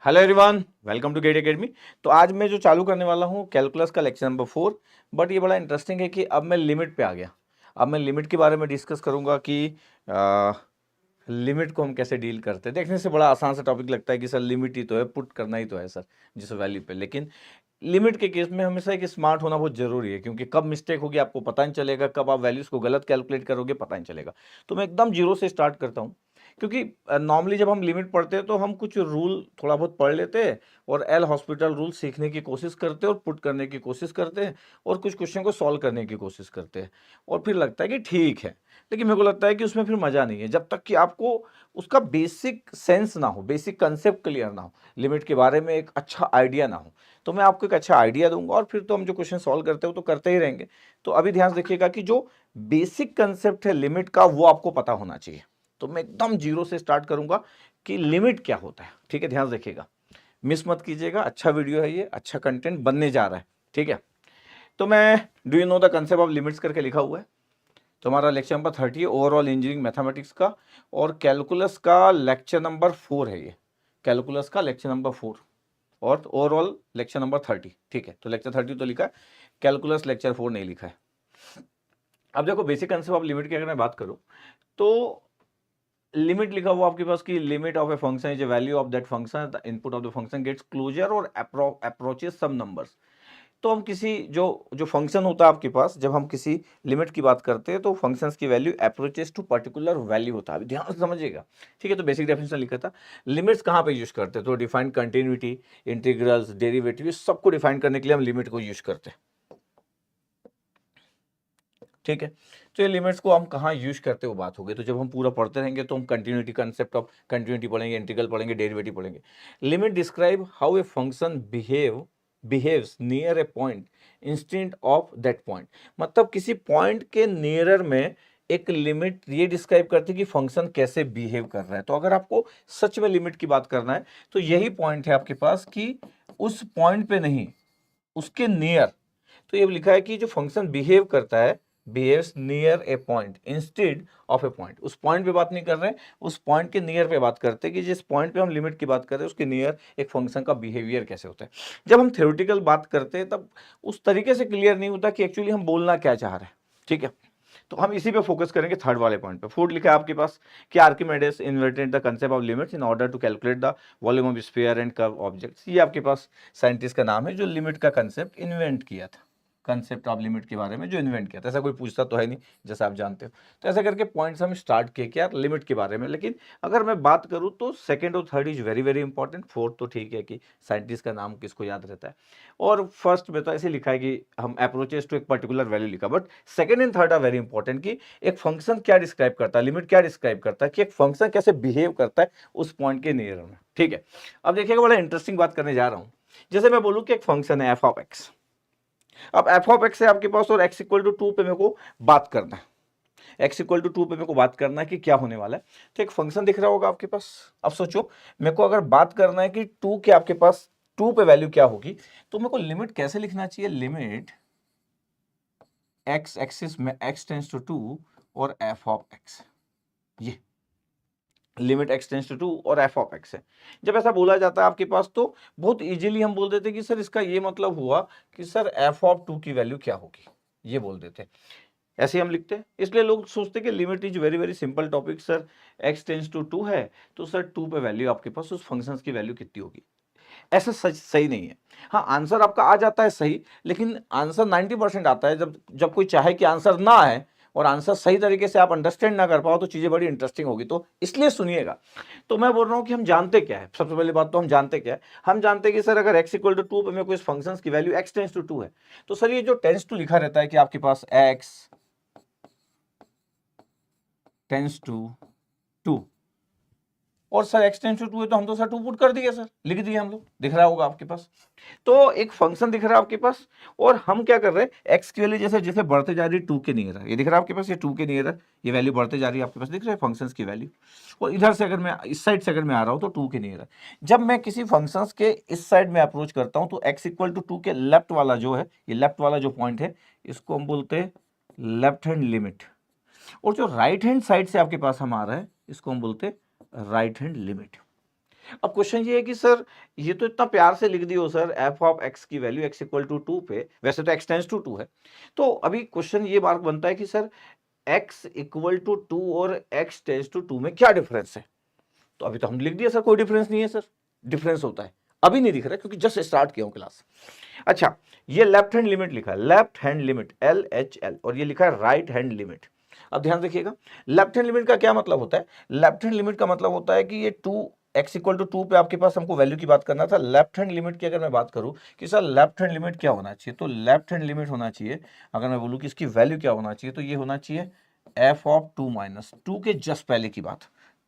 Hello everyone, welcome to GATE academy. तो आज मैं जो चालू करने वाला हूँ कैलकुलस का लेक्चर नंबर 4। बट ये बड़ा इंटरेस्टिंग है कि अब मैं लिमिट पे आ गया। अब मैं लिमिट के बारे में डिस्कस करूँगा कि लिमिट को हम कैसे डील करते हैं। देखने से बड़ा आसान सा टॉपिक लगता है कि सर लिमिट ही तो है, पुट करना ही तो है सर जिस वैल्यू पे। लेकिन लिमिट के केस में हमेशा एक स्मार्ट होना बहुत जरूरी है, क्योंकि कब मिस्टेक होगी आपको पता नहीं चलेगा, कब आप वैल्यूज को गलत कैलकुलेट करोगे पता नहीं चलेगा। तो मैं एकदम जीरो से स्टार्ट करता हूँ, क्योंकि नॉर्मली जब हम लिमिट पढ़ते हैं तो हम कुछ रूल थोड़ा बहुत पढ़ लेते हैं और एल हॉस्पिटल रूल सीखने की कोशिश करते हैं और पुट करने की कोशिश करते हैं और कुछ क्वेश्चन को सॉल्व करने की कोशिश करते हैं और फिर लगता है कि ठीक है। लेकिन मेरे को लगता है कि उसमें फिर मज़ा नहीं है जब तक कि आपको उसका बेसिक सेंस ना हो, बेसिक कंसेप्ट क्लियर ना हो, लिमिट के बारे में एक अच्छा आइडिया ना हो। तो मैं आपको एक अच्छा आइडिया दूंगा और फिर तो हम जो क्वेश्चन सॉल्व करते हो तो करते ही रहेंगे। तो अभी ध्यान रखिएगा कि जो बेसिक कंसेप्ट है लिमिट का वो आपको पता होना चाहिए। तो मैं एकदम जीरो से स्टार्ट करूंगा कि लिमिट क्या होता है। ठीक है, ध्यान रखिएगा, मिस मत कीजिएगा। अच्छा वीडियो है ये, अच्छा कंटेंट बनने जा रहा है। ठीक है, तो मैं do you know the concept of limits करके लिखा हुआ है। तो हमारा लेक्चर नंबर 30 है ओवरऑल इंजीनियरिंग मैथमेटिक्स का, और कैलकुलस का लेक्चर नंबर 4 है ये। कैलकुलस का लेक्चर नंबर 4 और ओवरऑल लेक्चर नंबर 30। ठीक है, तो लेक्चर 30 तो लिखा है, कैलकुलस लेक्चर 4 नहीं लिखा है। अब देखो बेसिक कंसेप्ट ऑफ लिमिट की अगर मैं बात करूं तो लिमिट लिखा हुआ आपके पास कि limit of a function is a value of that function, the input of the function gets closer और अप्रोचेस सम नंबर्स। तो हम किसी जो जो फंक्शन होता है आपके पास, जब हम किसी लिमिट की बात करते हैं तो फंक्शंस की value approaches to particular value होता है। अभी ध्यान से समझिएगा। ठीक है, तो बेसिक डेफिनेशन लिखा था। लिमिट्स कहाँ पे यूज करते हैं? तो डिफाइन कंटिन्यूटी, इंटीग्रल्स, डेरिवेटिव, सबको डिफाइन करने के लिए हम लिमिट को यूज करते हैं। ठीक है, तो ये लिमिट्स को हम कहाँ यूज करते हो बात होगी। तो जब हम पूरा पढ़ते रहेंगे तो हम कंटिन्यूटी, कंसेप्ट ऑफ कंटिन्यूटी पढ़ेंगे, इंटीग्रल पढ़ेंगे, डेरिवेटिव पढ़ेंगे। Limit describe how a function behaves near A point instant of that point. मतलब किसी पॉइंट के नियरर में एक लिमिट ये डिस्क्राइब करती है कि फंक्शन कैसे बिहेव कर रहा है। तो अगर आपको सच में लिमिट की बात करना है तो यही पॉइंट है आपके पास कि उस पॉइंट पे नहीं, उसके नियर। तो ये लिखा है कि जो फंक्शन बिहेव करता है, behaves near A point instead of A point. उस पॉइंट पे बात नहीं कर रहे हैं, उस पॉइंट के नियर पे बात करते हैं कि जिस पॉइंट पे हम लिमिट की बात कर रहे हैं उसके नियर एक फंक्शन का बिहेवियर कैसे होता है। जब हम थ्योरेटिकल बात करते हैं तब उस तरीके से क्लियर नहीं होता कि एक्चुअली हम बोलना क्या चाह रहे हैं। ठीक है, तो हम इसी पे फोकस करेंगे थर्ड वाले पॉइंट पे। फोर्थ लिखा है आपके पास कि Archimedes invented the concept of limits in order to calculate the volume of sphere and curve objects. ये आपके पास साइंटिस्ट का नाम है जो लिमिट का कंसेप्ट इन्वेंट किया था, कंसेप्ट ऑफ लिमिट के बारे में जो इन्वेंट किया था। ऐसा कोई पूछता तो है नहीं, जैसा आप जानते हो। तो ऐसा करके पॉइंट्स हम स्टार्ट किए कि यार लिमिट के बारे में। लेकिन अगर मैं बात करूं तो सेकंड और third is very very important. Fourth तो ठीक है कि साइंटिस्ट का नाम किसको याद रहता है। और फर्स्ट में तो ऐसे लिखा है कि हम अप्रोचेस टू एक पर्टिकुलर वैल्यू लिखा, but second and third are very important कि एक फंक्शन क्या डिस्क्राइब करता है, लिमिट क्या डिस्क्राइब करता है, कि एक फंक्शन कैसे बिहेव करता है उस पॉइंट के नियर में। ठीक है, अब देखिएगा बड़ा इंटरेस्टिंग बात करने जा रहा हूं। जैसे मैं बोलूं कि एक फंक्शन है एफ ऑफ एक्स। अब एफ ऑफ एक्स है आपके पास और एक्स इक्वल टू 2 पे मेरे को बात करना है। एक्स इक्वल टू 2 पे मेरे को बात करना है कि क्या होने वाला है। तो एक फंक्शन दिख रहा होगा आपके पास। अब सोचो, मेरे को अगर बात करना है कि 2 के आपके पास 2 पे वैल्यू क्या होगी, तो मेरे को लिमिट कैसे लिखना चाहिए? लिमिट एक्स एक्सिस में एक्स टेंस टू 2 और एफ ऑफ एक्स। ये लिमिट एक्स टेंस टू 2 और एफ ऑफ एक्स है। जब ऐसा बोला जाता है आपके पास तो बहुत इजीली हम बोल देते कि सर इसका ये मतलब हुआ कि सर एफ ऑफ 2 की वैल्यू क्या होगी, ये बोल देते। ऐसे ही हम लिखते हैं। इसलिए लोग सोचते कि limit is very very simple topic sir, x tends to 2 है तो सर 2 पे वैल्यू आपके पास उस फंक्शन की वैल्यू कितनी होगी। ऐसा सच सही नहीं है। हाँ, आंसर आपका आ जाता है सही, लेकिन आंसर 90% आता है जब जब कोई चाहे कि आंसर ना आए और आंसर सही तरीके से आप अंडरस्टैंड ना कर पाओ तो चीजें बड़ी इंटरेस्टिंग होगी। तो इसलिए सुनिएगा। तो मैं बोल रहा हूं कि हम जानते क्या है। सबसे पहली बात तो हम जानते क्या है, हम जानते हैं कि सर अगर x इक्वल टू 2 पे मेरे को इस फंक्शन की वैल्यू x टेंस टू 2 है, तो सर ये जो टेंस टू लिखा रहता है कि आपके पास x टेंस टू 2 और सर x टेंस टू 2 है तो हम तो सर 2 पुट कर दिए, सर लिख दिए हम लोग, दिख रहा होगा आपके पास। तो एक फंक्शन दिख रहा है आपके पास और हम क्या कर रहे हैं, x की वैल्यू जैसे जैसे बढ़ते जा रही है 2 के नियर है, ये दिख रहा है आपके पास, ये 2 के नियर है, ये वैल्यू बढ़ते जा रही है आपके पास, दिख रहा है फंक्शंस की वैल्यू। और इधर से अगर मैं इस साइड से अगर मैं आ रहा हूं तो 2 के नियर है। जब मैं किसी फंक्शंस के इस साइड में अप्रोच करता हूं तो x इक्वल टू 2 के लेफ्ट वाला जो है, ये लेफ्ट वाला जो पॉइंट है इसको हम बोलते हैं लेफ्ट हैंड लिमिट। और जो राइट हैंड साइड से आपके पास हम आ रहा है इसको हम बोलते हैं राइट हैंड लिमिट। अब क्वेश्चन ये है कि सर ये तो इतना प्यार से लिख दियो सर एफ ऑफ एक्स की वैल्यू एक्स इक्वल टू 2 पे, वैसे तो एक्स टेंस टू 2 है। तो अभी क्वेश्चन ये बात बनता है कि सर एक्स इक्वल टू 2 और एक्स टेंस टू 2 में क्या डिफरेंस है? तो अभी तो हम लिख दिया सर कोई डिफरेंस नहीं है सर, डिफरेंस होता है अभी नहीं दिख रहा क्योंकि जस्ट स्टार्ट किया हूं क्लास। अच्छा, ये लेफ्ट हैंड लिमिट लिखा है, लेफ्ट हैंड लिमिट LHL, और ये लिखा है राइट हैंड लिमिट। अब ध्यान रखिएगा, लेफ्ट हैंड लिमिट का क्या मतलब होता है? लेफ्ट हैंड लिमिट का मतलब होता है कि ये 2 एक्स इक्वल टू 2 पे आपके पास हमको वैल्यू की बात करना था। लेफ्ट हैंड लिमिट की अगर मैं बात करूं कि सर लेफ्ट हैंड लिमिट क्या होना चाहिए, तो लेफ्ट हैंड लिमिट होना चाहिए, अगर मैं बोलूं कि इसकी वैल्यू क्या होना चाहिए, तो ये होना चाहिए एफ ऑफ 2 माइनस 2 के जस्ट पहले की बात,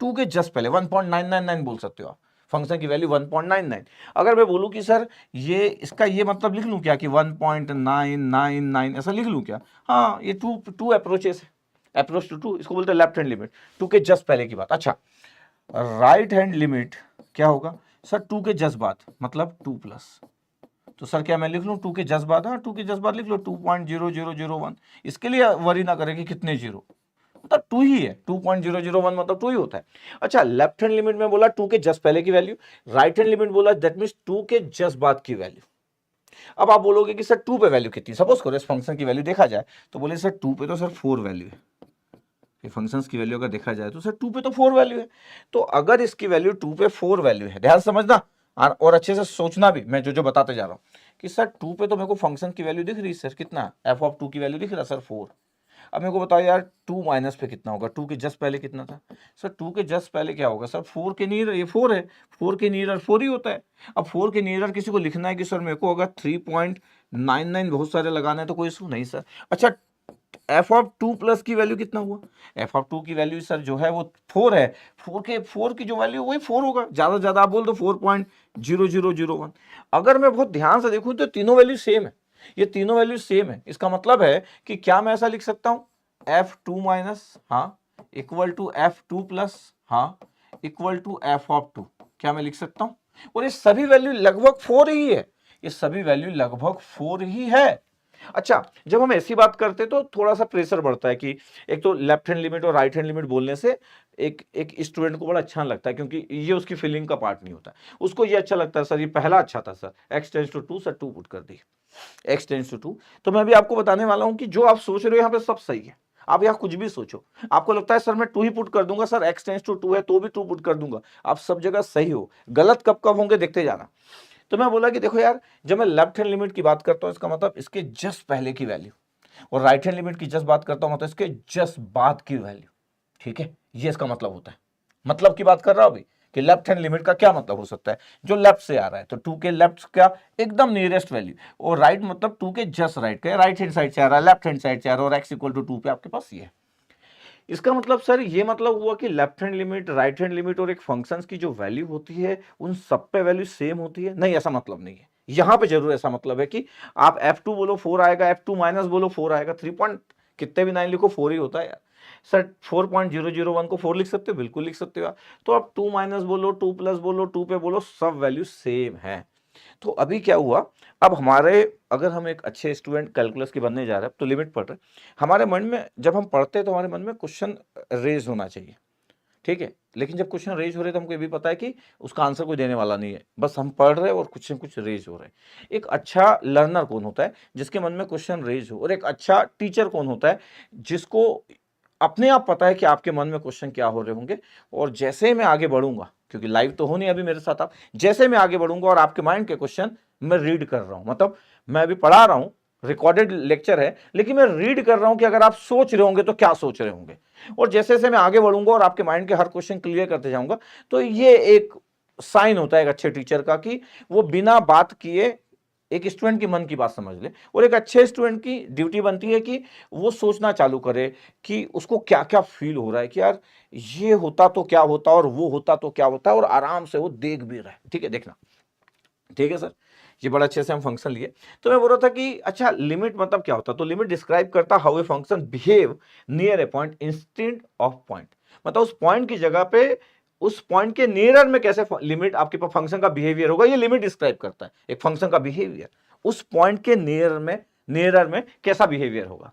2 के जस्ट पहले 1.999 बोल सकते हो आप, फंक्शन की वैल्यू 1.99। अगर मैं बोलूं कि सर ये इसका ये मतलब लिख लूं क्या कि 1.999 ऐसा लिख लूं क्या? हाँ, ये टू अप्रोचेस है, अप्रोच टू 2, इसको बोलते हैं लेफ्ट हैंड लिमिट, 2 के जस्ट पहले की बात। अच्छा, राइट हैंड लिमिट क्या होगा सर? 2 के जस्ट बाद मतलब 2 प्लस, तो सर क्या मैं लिख लूं 2 के जस्ट बाद? हाँ, 2 के जस्ट बाद लिख लो 2.0001। इसके लिए वरी ना करें कि कितने जीरो, मतलब 2 ही है, 2.001 मतलब 2 ही होता है। अच्छा, लेफ्ट हैंड लिमिट में बोला 2 के जस्ट पहले की वैल्यू, राइट हैंड लिमिट बोला दैट मींस 2 के जस्ट बाद की वैल्यू। अब आप बोलोगे कि सर 2 पे वैल्यू कितनी, सपोज करो इस फंक्शन की वैल्यू देखा जाए तो बोले सर 2 पे तो सर 4 वैल्यू है, ये फंक्शंस की वैल्यू अगर देखा जाए तो सर 2 पे तो 4 वैल्यू है। तो अगर इसकी वैल्यू 2 पे 4 वैल्यू है, ध्यान समझना और अच्छे से सोचना भी, मैं जो जो बताते जा रहा हूं कि सर 2 पे तो मेरे को फंक्शन की वैल्यू दिख रही है सर, कितना एफ ऑफ 2 की वैल्यू दिख रहा है सर 4। अब मेरे को बताओ यार 2 माइनस पे कितना होगा, 2 के जस्ट पहले कितना था सर? 2 के जस्ट पहले क्या होगा सर? 4 के नियर, ये 4 है, 4 के नियर 4 ही होता है। अब 4 के नियर किसी को लिखना है कि सर मेरे को अगर 3.99 बहुत सारे लगाना है तो कोई इशू नहीं सर। अच्छा, एफ ऑफ 2 प्लस की वैल्यू कितना हुआ? एफ ऑफ 2 की वैल्यू सर जो है वो 4 है, 4 की जो वैल्यू वही 4 होगा, ज्यादा से ज्यादा आप बोल दो 4.0001। अगर मैं बहुत ध्यान से देखूं तो तीनों वैल्यू सेम है, ये तीनों वैल्यू सेम है। इसका मतलब है कि क्या मैं ऐसा लिख सकता हूं F2 माइनस हाँ इक्वल टू F2 प्लस हाँ इक्वल टू एफ ऑफ 2, क्या मैं लिख सकता हूं? और ये सभी वैल्यू लगभग 4 ही है, ये सभी वैल्यू लगभग 4 ही है। अच्छा, जब हम ऐसी बात करते हैं तो थोड़ा सा प्रेशर बढ़ता है कि एक तो लेफ्ट हैंड लिमिट और राइट हैंड लिमिट बोलने से एक स्टूडेंट को बड़ा अच्छा लगता है, क्योंकि ये उसकी फीलिंग का पार्ट नहीं होता, उसको ये अच्छा लगता है सर ये पहला अच्छा था sir, x tends to 2 sir 2 put कर दी, एक्स टेंस टू 2। तो मैं भी आपको बताने वाला हूं कि जो आप सोच रहे हो यहाँ पे सब सही है, आप यहाँ कुछ भी सोचो, आपको लगता है सर मैं 2 ही पुट कर दूंगा सर, एक्स टेंस टू 2 है तो भी 2 पुट कर दूंगा, आप सब जगह सही हो, गलत कब कब होंगे देखते जाना। तो मैं बोला कि देखो यार, जब मैं लेफ्ट हैंड लिमिट की बात करता हूं इसका मतलब इसके जस्ट पहले की वैल्यू, और राइट हैंड लिमिट की जस्ट बात करता हूं मतलब इसके जस्ट बाद की वैल्यू, ठीक है, ये इसका मतलब होता है। मतलब की बात कर रहा हूं अभी कि लेफ्ट हैंड लिमिट का क्या मतलब हो सकता है, जो लेफ्ट से आ रहा है तो 2 के लेफ्ट का एकदम नियरेस्ट वैल्यू, और राइट मतलब 2 के जस्ट राइट का, राइट हैंड साइड से आ रहा है, लेफ्ट हैंड साइड से आ रहा है, और एक्स इक्वल टू 2 पे आपके पास ये है। इसका मतलब सर ये मतलब हुआ कि left hand limit, right hand limit और एक फंक्शंस की जो वैल्यू होती है उन सब पे वैल्यू सेम होती है? नहीं, ऐसा मतलब नहीं है। यहां पे जरूर ऐसा मतलब है कि आप F2 बोलो 4 आएगा, F2 माइनस बोलो 4 आएगा, 3 पॉइंट कितने भी 9 लिखो 4 ही होता है यार। सर 4.001 को 4 लिख सकते हो, बिल्कुल लिख सकते हो आप। तो आप 2 माइनस बोलो, 2 प्लस बोलो, 2 पे बोलो, सब वैल्यू सेम है। तो अभी क्या हुआ, अब हमारे, अगर हम एक अच्छे स्टूडेंट कैलकुलस के बनने जा रहे हैं तो लिमिट पढ़ रहे हैं, हमारे मन में जब हम पढ़ते हैं तो हमारे मन में क्वेश्चन रेज होना चाहिए, ठीक है। लेकिन जब क्वेश्चन रेज हो रहे हैं तो हमको ये भी पता है कि उसका आंसर कोई देने वाला नहीं है, बस हम पढ़ रहे हैं और कुछ न कुछ रेज हो रहे हैं। एक अच्छा लर्नर कौन होता है? जिसके मन में क्वेश्चन रेज हो। और एक अच्छा टीचर कौन होता है? जिसको अपने आप पता है कि आपके मन में क्वेश्चन क्या हो रहे होंगे, और जैसे मैं आगे बढ़ूंगा, क्योंकि लाइव तो हो नहीं अभी मेरे साथ आप, जैसे मैं आगे बढ़ूंगा और आपके माइंड के क्वेश्चन मैं रीड कर रहा हूं, मतलब मैं अभी पढ़ा रहा हूं, रिकॉर्डेड लेक्चर है, लेकिन मैं रीड कर रहा हूं कि अगर आप सोच रहे होंगे तो क्या सोच रहे होंगे, और जैसे जैसे मैं आगे बढ़ूंगा और आपके माइंड के हर क्वेश्चन क्लियर करते जाऊंगा, तो ये एक साइन होता है एक अच्छे टीचर का कि वो बिना बात किए एक स्टूडेंट की मन की बात समझ ले। और एक अच्छे स्टूडेंट की ड्यूटी बनती है कि वो सोचना चालू करे कि उसको क्या क्या फील हो रहा है, कि यार ये होता तो क्या होता और वो होता तो क्या होता, और आराम से वो देख भी रहा है। ठीक है, देखना, ठीक है सर, ये बड़ा अच्छे से हम फंक्शन लिए। तो मैं बोल रहा था कि अच्छा लिमिट मतलब क्या होता है, तो लिमिट डिस्क्राइब करता how a function behave near A point instead of point, मतलब उस पॉइंट की जगह पे उस पॉइंट के नियर में कैसे लिमिट आपके पास फंक्शन का बिहेवियर होगा, ये लिमिट डिस्क्राइब करता है एक फंक्शन का बिहेवियर, उस पॉइंट के नियर में कैसा बिहेवियर होगा।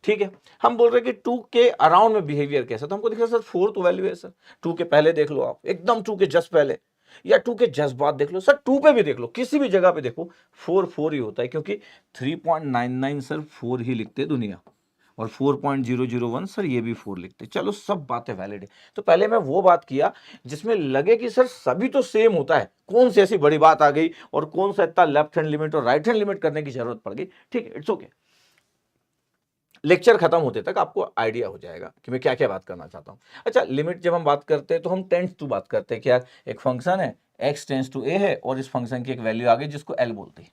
ठीक है, हम बोल रहे हैं कि 2 के अराउंड में बिहेवियर कैसा, तो हमको दिख रहा है सर 4 तो वैल्यू है सर, 2 के पहले देख लो आप, एकदम 2 के जस्ट पहले, या 2 के जस्ट बाद देख लो, सर 2 पे भी देख लो, किसी भी जगह पे देखो 4 4 ही होता है, क्योंकि 3.99 सर 4 ही लिखते दुनिया, और 4.001 सर ये भी 4 लिखते। चलो सब बातें वैलिड है। तो पहले मैं वो बात किया जिसमें लगे कि सर सभी तो सेम होता है, कौन सी ऐसी बड़ी बात आ गई और कौन सा इतना लेफ्ट हैंड लिमिट और राइट हैंड लिमिट करने की जरूरत पड़ गई। ठीक है, इट्स ओके। लेक्चर खत्म होते तक आपको आइडिया हो जाएगा कि मैं क्या क्या बात करना चाहता हूं। अच्छा, लिमिट जब हम बात करते हैं तो हम टेंड्स टू बात करते हैं कि यार एक फंक्शन है x टेंड्स टू a है और इस फंक्शन की एक वैल्यू आ गई जिसको l बोलते हैं,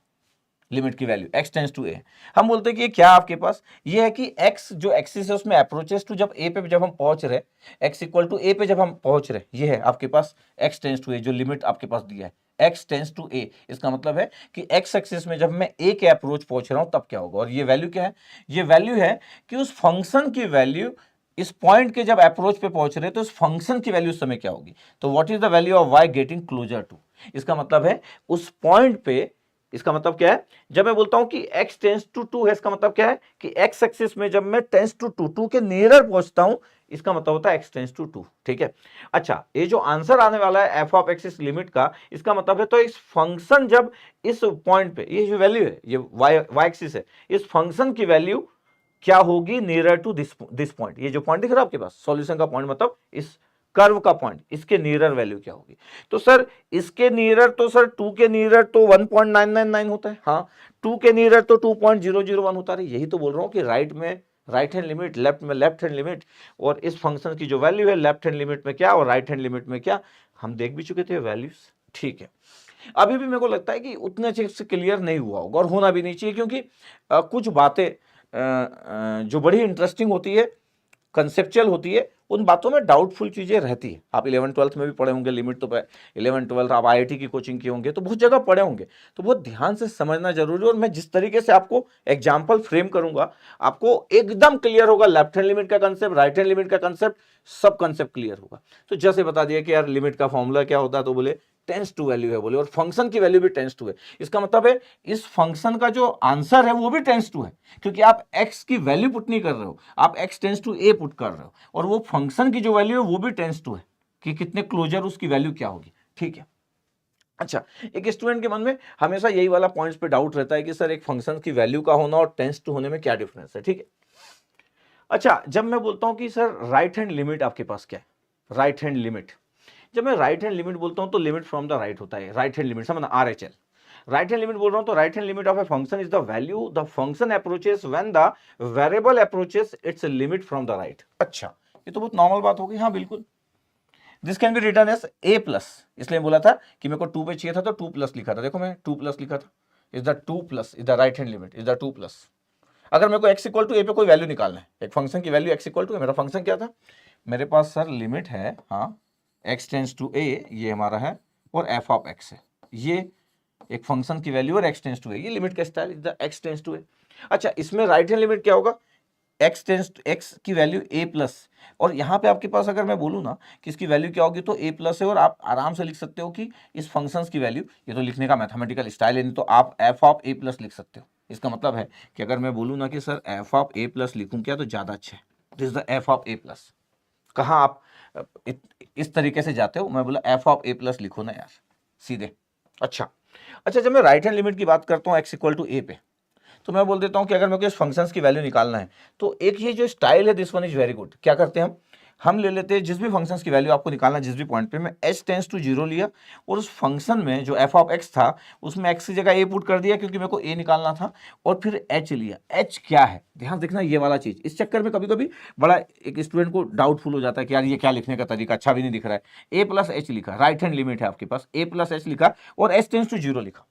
लिमिट की value x tends to a। हम बोलते हैं कि ये क्या आपके पास ये है कि x जो एक्सिस है उसमें अप्रोचेस टू जब a पे जब हम पहुंच रहे, x इक्वल टू a पे जब हम पहुंच रहे, ये है आपके पास x टेंड्स टू a जो लिमिट आपके पास दिया है x टेंड्स टू a। इसका मतलब है कि x एक्सिस में जब मैं a के अप्रोच पहुंच रहा हूं तब क्या होगा, और ये वैल्यू क्या है, ये वैल्यू है कि उस फंक्शन की वैल्यू इस पॉइंट के जब अप्रोच पे पहुंच रहे तो इस फंक्शन की वैल्यू उस समय क्या होगी। तो what is the value of y getting closer to, इसका मतलब है उस पॉइंट पे, इसका मतलब क्या है, जब मैं बोलता हूं कि x टेंस टू 2 है, इसका मतलब क्या है कि x एक्सिस में जब मैं टेंस टू 2 2 के नियर पहुंचता हूं, इसका मतलब होता है x टेंस टू 2। ठीक है। अच्छा, ये जो आंसर आने वाला है f ऑफ x इस लिमिट का, इसका मतलब है तो इस फंक्शन जब इस पॉइंट पे, ये जो वैल्यू है ये y एक्सिस है, इस फंक्शन की वैल्यू क्या होगी नियर टू दिस पॉइंट। ये जो पॉइंट दिख रहा है आपके पास सॉल्यूशन का पॉइंट, मतलब इस कर्व का पॉइंट, इसके नियर वैल्यू क्या होगी। तो सर इसके नियर तो सर 2 के नियर तो 1.999 होता है, हाँ 2 के नियर तो 2.001 होता है। यही तो बोल रहा हूं कि राइट में राइट हैंड लिमिट, लेफ्ट में लेफ्ट हैंड लिमिट, और इस फंक्शन की जो वैल्यू है लेफ्ट हैंड लिमिट में क्या और राइट हैंड लिमिट में क्या, हम देख भी चुके थे वैल्यूज। ठीक है, अभी भी मेरे को लगता है कि उतने अच्छे से क्लियर नहीं हुआ होगा और होना भी नहीं चाहिए, क्योंकि कुछ बातें जो बड़ी इंटरेस्टिंग होती है, कंसेप्चुअल होती है, उन बातों में डाउटफुल चीजें रहती है। आप 11 12th में भी पढ़े होंगे लिमिट, तो 11 12 आप आईआईटी की कोचिंग किए होंगे तो बहुत जगह पढ़े होंगे, तो बहुत ध्यान से समझना जरूरी है। और मैं जिस तरीके से आपको एग्जाम्पल फ्रेम करूंगा, आपको एकदम क्लियर होगा लेफ्ट हैंड लिमिट का कंसेप्ट, राइट हैंड लिमिट का कंसेप्ट, सब कंसेप्ट क्लियर होगा। तो जैसे बता दिया कि यार लिमिट का फॉर्मूला क्या होता है, तो बोले टेंस टू वैल्यू है, बोले और फंक्शन की वैल्यू भी टेंस टू है। इसका मतलब है इस फंक्शन का जो आंसर है वो भी टेंस टू है, क्योंकि आप x की वैल्यू पुट नहीं कर रहे हो, आप x tends to a put कर रहे हो, और वो फंक्शन की जो वैल्यू है वो भी टेंस टू है कि कितने क्लोजर उसकी वैल्यू क्या होगी। ठीक है। अच्छा, एक स्टूडेंट के मन में हमेशा यही वाला पॉइंट्स पे डाउट रहता है कि सर एक फंक्शन की वैल्यू का होना और टेंस टू होने में क्या डिफरेंस है। ठीक है। अच्छा, जब मैं बोलता हूं कि सर राइट हैंड लिमिट आपके पास क्या है, राइट हैंड लिमिट, जब मैं राइट हैंड लिमिट बोलता हूं तो लिमिट फ्रॉम द राइट होता है, राइट हैंड लिमिट समझना, RHL। राइट हैंड लिमिट बोल रहा हूं तो right hand limit of a function is the value the function approaches when the variable approaches it's limit from the right. अच्छा, ये तो बहुत नॉर्मल बात हो गई, हाँ बिल्कुल। This can be written as a plus, इसलिए बोला था कि मेरे को 2 पे चाहिए था तो 2 प्लस लिखा था, देखो मैं 2 प्लस लिखा था, is the 2 plus is the right hand limit is the 2 plus. अगर मेरे को x इक्वल टू a पे कोई वैल्यू निकालना है, एक फंक्शन की वैल्यू x इक्वल टू, मेरा फंक्शन क्या था, मेरे पास सर लिमिट है, हाँ x टेंस टू a, ये हमारा है, और f ऑफ x है, ये एक फंक्शन की वैल्यू और x टेंस टू a, ये लिमिट का style is the x tends to a। अच्छा, इसमें राइट हैंड लिमिट क्या होगा, x टेंस टू x की वैल्यू a प्लस, और यहाँ पे आपके पास अगर मैं बोलूँ ना कि इसकी वैल्यू क्या होगी तो a प्लस है, और आप आराम से लिख सकते हो कि इस फंक्शन की वैल्यू, ये तो लिखने का मैथमेटिकल स्टाइल है, नहीं तो आप f ऑफ a प्लस लिख सकते हो। इसका मतलब है कि अगर मैं बोलूँ ना कि sir f of a plus लिखूँ क्या, तो ज़्यादा अच्छा है, this the f of a plus. कहाँ आप इस तरीके से जाते हो, मैं बोला f ऑफ a प्लस लिखो ना यार सीधे। अच्छा, जब मैं राइट हैंड लिमिट की बात करता हूँ x इक्वल टू a पे, तो मैं बोल देता हूं कि अगर मेरे को इस फंक्शंस की वैल्यू निकालना है, तो एक ये जो स्टाइल है this one is very good. क्या करते हैं हम ले लेते हैं जिस भी फंक्शंस की वैल्यू आपको निकालना है, जिस भी पॉइंट पे, मैं h टेंस टू 0 लिया, और उस फंक्शन में जो f ऑफ x था उसमें x की जगह a पुट कर दिया क्योंकि मेरे को a निकालना था, और फिर h लिया। h क्या है, ध्यान देखना ये वाला चीज, इस चक्कर में कभी कभी बड़ा एक स्टूडेंट को डाउटफुल हो जाता है कि यार ये क्या लिखने का तरीका, अच्छा भी नहीं दिख रहा है। a प्लस h लिखा, राइट हैंड लिमिट है आपके पास, a प्लस h लिखा और h टेंस टू 0 लिखा।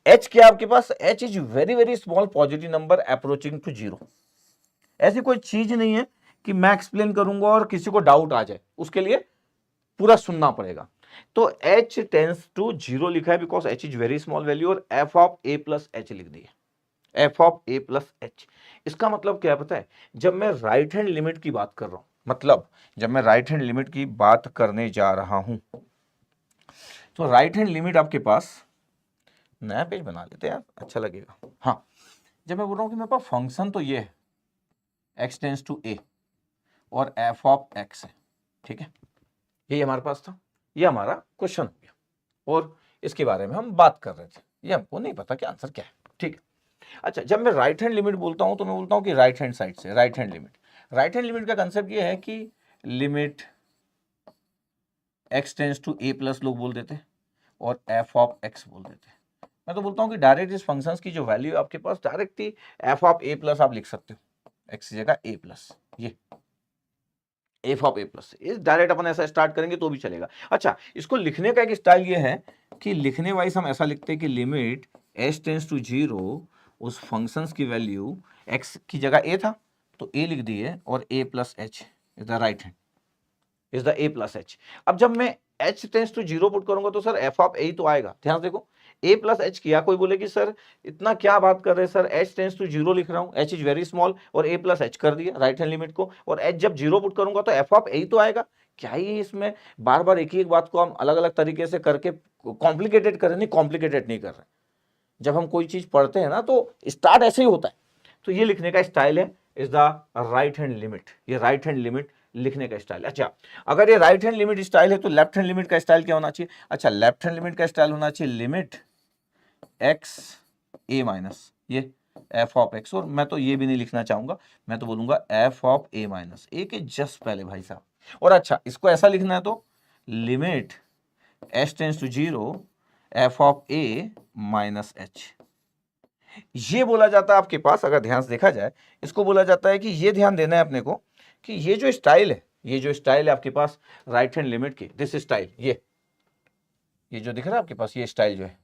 h क्या आपके पास, h is very very small positive number approaching to 0। ऐसी कोई चीज नहीं है कि मैं एक्सप्लेन करूंगा और किसी को डाउट आ जाए, उसके लिए पूरा सुनना पड़ेगा। तो h टेंस टू 0 लिखा है because h is very small value, और f of a plus h लिख दिया, f of a plus h। इसका मतलब क्या पता है, जब मैं राइट हैंड लिमिट की बात कर रहा हूं, मतलब जब मैं राइट हैंड लिमिट की बात करने जा रहा हूं, तो राइट हैंड लिमिट आपके पास, नया पेज बना लेते हैं यार, अच्छा लगेगा। हाँ, जब मैं बोल रहा हूँ कि मेरे पास फंक्शन तो ये है x टेंस टू a और f ऑफ x है, ठीक है, यही हमारे पास था, ये हमारा क्वेश्चन हो गया। और इसके बारे में हम बात कर रहे थे, ये हमको नहीं पता कि आंसर क्या है, ठीक है। अच्छा, जब मैं राइट हैंड लिमिट बोलता हूं तो मैं बोलता हूं कि राइट हैंड साइड से right hand limit. Right hand limit का कंसेप्ट ये है कि limit x tends to a plus लोग बोल देते हैं और f ऑफ x बोल देते हैं। मैं तो बोलता हूं कि डायरेक्ट इस फंक्शंस की जो वैल्यू है आपके पास डायरेक्ट ही f ऑफ a प्लस आप लिख सकते हो, x की जगह a प्लस, ये f ऑफ a प्लस, इस डायरेक्ट अपन ऐसा स्टार्ट करेंगे तो भी चलेगा। अच्छा, इसको लिखने का एक स्टाइल ये है कि लिखने वाइज हम ऐसा लिखते हैं कि लिमिट h टेंस टू 0, उस फंक्शंस की वैल्यू x की जगह a था तो a लिख दिए और a plus h is the right hand, is the a plus h। अब जब मैं h टेंस टू 0 पुट करूंगा तो सर f ऑफ a तो आएगा, ध्यान से देखो a प्लस h किया, कोई बोले कि सर इतना क्या बात कर रहे हैं सर, h टेंस टू 0 लिख रहा हूं, h इज वेरी स्मॉल और a प्लस h कर दिया राइट हैंड लिमिट को, और h जब 0 पुट करूंगा तो f ऑफ a तो आएगा। क्या ही इसमें बार बार एक ही एक बात को हम अलग अलग तरीके से करके कॉम्प्लिकेटेड कर रहे, नहीं कॉम्प्लिकेटेड नहीं कर रहे। जब हम कोई चीज पढ़ते हैं ना तो स्टार्ट ऐसे ही होता है। तो ये लिखने का स्टाइल है, is the right hand limit, ये राइट हैंड लिमिट लिखने का स्टाइल। अच्छा, अगर ये राइट हैंड लिमिट स्टाइल है तो लेफ्ट हैंड लिमिट का स्टाइल क्या होना चाहिए? अच्छा, लेफ्ट हैंड लिमिट का स्टाइल होना चाहिए लिमिट x a माइनस ये f ऑफ x, और मैं तो ये भी नहीं लिखना चाहूंगा, मैं तो बोलूंगा f of a minus, a के जस्ट पहले भाई साहब। और अच्छा, इसको ऐसा लिखना है तो limit h tends to 0 f of a minus h। ये बोला जाता है आपके पास, अगर ध्यान से देखा जाए, इसको बोला जाता है कि ये ध्यान देना है अपने को कि ये जो स्टाइल है, ये जो स्टाइल है आपके पास राइट हैंड लिमिट की, दिस स्टाइल, ये जो दिख रहा है आपके पास, ये स्टाइल जो है,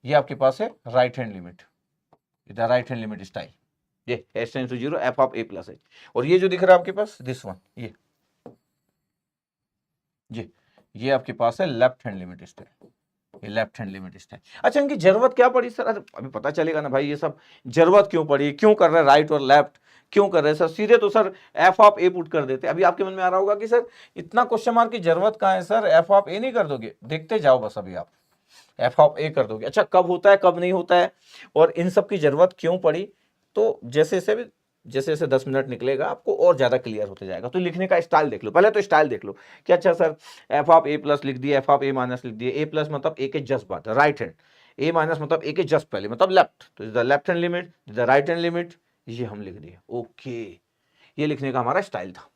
ये आपके पास है right hand limit, the right hand limit style, ये h tends to 0 f of a plus h। और ये जो दिख रहा है आपके पास दिस वन, ये आपके पास है लेफ्ट हैंड लिमिट स्टाइल, ये लेफ्ट हैंड लिमिट स्टाइल। अच्छा, इनकी जरूरत क्या पड़ी सर? अभी पता चलेगा ना भाई, ये सब जरूरत क्यों पड़ी, क्यों कर रहे हैं राइट और लेफ्ट, क्यों कर रहे हैं सर? सीधे तो sir f of a put कर देते। अभी आपके मन में आ रहा होगा कि सर इतना क्वेश्चन मार्क की जरूरत कहाँ है सर, f ऑफ a नहीं कर दोगे? देखते जाओ बस, अभी आप f ऑफ a कर दोगे। अच्छा, कब होता है कब नहीं होता है और इन सब की जरूरत क्यों पड़ी, तो जैसे जैसे 10 मिनट निकलेगा आपको और ज्यादा क्लियर होते जाएगा। तो लिखने का स्टाइल देख लो, पहले तो स्टाइल देख लो कि अच्छा sir f of a plus लिख दिया, f ऑफ a माइनस लिख दिया, a प्लस मतलब a के जस्ट बाद राइट हैंड, a माइनस मतलब a के जस्ट पहले मतलब लेफ्ट, तो is the left hand limit, is the right hand limit, ये हम लिख दिए। ओके, ये लिखने का हमारा स्टाइल था।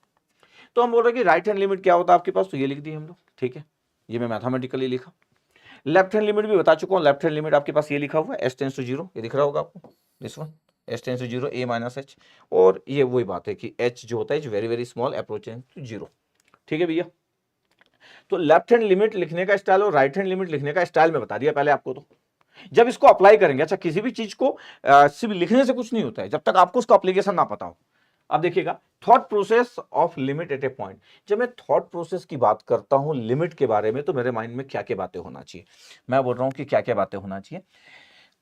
तो हम बोल रहे कि राइट हैंड लिमिट क्या होता है आपके पास, तो ये लिख दिए हम लोग, ठीक है, ये मैं मैथमेटिकली लिखा। लेफ्ट हैंड लिमिट भी बता चुका हूँ, लेफ्ट हैंड लिमिट आपके पास ये लिखा हुआ है h टेंस टू 0, ये दिख रहा होगा आपको, this one h tends to 0 a minus h, और ये वही बात है कि h जो होता है very very small approaching to 0, ठीक है भैया। तो लेफ्ट हैंड लिमिट लिखने का स्टाइल और राइट हैंड लिमिट लिखने का स्टाइल मैं बता दिया पहले आपको। तो जब इसको अप्लाई करेंगे, अच्छा किसी भी चीज को सिर्फ लिखने से कुछ नहीं होता है जब तक आपको उसका एप्लीकेशन ना पता हो। अब देखिएगा, thought process of limit at A point. जब मैं थॉट प्रोसेस की बात करता हूं लिमिट के बारे में तो मेरे माइंड में क्या क्या बातें होना चाहिए, मैं बोल रहा हूं कि क्या क्या बातें होना चाहिए।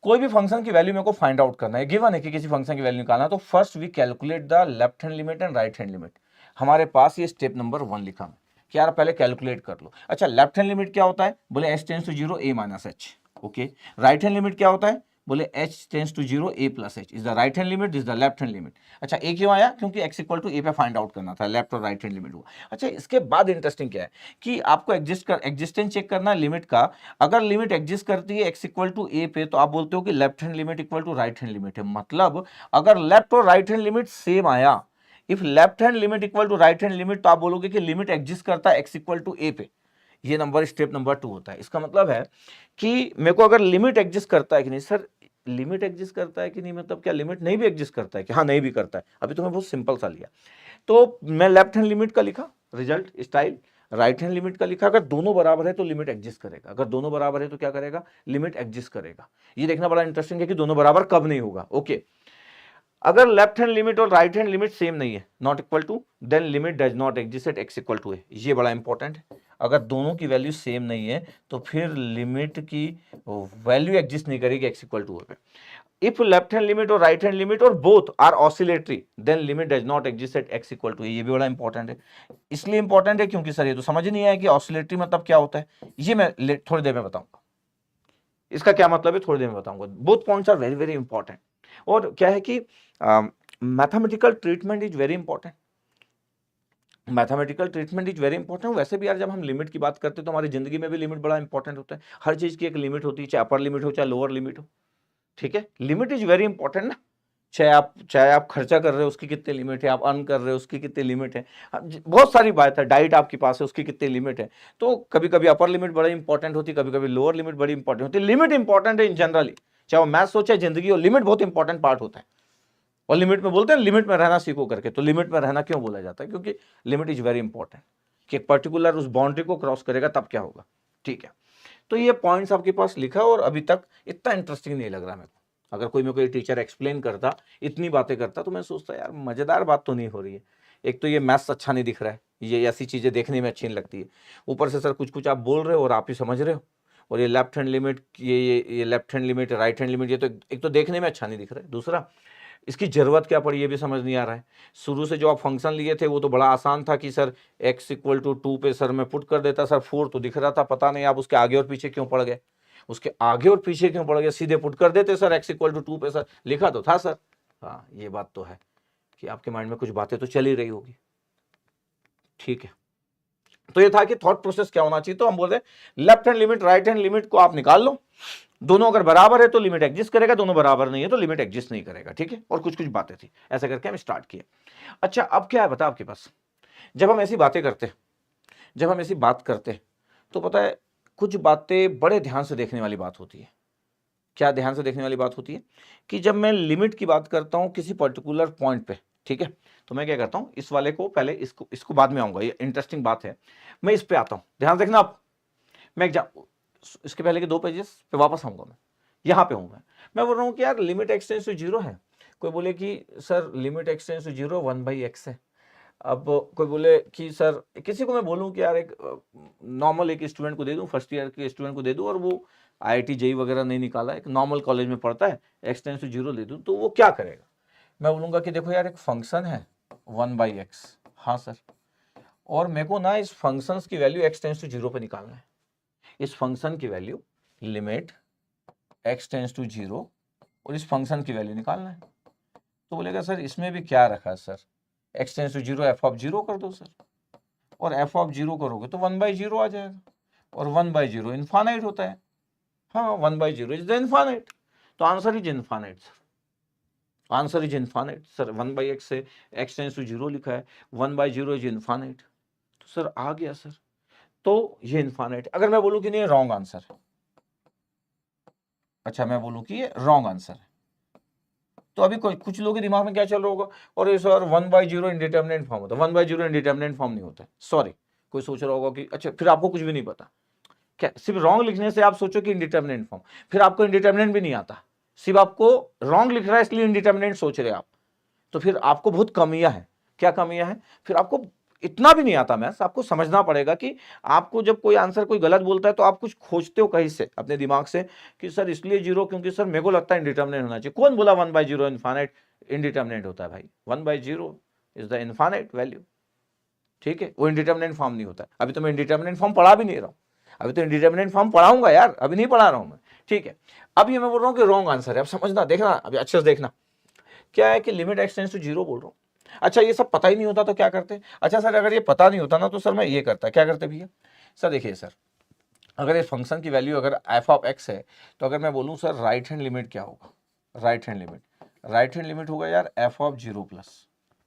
कोई भी फंक्शन की वैल्यू मेरे को फाइंड आउट करना है, गिवन है कि किसी फंक्शन की वैल्यू निकालना, तो first we calculate the left hand limit and right hand limit. हमारे पास ये स्टेप नंबर 1 लिखा है कि यार पहले कैलकुलेट कर लो। अच्छा, लेफ्ट हैंड लिमिट क्या होता है, बोले h tends to 0 a minus h। Okay, right hand limit क्या होता है, बोले h tends to 0 a plus h is the right hand limit, is the left hand limit. अच्छा, a क्यों आया, क्योंकि x इक्वल टू a पे find out करना था, लेफ्ट और राइट हैंड लिमिट हुआ। अच्छा, इसके बाद इंटरेस्टिंग क्या है कि आपको एग्जिस्टेंस चेक करना है लिमिट का। अगर लिमिट एग्जिस्ट करती है x इक्वल टू a पे तो आप बोलते हो कि left hand limit equal to right hand limit है। मतलब अगर लेफ्ट और राइट हैंड लिमिट सेम आया, if left hand limit equal to right hand limit, तो आप बोलोगे कि लिमिट एग्जिस्ट करता है x इक्वल टू a पे। ये नंबर स्टेप नंबर 2 होता है। इसका मतलब है कि मेरे को अगर लिमिट एग्जिस्ट करता है कि नहीं, सर लिमिट एग्जिस्ट करता है कि नहीं, मतलब क्या लिमिट नहीं भी एग्जिस्ट करता है कि हाँ नहीं भी करता है। अभी तो मैं बहुत सिंपल सा लिया, तो मैं लेफ्ट हैंड लिमिट का लिखा result style, right hand limit का लिखा। अगर दोनों बराबर है तो लिमिट एग्जिस्ट करेगा, अगर दोनों बराबर है तो क्या करेगा, लिमिट एग्जिस्ट करेगा। ये देखना बड़ा इंटरेस्टिंग है कि दोनों बराबर कब नहीं होगा। ओके, अगर लेफ्ट हैंड लिमिट और राइट हैंड लिमिट सेम नहीं है, not equal to, then limit does not exist at x equal to a। ये बड़ा इंपॉर्टेंट है, अगर दोनों की वैल्यू सेम नहीं है तो फिर लिमिट की वैल्यू एग्जिस्ट नहीं करेगी x इक्वल टू a पे। इफ लेफ्ट हैंड लिमिट और राइट हैंड लिमिट और both are oscillatory, then limit does not exist at x equal to a। ये भी बड़ा इंपॉर्टेंट है, इसलिए इंपॉर्टेंट है क्योंकि सर ये तो समझ नहीं आया कि ऑसिलेटरी मतलब क्या होता है। ये मैं थोड़ी देर में बताऊंगा, इसका क्या मतलब है थोड़ी देर में बताऊंगा। Both points are very very important. और क्या है कि mathematical treatment is very important. Mathematical treatment is very important. वैसे भी यार जब हम लिमिट की बात करते हैं तो हमारी जिंदगी में भी लिमिट बड़ा इंपॉर्टेंट होता है। हर चीज़ की एक लिमिट होती है, चाहे अपर लिमिट हो चाहे लोअर लिमिट हो, ठीक है। लिमिट इज वेरी इंपॉर्टेंट ना, चाहे आप खर्चा कर रहे हो उसकी कितनी लिमिट है, आप अर्न कर रहे हो उसकी कितनी लिमिट है, बहुत सारी बात है। डाइट आपके पास है उसकी कितनी लिमिट है। तो कभी कभी अपर लिमिट बड़ी इंपॉर्टेंट होती है, कभी कभी लोअर लिमिट बड़ी इंपॉर्टेंट होती है। लिमिट इंपॉर्टेंट है इन जनरली, चाहे वो मैथ्स हो चाहे जिंदगी हो, लिमिट बहुत इंपॉर्टेंट पार्ट होता है। और लिमिट में बोलते हैं लिमिट में रहना सीखो करके, तो लिमिट में रहना क्यों बोला जाता है, क्योंकि लिमिट इज वेरी इंपॉर्टेंट कि एक पर्टिकुलर उस बाउंड्री को क्रॉस करेगा तब क्या होगा, ठीक है। तो ये पॉइंट्स आपके पास लिखा और अभी तक इतना इंटरेस्टिंग नहीं लग रहा मेरे को। अगर कोई मेरे को टीचर एक्सप्लेन करता, इतनी बातें करता, तो मैं सोचता यार मजेदार बात तो नहीं हो रही है। एक तो ये मैथ्स अच्छा नहीं दिख रहा है, ये ऐसी चीजें देखने में अच्छी नहीं लगती है। ऊपर से सर कुछ कुछ आप बोल रहे हो और आप ही समझ रहे हो, और ये लेफ्ट हैंड लिमिट, ये left hand limit, right hand limit, ये तो एक तो देखने में अच्छा नहीं दिख रहा है। दूसरा इसकी जरूरत क्या पड़ी ये भी समझ नहीं आ रहा है। शुरू से जो आप फंक्शन लिए थे वो तो बड़ा आसान था कि सर x इक्वल टू 2 पे सर मैं पुट कर देता, सर 4 तो दिख रहा था, पता नहीं आप उसके आगे और पीछे क्यों पड़ गए, उसके आगे और पीछे क्यों पड़ गए, सीधे पुट कर देते सर x इक्वल टू 2 पे, सर लिखा तो था सर। हाँ ये बात तो है कि आपके माइंड में कुछ बातें तो चल ही रही होगी, ठीक है। तो ये था कि थॉट प्रोसेस क्या होना चाहिए। तो हम बोल रहे left hand limit right hand limit को आप निकाल लो, दोनों अगर बराबर है तो लिमिट एग्जिस्ट करेगा, दोनों बराबर नहीं है तो लिमिट एग्जिस्ट नहीं करेगा, ठीक है। और कुछ कुछ बातें थी, ऐसा करके हम स्टार्ट किए। अच्छा अब क्या है बता आपके पास, जब हम ऐसी बातें करते, जब हम ऐसी बात करते तो पता है कुछ बातें बड़े ध्यान से देखने वाली बात होती है। क्या ध्यान से देखने वाली बात होती है कि जब मैं लिमिट की बात करता हूं किसी पर्टिकुलर पॉइंट पे, ठीक है, तो मैं क्या करता हूं, इस वाले को पहले, इसको बाद में आऊंगा, ये इंटरेस्टिंग बात है। मैं इस पे आता हूं, ध्यान देखना आप, मैं इसके पहले के 2 पेजेस पे वापस आऊंगा, मैं यहां पे हूं, मैं बोल रहा हूं कि यार लिमिट एक्सटेंस टू 0 है। कोई बोले कि sir limit x tends to 0 1/x है। अब कोई बोले कि सर, किसी को मैं बोलूं कि यार एक नॉर्मल एक स्टूडेंट को दे दूं, फर्स्ट ईयर के स्टूडेंट को दे दूं, और वो IIT जेई वगैरह नहीं निकाला, एक नॉर्मल कॉलेज में पढ़ता है, एक्सटेंस टू 0 दे दूं तो वो क्या करेगा। मैं बोलूंगा कि देखो यार एक फंक्शन है 1/x, हाँ सर, और मेरे को ना इस फंक्शन की वैल्यू एक्सटेंस टू 0 पे निकालना है। इस फंक्शन की value limit x tends to 0 और इस फंक्शन की वैल्यू निकालना है। तो बोलेगा सर इसमें भी क्या रखा है sir, x tends to 0 f of 0 कर दो सर, और f ऑफ 0 करोगे तो 1/0 आ जाएगा, और 1/0 इनफाइनाइट होता है। हाँ 1/0 इज द इनफाइनाइट, तो answer is infinite sir, answer is infinite sir. 1/x से x टेंस टू 0 लिखा है, 1/0 इज इनफाइनाइट, तो सर आ गया सर, तो ये इनफाइनाइट। अगर मैं बोलूं कि नहीं रॉन्ग आंसर, अच्छा मैं बोलूं कि ये रॉन्ग आंसर है, तो अभी कुछ लोगों के दिमाग में क्या चल रहा होगा, और ये सर 1/0 इंडिटरमिनेट फॉर्म होता है, 1/0 इंडिटरमिनेट फॉर्म नहीं होता है, सॉरी। कोई सोच रहा होगा कि अच्छा फिर आपको कुछ भी नहीं पता क्या, सिर्फ रॉन्ग लिखने से आप सोचो कि इंडिटरमिनेट फॉर्म, फिर आपको इंडिटरमिनेट भी नहीं आता, सिर्फ आपको रॉन्ग लिख रहा है इसलिए इंडिटरमिनेट सोच रहे आप, तो फिर आपको बहुत कमियां हैं। क्या कमियां हैं, फिर आपको इतना भी नहीं आता मैथ्स, आपको समझना पड़ेगा कि आपको जब कोई आंसर कोई गलत बोलता है तो आप कुछ खोजते हो कहीं से अपने दिमाग से कि सर इसलिए 0 क्योंकि सर मेरे को लगता है इंडिटरमिनेट होना चाहिए। कौन बोला 1/0 इनफाइनाइट इंडिटरमिनेट होता है भाई, 1/0 इज द इनफाइनाइट वैल्यू, ठीक है, वो इंडिटरमिनेट फॉर्म नहीं होता है। अभी तो मैं इंडिटरमिनेट फॉर्म पढ़ा भी नहीं रहा हूं, अभी तो इंडिटरमिनेट फॉर्म पढ़ाऊंगा यार, अभी नहीं पढ़ा रहा हूं मैं, ठीक है। अब ये मैं बोल रहा हूं कि रॉन्ग आंसर है, अब समझना, देखना अभी अच्छे से देखना, क्या है कि लिमिट x टेंस टू 0 बोल रहा हूं। अच्छा ये सब पता ही नहीं होता तो क्या करते, अच्छा सर अगर ये पता नहीं होता ना तो सर मैं ये करता, क्या करते भैया, सर देखिए सर, अगर इस फंक्शन की वैल्यू अगर f ऑफ x है, तो अगर मैं बोलूं सर राइट हैंड लिमिट क्या होगा, राइट हैंड लिमिट होगा यार f ऑफ 0 प्लस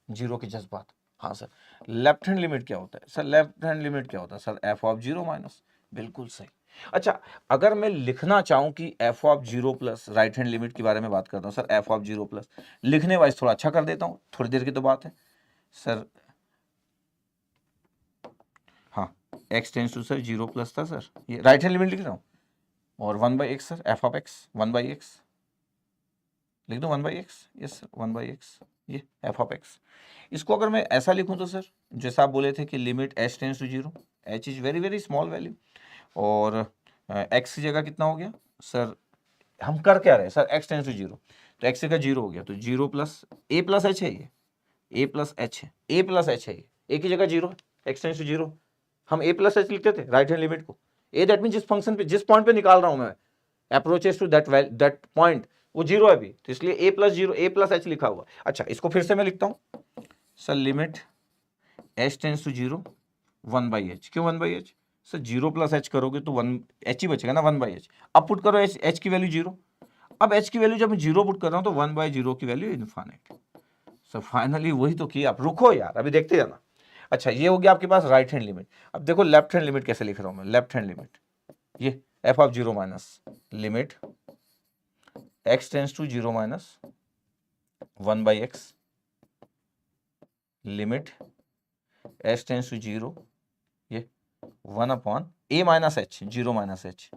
0 की जज्बात, हाँ सर। लेफ्ट हैंड लिमिट क्या होता है सर, लेफ्ट हैंड लिमिट क्या होता है सर, f ऑफ 0 माइनस, बिल्कुल सही। अच्छा अगर मैं लिखना चाहूं कि f of 0 plus, right hand limit के बारे में बात करता हूं सर, f ऑफ 0 प्लस, लिखने वाइज थोड़ा अच्छा कर देता हूं, थोड़ी देर की तो बात है सर, हाँ x tends to sir 0 plus था सर, ये राइट हैंड लिमिट लिख रहा हूं, और 1/x sir, f of x 1/x लिख दो, 1/x, यस सर 1/x, ये f ऑफ x। इसको अगर मैं ऐसा लिखूं तो सर जैसा आप बोले थे कि limit h tends to 0, h is very very small value, और x की जगह कितना हो गया सर, हम कर क्या रहे सर, x टेंस टू 0, तो x का 0 हो गया, तो 0 प्लस a प्लस h है, ये a प्लस h है, a प्लस h है, ये a की जगह 0, x टेंस टू 0, हम a प्लस h लिखते थे राइट हैंड लिमिट को, a दैट मीन जिस फंक्शन पे, जिस पॉइंट पे निकाल रहा हूं मैं, अप्रोचेस टू दैट पॉइंट, वो 0 है अभी, तो इसलिए a plus 0, a plus h लिखा हुआ। अच्छा इसको फिर से मैं लिखता हूं sir, limit h tends to 0 1/h। क्यों 1/h? सर 0 प्लस h करोगे तो 1h ही बचेगा ना, 1/h। अब पुट करो h की वैल्यू 0। अब h की वैल्यू जब मैं 0 पुट कर रहा हूं तो 1/0 की वैल्यू इनफाइनाइट। सो फाइनली वही तो किया। आप रुको यार, अभी देखते जाना। अच्छा, ये हो गया आपके पास राइट हैंड लिमिट। अब देखो लेफ्ट हैंड लिमिट कैसे लिख रहा हूं मैं। लेफ्ट हैंड लिमिट ये f of 0 minus limit x tends to 0 minus 1/x limit h tends to 0 ये 1/a minus h 0 minus h।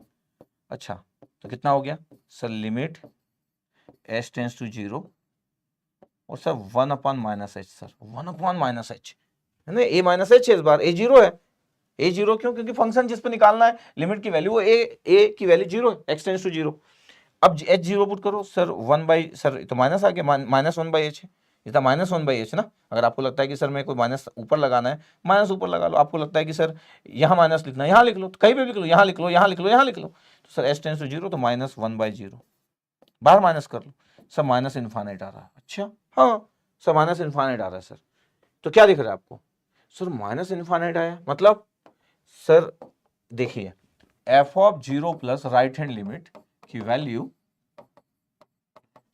अच्छा, तो कितना हो गया sir? Limit h tends to 0 और सर 1/-h सर 1/-h है ना। a माइनस h है इस बार, a 0 है। a 0 क्यों? क्योंकि फंक्शन जिस पे निकालना है लिमिट की वैल्यू वो a की वैल्यू 0 है, x टेंस टू 0। अब h 0 पुट करो सर 1 सर तो माइनस आ गया, माइनस 1/h है। ये था माइनस 1/h ना। अगर आपको लगता है कि सर मैं कोई माइनस ऊपर लगाना है, माइनस ऊपर लगा लो। आपको लगता है कि सर यहाँ माइनस लिखना है, यहाँ लिख लो, तो कहीं भी लिख लो, यहाँ लिख लो, यहाँ लिख लो, यहाँ लिख लो। तो सर h टेंस टू 0 तो माइनस 1/0 बाहर माइनस कर लो। सर माइनस इनफाइनाइट आ रहा है। अच्छा हाँ सर माइनस इनफाइनाइट आ रहा है सर। तो क्या दिख रहा है आपको? सर माइनस इनफाइनाइट आया, मतलब सर देखिए f of 0 plus right hand limit की वैल्यू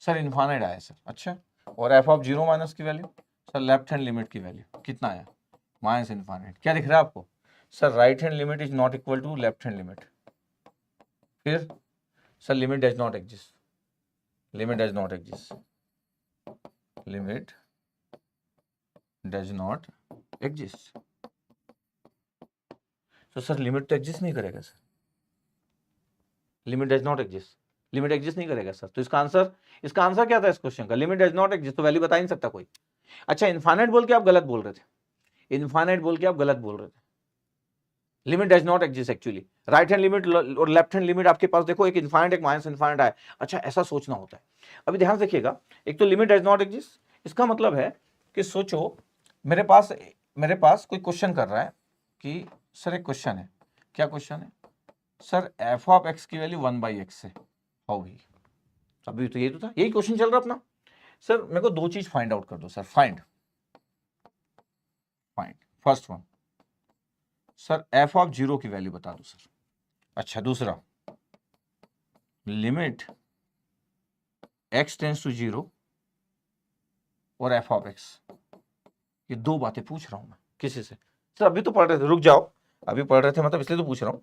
सर इनफाइनाइट आया सर। अच्छा, और f ऑफ 0 माइनस की value sir left hand limit की वैल्यू कितना आया? Minus infinite. क्या दिख रहा है आपको? Sir right hand limit is not equal to left hand limit. फिर sir limit does not exist, limit does not exist, limit does not exist. तो सर लिमिट तो एग्जिस्ट नहीं करेगा sir, limit does not exist, limit exist नहीं करेगा sir. तो इसका answer क्या था इस क्वेश्चन का? लिमिट डज नॉट एग्जिस्ट, तो वैल्यू बता ही नहीं सकता कोई। अच्छा, इनफाइनाइट बोल के आप गलत बोल रहे थे, इनफाइनाइट बोल के आप गलत बोल रहे थे। Limit does not exist actually. Right hand limit और लेफ्ट हैंड लिमिट आपके पास देखो, एक इनफाइनाइट एक माइनस इनफाइनाइट आया। अच्छा, ऐसा सोचना होता है। अभी ध्यान से देखिएगा, एक तो लिमिट डज नॉट एग्जिस्ट, इसका मतलब है कि सोचो मेरे पास कोई क्वेश्चन कर रहा है कि सर एक क्वेश्चन है। क्या क्वेश्चन है? सर f ऑफ x की वैल्यू 1/x से होगी। अभी तो ये तो था, यही क्वेश्चन चल रहा अपना। सर मेरे को दो चीज फाइंड आउट कर दो sir. Find first one sir f of 0 की वैल्यू बता दो सर। अच्छा, दूसरा लिमिट x टेंस टू 0 और f ऑफ x। ये दो बातें पूछ रहा हूं मैं किसी से। सर अभी तो पढ़ रहे थे, रुक जाओ, अभी पढ़ रहे थे मतलब इसलिए तो पूछ रहा हूं।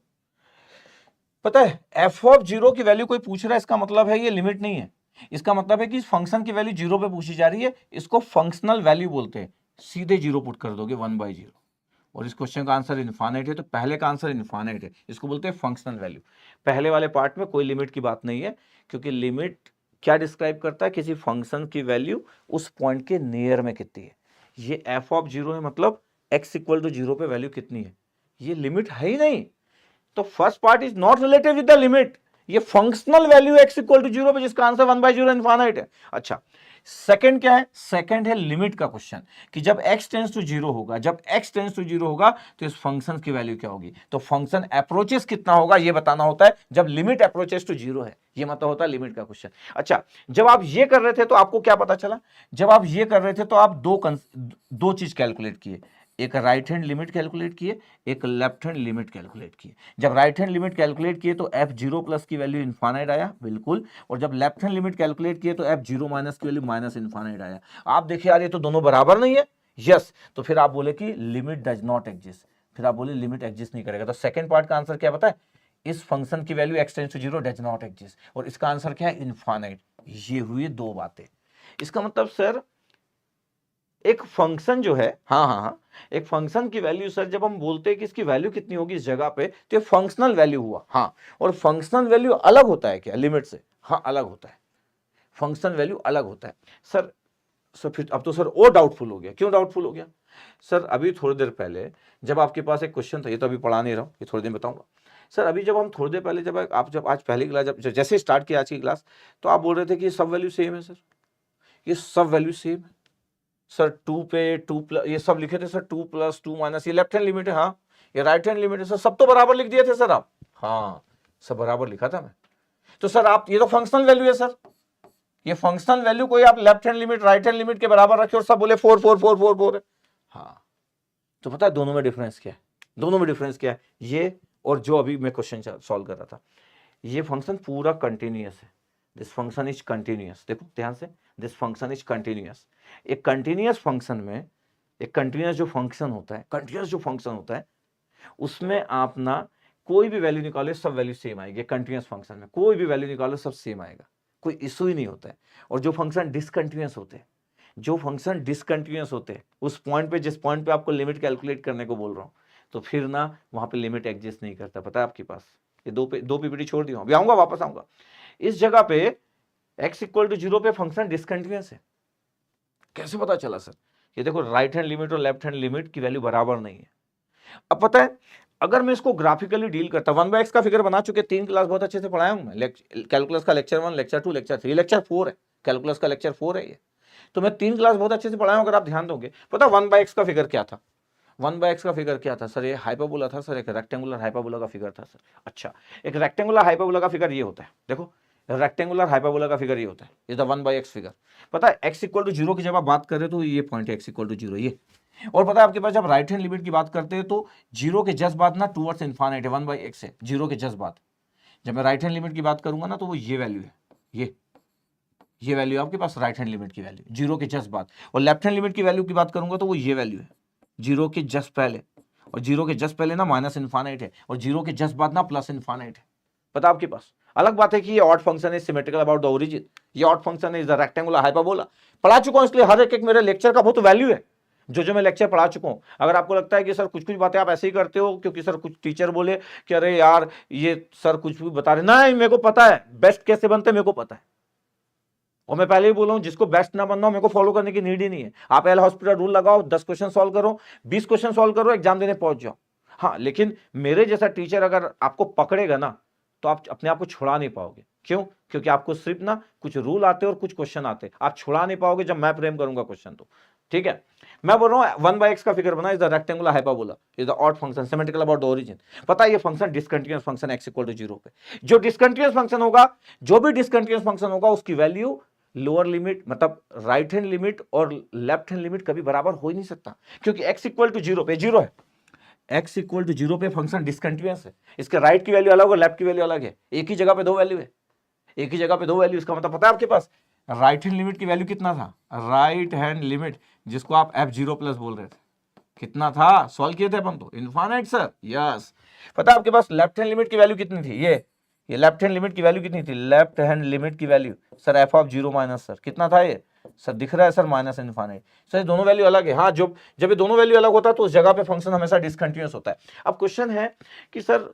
पता है f ऑफ 0 की वैल्यू कोई पूछ रहा है, इसका मतलब है ये लिमिट नहीं है। इसका मतलब है कि इस फंक्शन की वैल्यू 0 पे पूछी जा रही है, इसको फंक्शनल वैल्यू बोलते हैं। सीधे 0 पुट कर दोगे 1/0। और इस क्वेश्चन का आंसर इनफाइनाइट है, तो पहले का आंसर इनफाइनाइट है, इसको बोलते हैं फंक्शनल वैल्यू। पहले वाले पार्ट में कोई लिमिट की बात नहीं है, क्योंकि लिमिट क्या डिस्क्राइब करता है? किसी फंक्शन की वैल्यू उस पॉइंट के नियर में कितनी है। ये f ऑफ 0 है, मतलब x इक्वल टू 0 पे वैल्यू कितनी है, ये लिमिट है ही नहीं। तो first part is not related with the limit, ये functional value x equal to 0 पे, जिसका आंसर 1/0 इनफाइनाइट है। अच्छा, सेकंड क्या है? सेकंड है लिमिट का क्वेश्चन, कि जब x टेंस टू 0 होगा, जब x टेंस टू 0 होगा तो इस फंक्शन की वैल्यू क्या होगी। तो फंक्शन अप्रोचेस कितना होगा ये बताना होता है, जब लिमिट अप्रोचेस टू 0 है, ये मतलब होता है लिमिट का क्वेश्चन। अच्छा, जब आप ये कर रहे थे तो आपको क्या पता चला? जब आप ये कर रहे थे तो आप दो चीज कैलकुलेट किए, एक राइट हैंड लिमिट कैलकुलेट किए, एक लेफ्ट हैंड लिमिट कैलकुलेट किए। जब राइट हैंड लिमिट कैलकुलेट किए तो f0 प्लस की वैल्यू इनफाइनाइट आया, बिल्कुल। और जब लेफ्ट हैंड लिमिट कैलकुलेट किए तो f0 माइनस की वैल्यू माइनस इनफाइनाइट आया। आप देखिए यार, ये तो दोनों बराबर नहीं है। यस, तो फिर आप बोले कि लिमिट डज नॉट एग्जिस्ट, फिर आप बोले लिमिट एग्जिस्ट नहीं करेगा। तो सेकंड पार्ट का आंसर क्या पता है? इस फंक्शन की value x tends to 0 does not exist, और इसका आंसर क्या है? इनफाइनाइट। ये हुई दो बातें। इसका मतलब सर एक फंक्शन जो है, हाँ, एक फंक्शन की वैल्यू सर जब हम बोलते हैं कि इसकी वैल्यू कितनी होगी इस जगह पे, तो ये फंक्शनल वैल्यू हुआ। हाँ, और फंक्शनल वैल्यू अलग होता है क्या लिमिट से? हाँ, अलग होता है, फंक्शनल वैल्यू अलग होता है सर। फिर अब तो सर और डाउटफुल हो गया। क्यों डाउटफुल हो गया? सर अभी थोड़ी देर पहले जब आपके पास एक क्वेश्चन था, ये तो अभी पढ़ा नहीं रहा हूँ, ये थोड़ी देर बताऊंगा। सर अभी जब हम थोड़ी देर पहले जब आज पहली क्लास जब जैसे स्टार्ट किया आज की क्लास, तो आप बोल रहे थे कि ये सब वैल्यू सेम है। सर ये सब वैल्यू सेम है सर। 2 पे 2 प्लस ये सब लिखे थे सर, 2 + 2 माइनस, ये लेफ्ट हैंड लिमिट है, हाँ ये राइट हैंड लिमिट है सर। सब तो बराबर लिख दिए थे सर आप। हाँ, सब बराबर लिखा था मैं। तो सर आप, ये तो फंक्शनल वैल्यू है सर, ये फंक्शनल वैल्यू कोई आप left hand limit right hand limit के बराबर रखे और सब बोले 4 4 4 4 4 है। हाँ, तो पता है दोनों में डिफरेंस क्या है? दोनों में डिफरेंस क्या है? ये और जो अभी मैं क्वेश्चन सॉल्व कर रहा था, ये फंक्शन पूरा कंटिन्यूअस है। This function is continuous. देखो ध्यान से, दिस फंक्शन इज कंटिन्यूअस। एक कंटिन्यूअस फंक्शन में, एक कंटिन्यूअस जो फंक्शन होता है, कंटिन्यूअस जो फंक्शन होता है उसमें आप ना कोई भी वैल्यू निकालो सब वैल्यू सेम आएगी। कंटिन्यूअस फंक्शन में कोई भी वैल्यू निकालो सब सेम आएगा, कोई इशू ही नहीं होता है। और जो फंक्शन डिसकंटिन्यूअस होते हैं, जो फंक्शन डिसकंटिन्यूअस होते हैं उस पॉइंट पे, जिस पॉइंट पे आपको लिमिट कैलकुलेट करने को बोल रहा हूँ, तो फिर ना वहां पे लिमिट एग्जिस्ट नहीं करता। पता है आपके पास? ये दो पीपीटी छोड़ दी हूं, अभी आऊंगा, वापस आऊंगा। इस जगह पे x इक्वल टू 0 पे फंक्शन डिसकंटिन्यूअस है। कैसे पता चला सर? ये देखो राइट हैंड लिमिट और लेफ्ट हैंड लिमिट की वैल्यू बराबर नहीं है। अब पता है अगर मैं इसको ग्राफिकली डील करता, 1/x का फिगर बना चुके, 3 क्लास बहुत अच्छे से पढ़ाया हूं मैं। कैलकुलस का लेक्चर 1, लेक्चर 2, लेक्चर 3, लेक्चर 4 है। कैलकुलस का लेक्चर 4 है ये। तो मैं 3 क्लास बहुत अच्छे से पढ़ाया हूं, अगर आप ध्यान दोगे। पता 1/x का फिगर क्या था? 1/x का फिगर क्या था सर? ये हाइपरबोला था सर, एक रेक्टेंगुलर हाइपरबोला का फिगर था सर। अच्छा, एक रेक्टेंगुलर हाइपरबोला का फिगर ये होता है। देखो रेक्टेंगुलर हाइपरबोला का फिगर ये होता है, ये द 1/x फिगर। पता है x इक्वल टू 0 की जब आप बात कर रहे हो तो ये पॉइंट है x इक्वल टू 0 ये। और पता है आपके पास जब राइट हैंड लिमिट की बात करते हैं तो 0 के जस्ट बाद ना टूवर्ड्स इनफाइनाइट है, 1/x है 0 के जस्ट बाद। जब मैं राइट हैंड लिमिट की बात करूंगा ना तो वो ये वैल्यू है, ये वैल्यू आपके पास राइट हैंड लिमिट की वैल्यू 0 के जस्ट बाद। और लेफ्ट हैंड लिमिट की वैल्यू की बात करूंगा तो वो ये वैल्यू है 0 के जस्ट पहले। और 0 के जस्ट पहले ना माइनस इनफाइनाइट है, और 0 के जस्ट बाद ना प्लस इनफाइनाइट है। पता आपके पास? अलग बात है कि ये odd function is symmetrical about the origin, ये odd function is the rectangular hyperbola. पढ़ा चुका हूं, इसलिए हर एक मेरे लेक्चर का बहुत वैल्यू है, जो मैं लेक्चर पढ़ा चुका हूं। अगर आपको लगता है कि सर कुछ बातें आप ऐसे ही करते हो क्योंकि सर कुछ टीचर बोले कि अरे यार ये सर कुछ भी बता रहे, नहीं मेरे को पता है बेस्ट कैसे बनते, मेरे को पता है। और मैं पहले ही बोला हूं, जिसको बेस्ट ना बनना हो मेरे को फॉलो करने की नीड ही नहीं है। आप एल हॉस्पिटल रूल लगाओ, 10 क्वेश्चन सॉल्व करो, 20 क्वेश्चन सॉल्व करो, एग्जाम देने पहुंच जाओ। हाँ, लेकिन मेरे जैसा टीचर अगर आपको पकड़ेगा ना तो आप अपने आप को छुड़ा नहीं पाओगे। क्यों? क्योंकि आपको सिर्फ ना कुछ रूल आते और कुछ क्वेश्चन आते, आप छुड़ा नहीं पाओगे जब मैं फ्रेम करूंगा क्वेश्चन। तो ठीक है, मैं बोल रहा हूं 1/x का फिगर बना is the rectangular hyperbola, is the odd function symmetrical about the origin. पता है ये function discontinuous function x equal to 0 पे। जो डिसकंटिन्यूअस फंक्शन होगा, जो भी डिसकंटिन्यूअस फंक्शन होगा उसकी वैल्यू लोअर लिमिट मतलब राइट हैंड लिमिट और लेफ्ट हैंड लिमिट कभी बराबर हो ही नहीं सकता, क्योंकि x इक्वल टू 0 पे 0 है। x इक्वल टू 0 पे फंक्शन डिसकंटिन्यूअस है, इसके राइट की वैल्यू अलग और लेफ्ट की वैल्यू अलग है। एक ही जगह पे दो वैल्यू है, एक ही जगह पे दो वैल्यू। इसका मतलब पता है आपके पास राइट हैंड लिमिट की वैल्यू कितना था? राइट हैंड लिमिट जिसको आप f0 प्लस बोल रहे थे, कितना था? सॉल्व किए थे अपन तो, इनफाइनाइट सर। यस। पता है आपके पास लेफ्ट हैंड लिमिट की वैल्यू कितनी थी? ये लेफ्ट हैंड लिमिट की वैल्यू कितनी थी? लेफ्ट हैंड लिमिट की value sir f(0 minus) sir कितना था ये? सर दिख रहा है सर, माइनस इनफाइनाइट। सर ये दोनों वैल्यू अलग है। हाँ, जब ये दोनों वैल्यू अलग होता है तो उस जगह पे फंक्शन हमेशा डिसकंटिन्यूअस होता है। अब क्वेश्चन है कि सर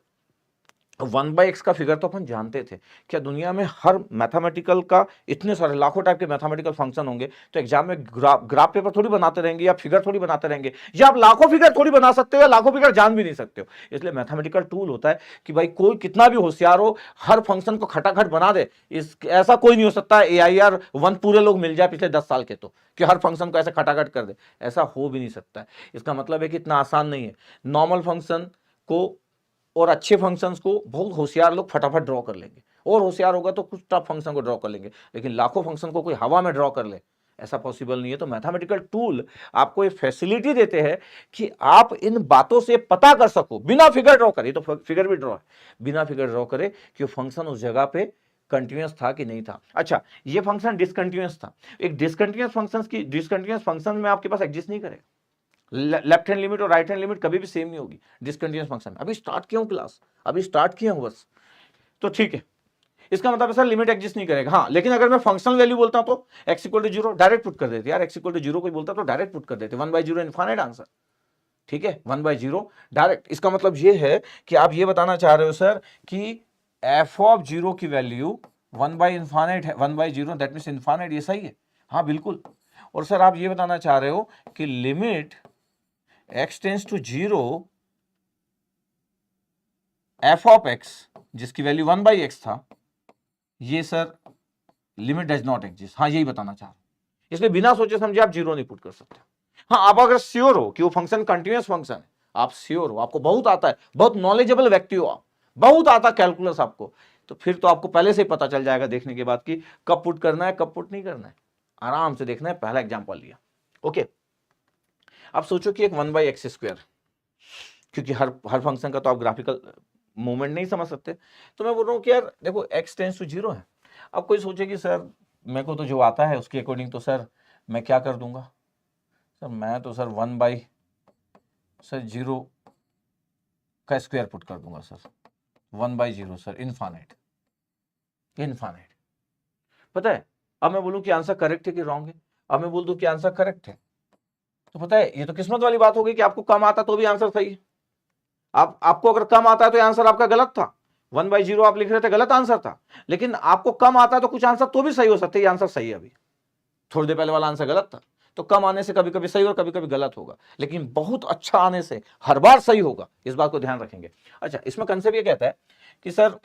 1/x का फिगर तो अपन जानते थे, क्या दुनिया में हर मैथमेटिकल का इतने सारे लाखों टाइप के मैथमेटिकल फंक्शन होंगे तो एग्जाम में ग्राफ पेपर थोड़ी बनाते रहेंगे या फिगर थोड़ी बनाते रहेंगे, या आप लाखों फिगर थोड़ी बना सकते हो या लाखों फिगर जान भी नहीं सकते हो। इसलिए मैथमेटिकल टूल होता है कि भाई कोई कितना भी होशियार हो हर फंक्शन को खटाखट बना दे। ऐसा कोई नहीं हो सकता AIR 1 पूरे लोग मिल जाए पिछले 10 साल के तो कि हर फंक्शन को ऐसे खटाखट कर दे, ऐसा हो भी नहीं सकता है। इसका मतलब है कि इतना आसान नहीं है। नॉर्मल फंक्शन को और अच्छे फंक्शंस को बहुत होशियार लोग फटाफट ड्रॉ कर लेंगे, और होशियार होगा तो कुछ टफ फंक्शन को ड्रॉ कर लेंगे, लेकिन लाखों फंक्शन को कोई हवा में ड्रॉ कर ले ऐसा पॉसिबल नहीं है। तो मैथमेटिकल टूल आपको ये फैसिलिटी देते हैं कि आप इन बातों से पता कर सको बिना फिगर ड्रॉ करे, तो फिगर भी ड्रॉ है, बिना फिगर ड्रॉ करे कि फंक्शन उस जगह पे कंटिन्यूअस था कि नहीं था। अच्छा, ये फंक्शन डिसकंटिन्यूअस था। एक डिसकंटिन्यूअस फंक्शन में आपके पास एग्जिस्ट नहीं करेगा। लेफ्ट हैंड लिमिट और राइट हैंड लिमिट कभी भी सेम नहीं होगी डिसकंटिन्यूअस फंक्शन में। अभी स्टार्ट किया हूं क्लास, अभी स्टार्ट किया हूं बस, तो ठीक है। इसका मतलब सर लिमिट एग्जिस्ट नहीं करेगा। हाँ, लेकिन अगर मैं फंक्शनल वैल्यू बोलता हूं तो x equal to 0 direct put कर देते यार। x इक्वल टू 0 कोई बोलता तो डायरेक्ट पुट कर देते, 1/0 इनफाइनाइट आंसर। ठीक है, 1/0 डायरेक्ट। इसका मतलब ये है कि आप ये बताना चाह रहे हो सर कि f(0) की वैल्यू 1/इनफाइनाइट है, 1/0 दैट मींस इनफाइनाइट। ये सही है? हाँ बिल्कुल। और सर आप ये बताना चाह रहे हो कि limit x tends to 0 f(x) जिसकी वैल्यू 1/x था, ये sir limit does not exist. हाँ, यही बताना चाह रहा हूं। इसलिए बिना सोचे समझे आप 0 नहीं पुट कर सकते। हाँ, आप अगर श्योर हो कि वो फंक्शन कंटिन्यूअस फंक्शन है, आप श्योर हो, आपको बहुत आता है, बहुत नॉलेजेबल व्यक्ति हो आप, बहुत आता कैलकुलस आपको, तो फिर तो आपको पहले से ही पता चल जाएगा देखने के बाद कि कब पुट करना है कब पुट नहीं करना है। आराम से देखना है, पहला एग्जाम्पल लिया। ओके, आप सोचो कि एक 1/x², क्योंकि हर फंक्शन का तो आप ग्राफिकल मूवमेंट नहीं समझ सकते, तो मैं बोल रहा हूँ कि यार देखो x टेंस टू 0 है। अब कोई सोचे कि सर मेरे को तो जो आता है उसके अकॉर्डिंग तो सर मैं क्या कर दूंगा, सर मैं तो सर 1/0 का स्क्वायर पुट कर दूंगा सर, 1/0 सर इनफाइनाइट। पता है, अब मैं बोलूं कि आंसर करेक्ट है कि रॉन्ग है, अब मैं बोल दूं कि आंसर करेक्ट है, तो पता है ये तो किस्मत वाली बात होगी कि आपको कम आता तो भी आंसर सही है। आपको अगर कम आता है तो आंसर आपका गलत था, 1/0 आप लिख रहे थे, गलत आंसर था। लेकिन आपको कम आता है तो कुछ आंसर तो भी सही हो सकते हैं, ये आंसर सही है। अभी थोड़ी देर पहले वाला आंसर गलत था, तो कम आने से कभी कभी सही और कभी कभी गलत होगा, लेकिन बहुत अच्छा आने से हर बार सही होगा, इस बात को ध्यान रखेंगे। अच्छा, इसमें कंसेप्ट ये कहता है कि सर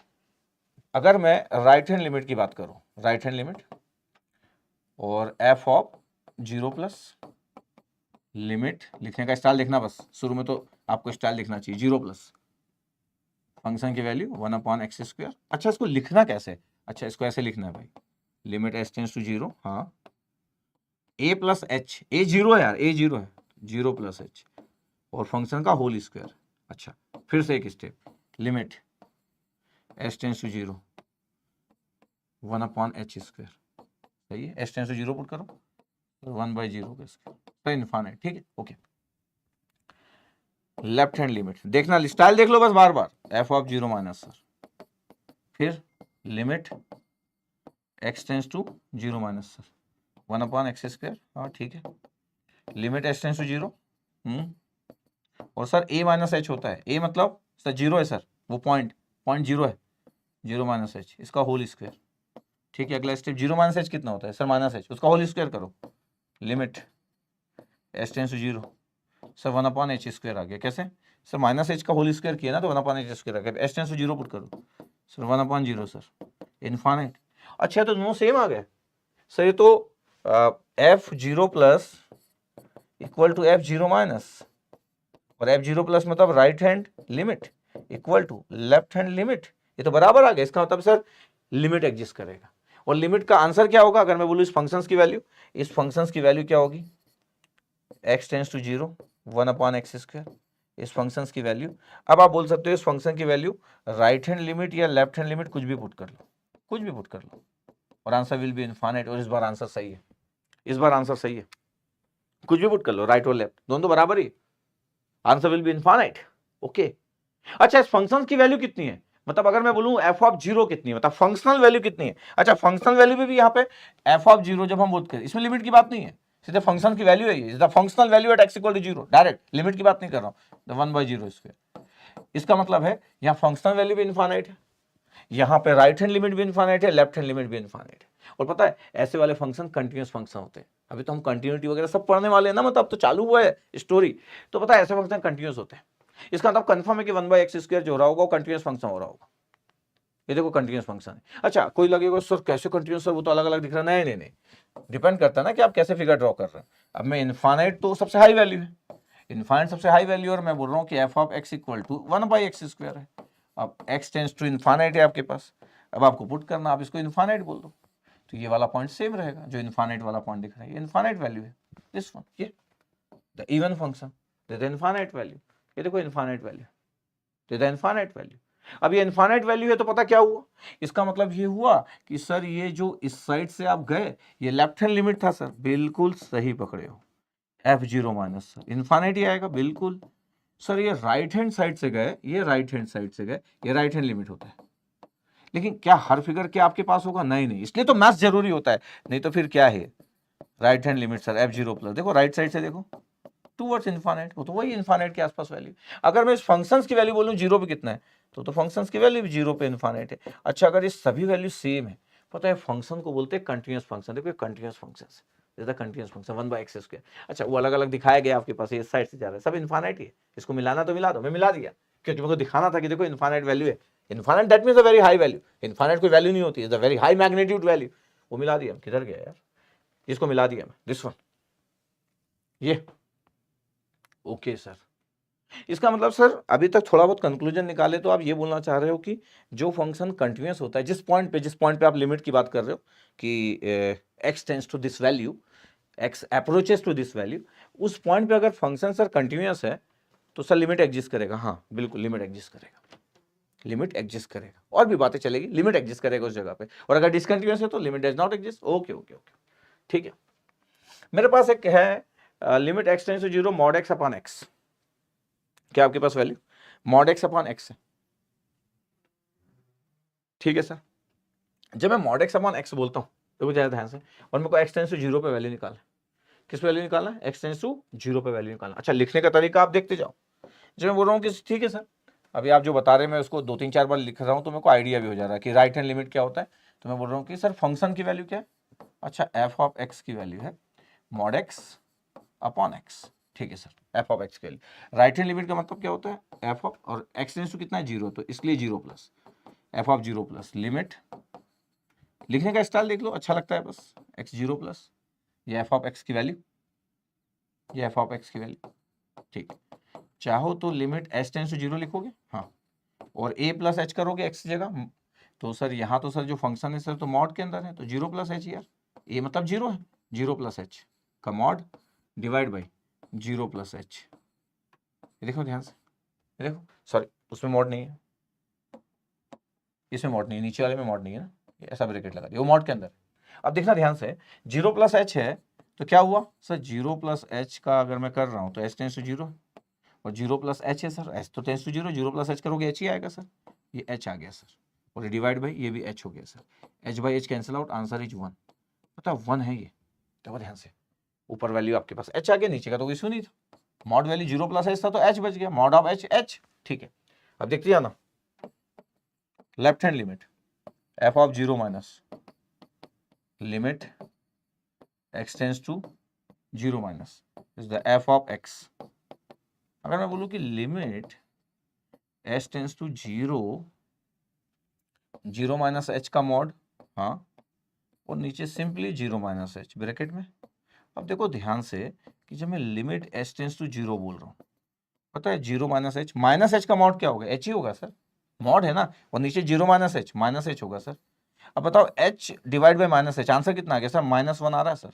अगर मैं राइट हैंड लिमिट की बात करूं, राइट हैंड लिमिट और f ऑफ 0+ लिमिट, लिखने का स्टाइल देखना, बस शुरू में तो आपको स्टाइल लिखना चाहिए, 0+ फंक्शन की वैल्यू 1/x²। अच्छा, इसको लिखना कैसे, अच्छा इसको ऐसे लिखना है भाई, लिमिट s टेंस टू 0, हाँ a + h, a 0 है यार, a 0 है, 0 + h और फंक्शन का होल स्क्वायर। अच्छा फिर से एक step, limit s tends to 0 1/h², सही है, s टेंस टू 0 पुट करो, 1/0 का स्क्वायर इनफाइनाइट, ठीक है, ओके। लेफ्ट हैंड लिमिट देखना, स्टाइल देख लो बस बार बार, f ऑफ 0- सर, फिर limit x tends to 0- sir 1/x², हाँ ठीक है, लिमिट s टेंस टू 0, और सर a - h होता है, a मतलब सर 0 है सर, वो पॉइंट 0 है, 0 - h इसका होल स्क्वायर, ठीक है। अगला स्टेप 0 - h कितना होता है सर, -h, उसका होल स्क्वायर करो, limit s tends to 0 sir 1/h² आ गया, कैसे सर, -h का होल स्क्वायर किया ना तो 1/h² आ गया, s टेंस टू 0 पुट करो सर 1/0 सर इनफाइनाइट। अच्छा तो दोनों सेम आ गए सर, ये तो f0+ इक्वल टू f0- और f0+ मतलब right hand limit equal to left hand limit, ये तो बराबर आ गया। इसका मतलब सर लिमिट एग्जिस्ट करेगा, और लिमिट का आंसर क्या होगा, अगर मैं बोलूं इस फंक्शंस की वैल्यू, इस फंक्शंस की वैल्यू क्या होगी, x टेंस टू 0 1/x², इस फंक्शंस की वैल्यू। अब आप बोल सकते हो इस फंक्शन की वैल्यू राइट हैंड लिमिट या लेफ्ट हैंड लिमिट, कुछ भी पुट कर लो, कुछ भी पुट कर लो, और आंसर विल बी इनफाइनाइट। और इस बार आंसर सही है, इस बार आंसर सही है, कुछ भी पुट कर लो, राइट और लेफ्ट दोनों तो बराबर ही, answer will be infinite, okay. अच्छा, इस फंक्शन की वैल्यू कितनी है, मतलब अगर मैं बोलूं f ऑफ 0 कितनी है, मतलब फंक्शनल वैल्यू कितनी है। अच्छा, फंक्शनल वैल्यू में भी यहाँ पे f ऑफ 0 जब हम बोलते करें, इसमें लिमिट की बात नहीं है, सीधे फंक्शन की वैल्यू है, ये functional value at x = 0, direct limit की बात नहीं कर रहा हूं, 1/0²। इसका मतलब है यहाँ फंक्शनल वैल्यू भी इनफाइनाइट है, यहाँ पे राइट हैंड लिमिट भी इनफाइनाइट है, लेफ्ट हैंड लिमिट भी इनफाइनाइट है। और पता है ऐसे वाले फंक्शन कंटिन्यूअस फंक्शन होते हैं, अभी तो हम कंटिन्यूटी वगैरह सब पढ़ने वाले हैं ना, मतलब अब तो चालू हुआ है स्टोरी, तो पता है ऐसे फंक्शन कंटिन्यूअस होते हैं। इसका मतलब कंफर्म है कि 1/x² जो हो रहा होगा वो कंटिन्यूअस फंक्शन हो रहा होगा, ये देखो कंटिन्यूअस फंक्शन है। अच्छा, कोई लगेगा सर कैसे कंटिन्यूअस, सर वो तो अलग अलग दिख रहा है, नहीं, डिपेंड करता है ना कि आप कैसे फिगर ड्रॉ कर रहे हैं। अब मैं इनफाइनाइट तो सबसे हाई वैल्यू है, इनफाइनाइट सबसे हाई वैल्यू, और मैं बोल रहा हूँ कि f ऑफ x = 1/x² है। अब x टेंस टू इनफाइनाइट है आपके पास, अब आपको पुट करना, आप इसको इनफाइनाइट बोल दो, तो ये वाला पॉइंट सेम रहेगा, जो इनफाइनाइट वाला पॉइंट दिख रहा है ये इनफाइनाइट वैल्यू है, दिस वन, ये the even function the infinite value, ये देखो infinite value the infinite value. अब ये इनफाइनाइट वैल्यू है तो पता क्या हुआ, इसका मतलब ये हुआ कि सर ये जो इस साइड से आप गए ये लेफ्ट हैंड लिमिट था सर, बिल्कुल सही पकड़े हो, f0- सर इनफाइनाइट ही आएगा, बिल्कुल सर। ये राइट हैंड साइड से गए, ये राइट हैंड साइड से गए, ये राइट हैंड लिमिट होता है, लेकिन क्या हर फिगर के आपके पास होगा, नहीं, इसलिए तो मैथ्स जरूरी होता है, नहीं तो फिर क्या है right hand limit sir f0+, देखो राइट साइड से देखो टूवर्ड्स इनफाइनाइट, वो तो वही इनफाइनाइट के आसपास वैल्यू। अगर मैं इस फंक्शंस की वैल्यू बोलूं 0 पे कितना है, तो फंक्शंस की वैल्यू भी 0 पे इनफाइनाइट है। अच्छा, अगर ये सभी वैल्यू सेम है, पता है फंक्शन को बोलते हैं कंटिन्यूअस फंक्शन, देखो कंटिन्यूअस फंक्शन है, कंटिन्यूअस फंक्शन 1/x²। अच्छा, वो अलग अलग दिखाया गया आपके पास, इस साइड से जा रहा है, सब इनफाइनाइट ही है, इसको मिलाना तो मिला दो, मैं मिला दिया क्योंकि मेरे को दिखाना था कि देखो इनफाइनाइट वैल्यू है, infinite that means a very high value, infinite कोई वैल्यू नहीं होती, is a very high magnitude value, वो मिला दिया। किधर गया यार, इसको मिला दिया मैं, दिस वन, ये ओके सर। इसका मतलब सर अभी तक थोड़ा बहुत कंक्लूजन निकाले तो आप ये बोलना चाह रहे हो कि जो फंक्शन कंटिन्यूअस होता है, जिस पॉइंट पे आप लिमिट की बात कर रहे हो कि x tends to this value x approaches to this value, उस पॉइंट पे अगर फंक्शन सर कंटिन्यूअस है तो सर लिमिट एग्जिस्ट करेगा। हाँ बिल्कुल लिमिट एग्जिस्ट करेगा, लिमिट एग्जिस्ट करेगा, और भी बातें चलेगी, लिमिट एग्जिस्ट करेगा उस जगह पे। और अगर डिसकंटिन्यूअस है तो limit does not exist. Okay okay okay, ठीक है। मेरे पास एक है limit x tends to 0 mod x upon x. क्या आपके पास value mod x upon x है, ठीक है सर। जब मैं मॉड एक्स अपॉन एक्स बोलता हूं तो ज्यादा ध्यान से, और मेरे को एक्स टेंड्स टू 0 पे वैल्यू निकालना है। किस वैल्यू निकालना है? एक्स टेंड्स टू 0 पे वैल्यू निकालना। अच्छा, लिखने का तरीका आप देखते जाओ। जब मैं बोल रहा हूँ कि ठीक है सर, अभी आप जो बता रहे हैं मैं उसको 2-3-4 बार लिख रहा हूँ तो मेरे को आइडिया भी हो जा रहा है कि राइट हैंड लिमिट क्या होता है। तो मैं बोल रहा हूँ कि सर फंक्शन की वैल्यू क्या है? अच्छा, एफ ऑफ एक्स की वैल्यू है मॉड एक्स अपॉन एक्स, ठीक है सर। एफ ऑफ एक्स की वैल्यू, राइट हैंड लिमिट का मतलब क्या होता है? एफ ऑफ, और एक्स टेंड्स टू कितना है? 0, तो इसलिए 0 plus F of 0 plus limit. लिखने का स्टाइल देख लो, अच्छा लगता है बस, एक्स 0 प्लस ये एफ ऑफ एक्स की वैल्यू, ये एफ ऑफ एक्स की वैल्यू, ठीक है। चाहो तो लिमिट एच टेंड्स टू 0 लिखोगे, हाँ, और ए प्लस एच करोगे एक्स की जगह। तो सर यहाँ तो सर जो फंक्शन है सर तो मॉड के अंदर है, तो 0 प्लस एच यार, ए मतलब 0 है, 0 प्लस एच का mod divide by 0 plus H. देखो ध्यान से, देखो सॉरी उसमें मॉड नहीं है, इसमें मॉड नहीं है, नीचे वाले में मॉड नहीं है ना, ऐसा ब्रैकेट लगा दिया, वो मॉड के अंदर। अब देखना ध्यान से, 0 प्लस एच है तो क्या हुआ सर? 0 प्लस एच का अगर मैं कर रहा हूँ तो एच टेंस टू 0, और 0 प्लस एच है सर, एच तो टेंस टू 0, 0 प्लस एच करोगे एच ही आएगा सर, ये एच आ गया सर, और डिवाइड बाई ये भी एच हो गया sir, H by H cancel out, answer is 1। पता 1 है ये, देखो ध्यान से, ऊपर वैल्यू आपके पास एच आ गया, नीचे का तो इशू नहीं था, मॉड वैल्यू 0 प्लस एच था तो एच बच गया, मॉड ऑफ एच एच, ठीक है। अब देखते जाना, left hand limit f of 0 minus limit x tends to 0 minus is the f of x. अगर मैं बोलूं कि limit h tends to 0 minus h का मॉड, हाँ, और नीचे सिंपली 0 माइनस एच ब्रैकेट में। अब देखो ध्यान से कि जब मैं लिमिट एच टेंस टू 0 बोल रहा हूँ, पता है 0 माइनस एच का मॉड क्या होगा? एच ही होगा सर, मॉड है ना, और नीचे 0 माइनस एच होगा सर। अब बताओ H divide by minus H, answer कितना आ गया सर? -1 आ रहा है सर,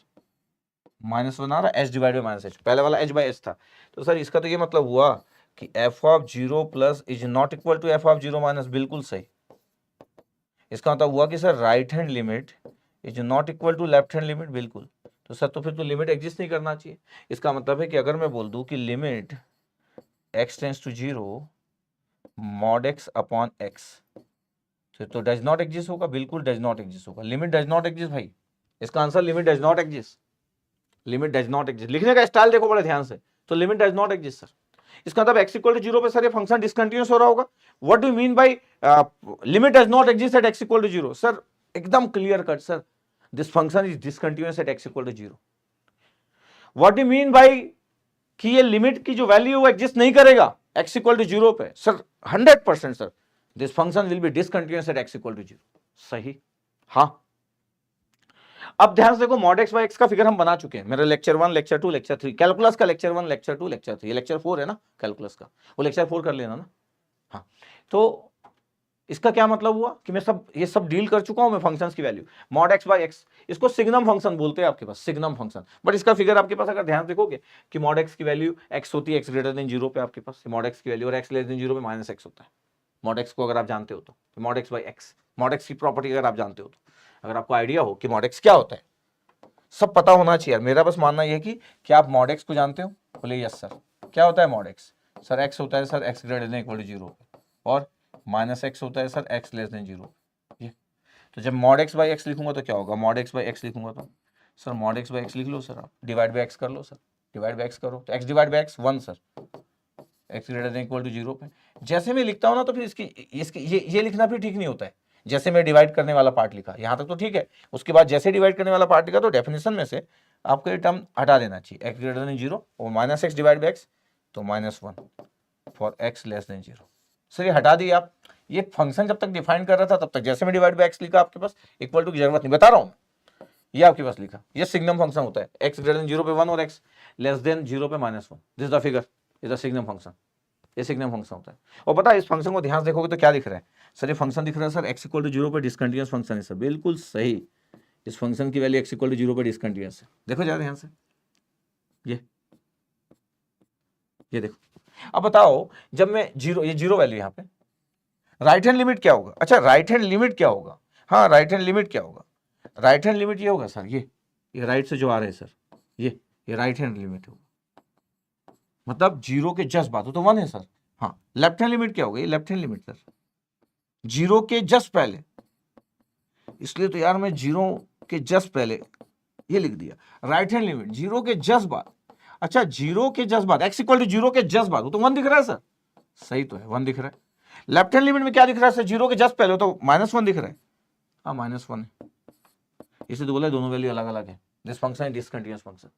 -1 आ रहा है, H divide by minus H, पहले वाला एच बाई एच था। तो सर इसका तो ये मतलब हुआ कि f of 0 plus is not equal to f of 0 minus, बिल्कुल सही। इसका मतलब हुआ कि sir right hand limit is not equal to left hand limit, बिल्कुल। तो सर तो फिर तो लिमिट एग्जिस्ट नहीं करना चाहिए। इसका मतलब है कि अगर मैं बोल दूं कि limit x tends to 0 mod x upon x, तो डज नॉट एग्जिस्ट होगा, बिल्कुल डज नॉट एग्जिस्ट होगा, लिमिट डज नॉट एग्जिस्ट भाई, इसका answer limit does not exist, limit does not exist. लिखने का स्टाइल देखो बड़े ध्यान से, तो limit does not exist sir, इसका मतलब x इक्वल टू 0 पे सर ये फंक्शन डिसकंटिन्यूअस हो रहा होगा। What do mean by limit does not exist at x equal to 0? Sir एकदम clear cut sir, this function is discontinuous at x equal to 0। What do mean by कि ये limit की जो value वो exist नहीं करेगा x equal to 0 पे? Sir 100% sir, this function will be discontinuous at x equal to 0। सही, हाँ। अब ध्यान से देखो, मॉड एक्स बाई एक्स का फिगर हम बना चुके हैं, मेरा लेक्चर 1, लेक्चर 2, लेक्चर 3, कैलकुलस का लेक्चर 1, लेक्चर 2, लेक्चर 3, लेक्चर 4 है ना कैलकुलस का, वो लेक्चर 4 कर लेना ना। हाँ, तो इसका क्या मतलब हुआ कि मैं ये सब डील कर चुका हूं मैं फंक्शंस की value. Mod x by x, इसको सिग्नम फंक्शन बोलते हैं आपके पास, सिग्नम फंक्शन। बट इसका फिगर आपके पास अगर ध्यान देखोगे कि मॉड एक्स की वैल्यू एक्स होती है, एक्स ग्रेटर देन 0 पे आपके पास मॉड एक्स की वैल्यू, और एक्स लेस देन 0 पे माइनस एक्स होता है। मॉड एक्स को अगर आप जानते हो तो mod x by x, mod x की प्रॉपर्टी अगर आप जानते हो तो, अगर आपको आइडिया हो कि मॉड एक्स क्या होता है, सब पता होना चाहिए। मेरा बस मानना यह है कि क्या आप मॉड एक्स को जानते हो? बोले यस सर। क्या होता है मॉड एक्स? सर एक्स होता है sir x greater than equal to 0 और माइनस एक्स होता है सर एक्स लेस देन 0। ये तो जब मॉड एक्स बाई एक्स लिखूंगा तो क्या होगा? मॉड एक्स बाई एक्स लिखूंगा तो sir mod x by x लिख लो सर, आप डिवाइड बाई एक्स कर लो सर, डिवाइड बाई एक्स करो तो x divide by x 1 sir, x greater than equal to 0 पे। जैसे मैं लिखता हूँ ना तो फिर इसकी ये लिखना फिर ठीक नहीं होता है। जैसे मैं डिवाइड करने वाला पार्ट लिखा यहाँ तक तो ठीक है, उसके बाद जैसे डिवाइड करने वाला पार्ट लिखा तो डेफिनेशन में से आपको ये टर्म हटा देना चाहिए, एक्स ग्रेटर देन 0 और minus x divide by x, तो -1 for x less than 0। Sir ये हटा दिए आप। ये फंक्शन जब तक डिफाइन कर रहा था तब तक जैसे मैं डिवाइड बाई एक्स लिखा आपके पास इक्वल टू की जरूरत नहीं, बता रहा हूँ ये आपके पास लिखा, ये सिग्नम फंक्शन होता है। एक्स ग्रेटर देन 0 पे 1 और एक्स लेस देन 0 पे -1, this the figure is the signum function. ये सिग्नम फंक्शन होता है। और पता है इस फंक्शन को ध्यान से देखोगे तो क्या दिख रहा है सर? ये फंक्शन दिख रहा है सर एक्स इक्वल टू 0 पे डिसकंटिन्यूअस फंक्शन है सर, बिल्कुल सही। इस फंक्शन की वैल्यू x इक्वल टू 0 पर डिसकंटिन्यूअस है। देखो ज़्यादा ध्यान से, ये देखो। अब बताओ जब मैं जीरो, ये जीरो वैल्यू यहाँ पे, राइट हैंड लिमिट क्या होगा? अच्छा राइट हैंड लिमिट क्या होगा? हाँ राइट हैंड लिमिट क्या होगा? राइट हैंड लिमिट ये होगा सर, ये राइट से जो आ रहे हैं सर, ये राइट हैंड लिमिट होगा, मतलब जीरो के जस्ट बाद, तो 1 है सर। हाँ लेफ्ट हैंड लिमिट क्या होगा? ये left hand limit sir, zero के जस्ट पहले, इसलिए तो यार मैं जीरो के जस्ट पहले ये लिख दिया। राइट हैंड लिमिट जीरो के जस्ट बाद, अच्छा जीरो के जस्ट बाद, x इक्वल टू जीरो के जस्ट बाद, तो 1 दिख रहा है सर, सही तो है 1 दिख रहा है। लेफ्ट हैंड लिमिट में क्या दिख रहा है सर? जीरो के जस्ट पहले तो -1 दिख रहा है, हाँ -1 है, इसे तो बोला दोनों वैल्यू अलग अलग है। This function is discontinuous function,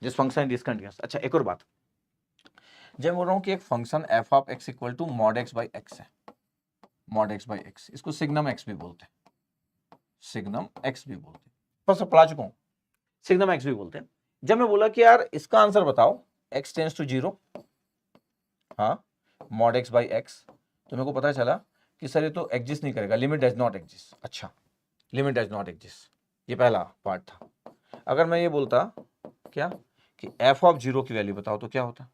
this function is discontinuous. अच्छा एक और बात, जब बोल रहा हूं कि एक function f of x equal to mod x by x है, mod x बाई x, इसको सिग्नम x भी बोलते हैं, सिग्नम x भी बोलते हैं, बस पढ़ा चुका हूं, सिग्नम x भी बोलते हैं। जब मैं बोला कि यार इसका आंसर बताओ x टेंड्स टू 0, हाँ mod x बाई x, तो मेरे को पता चला कि सर ये तो एग्जिस्ट नहीं करेगा, लिमिट डज नॉट एग्जिस्ट। अच्छा लिमिट डज नॉट एग्जिस्ट, ये पहला पार्ट था। अगर मैं ये बोलता क्या कि f ऑफ 0 की वैल्यू बताओ, तो क्या होता?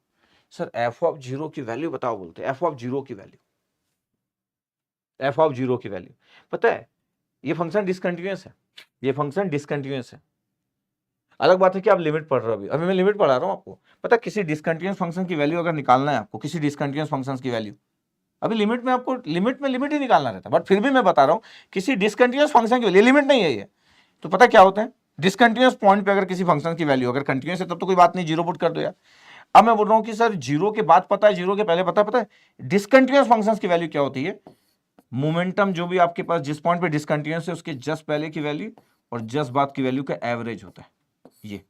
सर f ऑफ 0 की वैल्यू बताओ बोलते, f ऑफ 0 की वैल्यू, f ऑफ 0 की वैल्यू, पता है ये फंक्शन डिसकंटिन्यूअस है, ये फंक्शन डिसकंटिन्यूअस है। अलग बात है कि आप लिमिट पढ़ रहे हो, अभी मैं लिमिट पढ़ा रहा हूं आपको। पता है किसी डिसकंटिन्यूअस फंक्शन की वैल्यू अगर निकालना है आपको, किसी डिसकंटिन्यूअस फंक्शन की वैल्यू, अभी लिमिट में आपको लिमिट ही निकालना रहता है, बट फिर भी मैं बता रहा हूं किसी डिसकंटिन्यूअस फंक्शन की वैल्यू, लिमिट नहीं है ये, तो पता क्या होता है डिसकंटिन्यूअस पॉइंट पे अगर किसी फंक्शन की वैल्यू अगर कंटिन्यूअस है तब तो कोई बात नहीं, जीरो पुट कर दो यार। अब मैं बोल रहा हूं कि सर जीरो के बाद पता है, जीरो के पहले पता है डिसकंटिन्यूअस फंक्शन की वैल्यू क्या होती है? मोमेंटम जो भी आपके पास जिस पॉइंट पे डिसकंटिन्यूअस है उसके जस्ट पहले की वैल्यू और जस्ट बाद की वैल्यू का एवरेज होता है। ये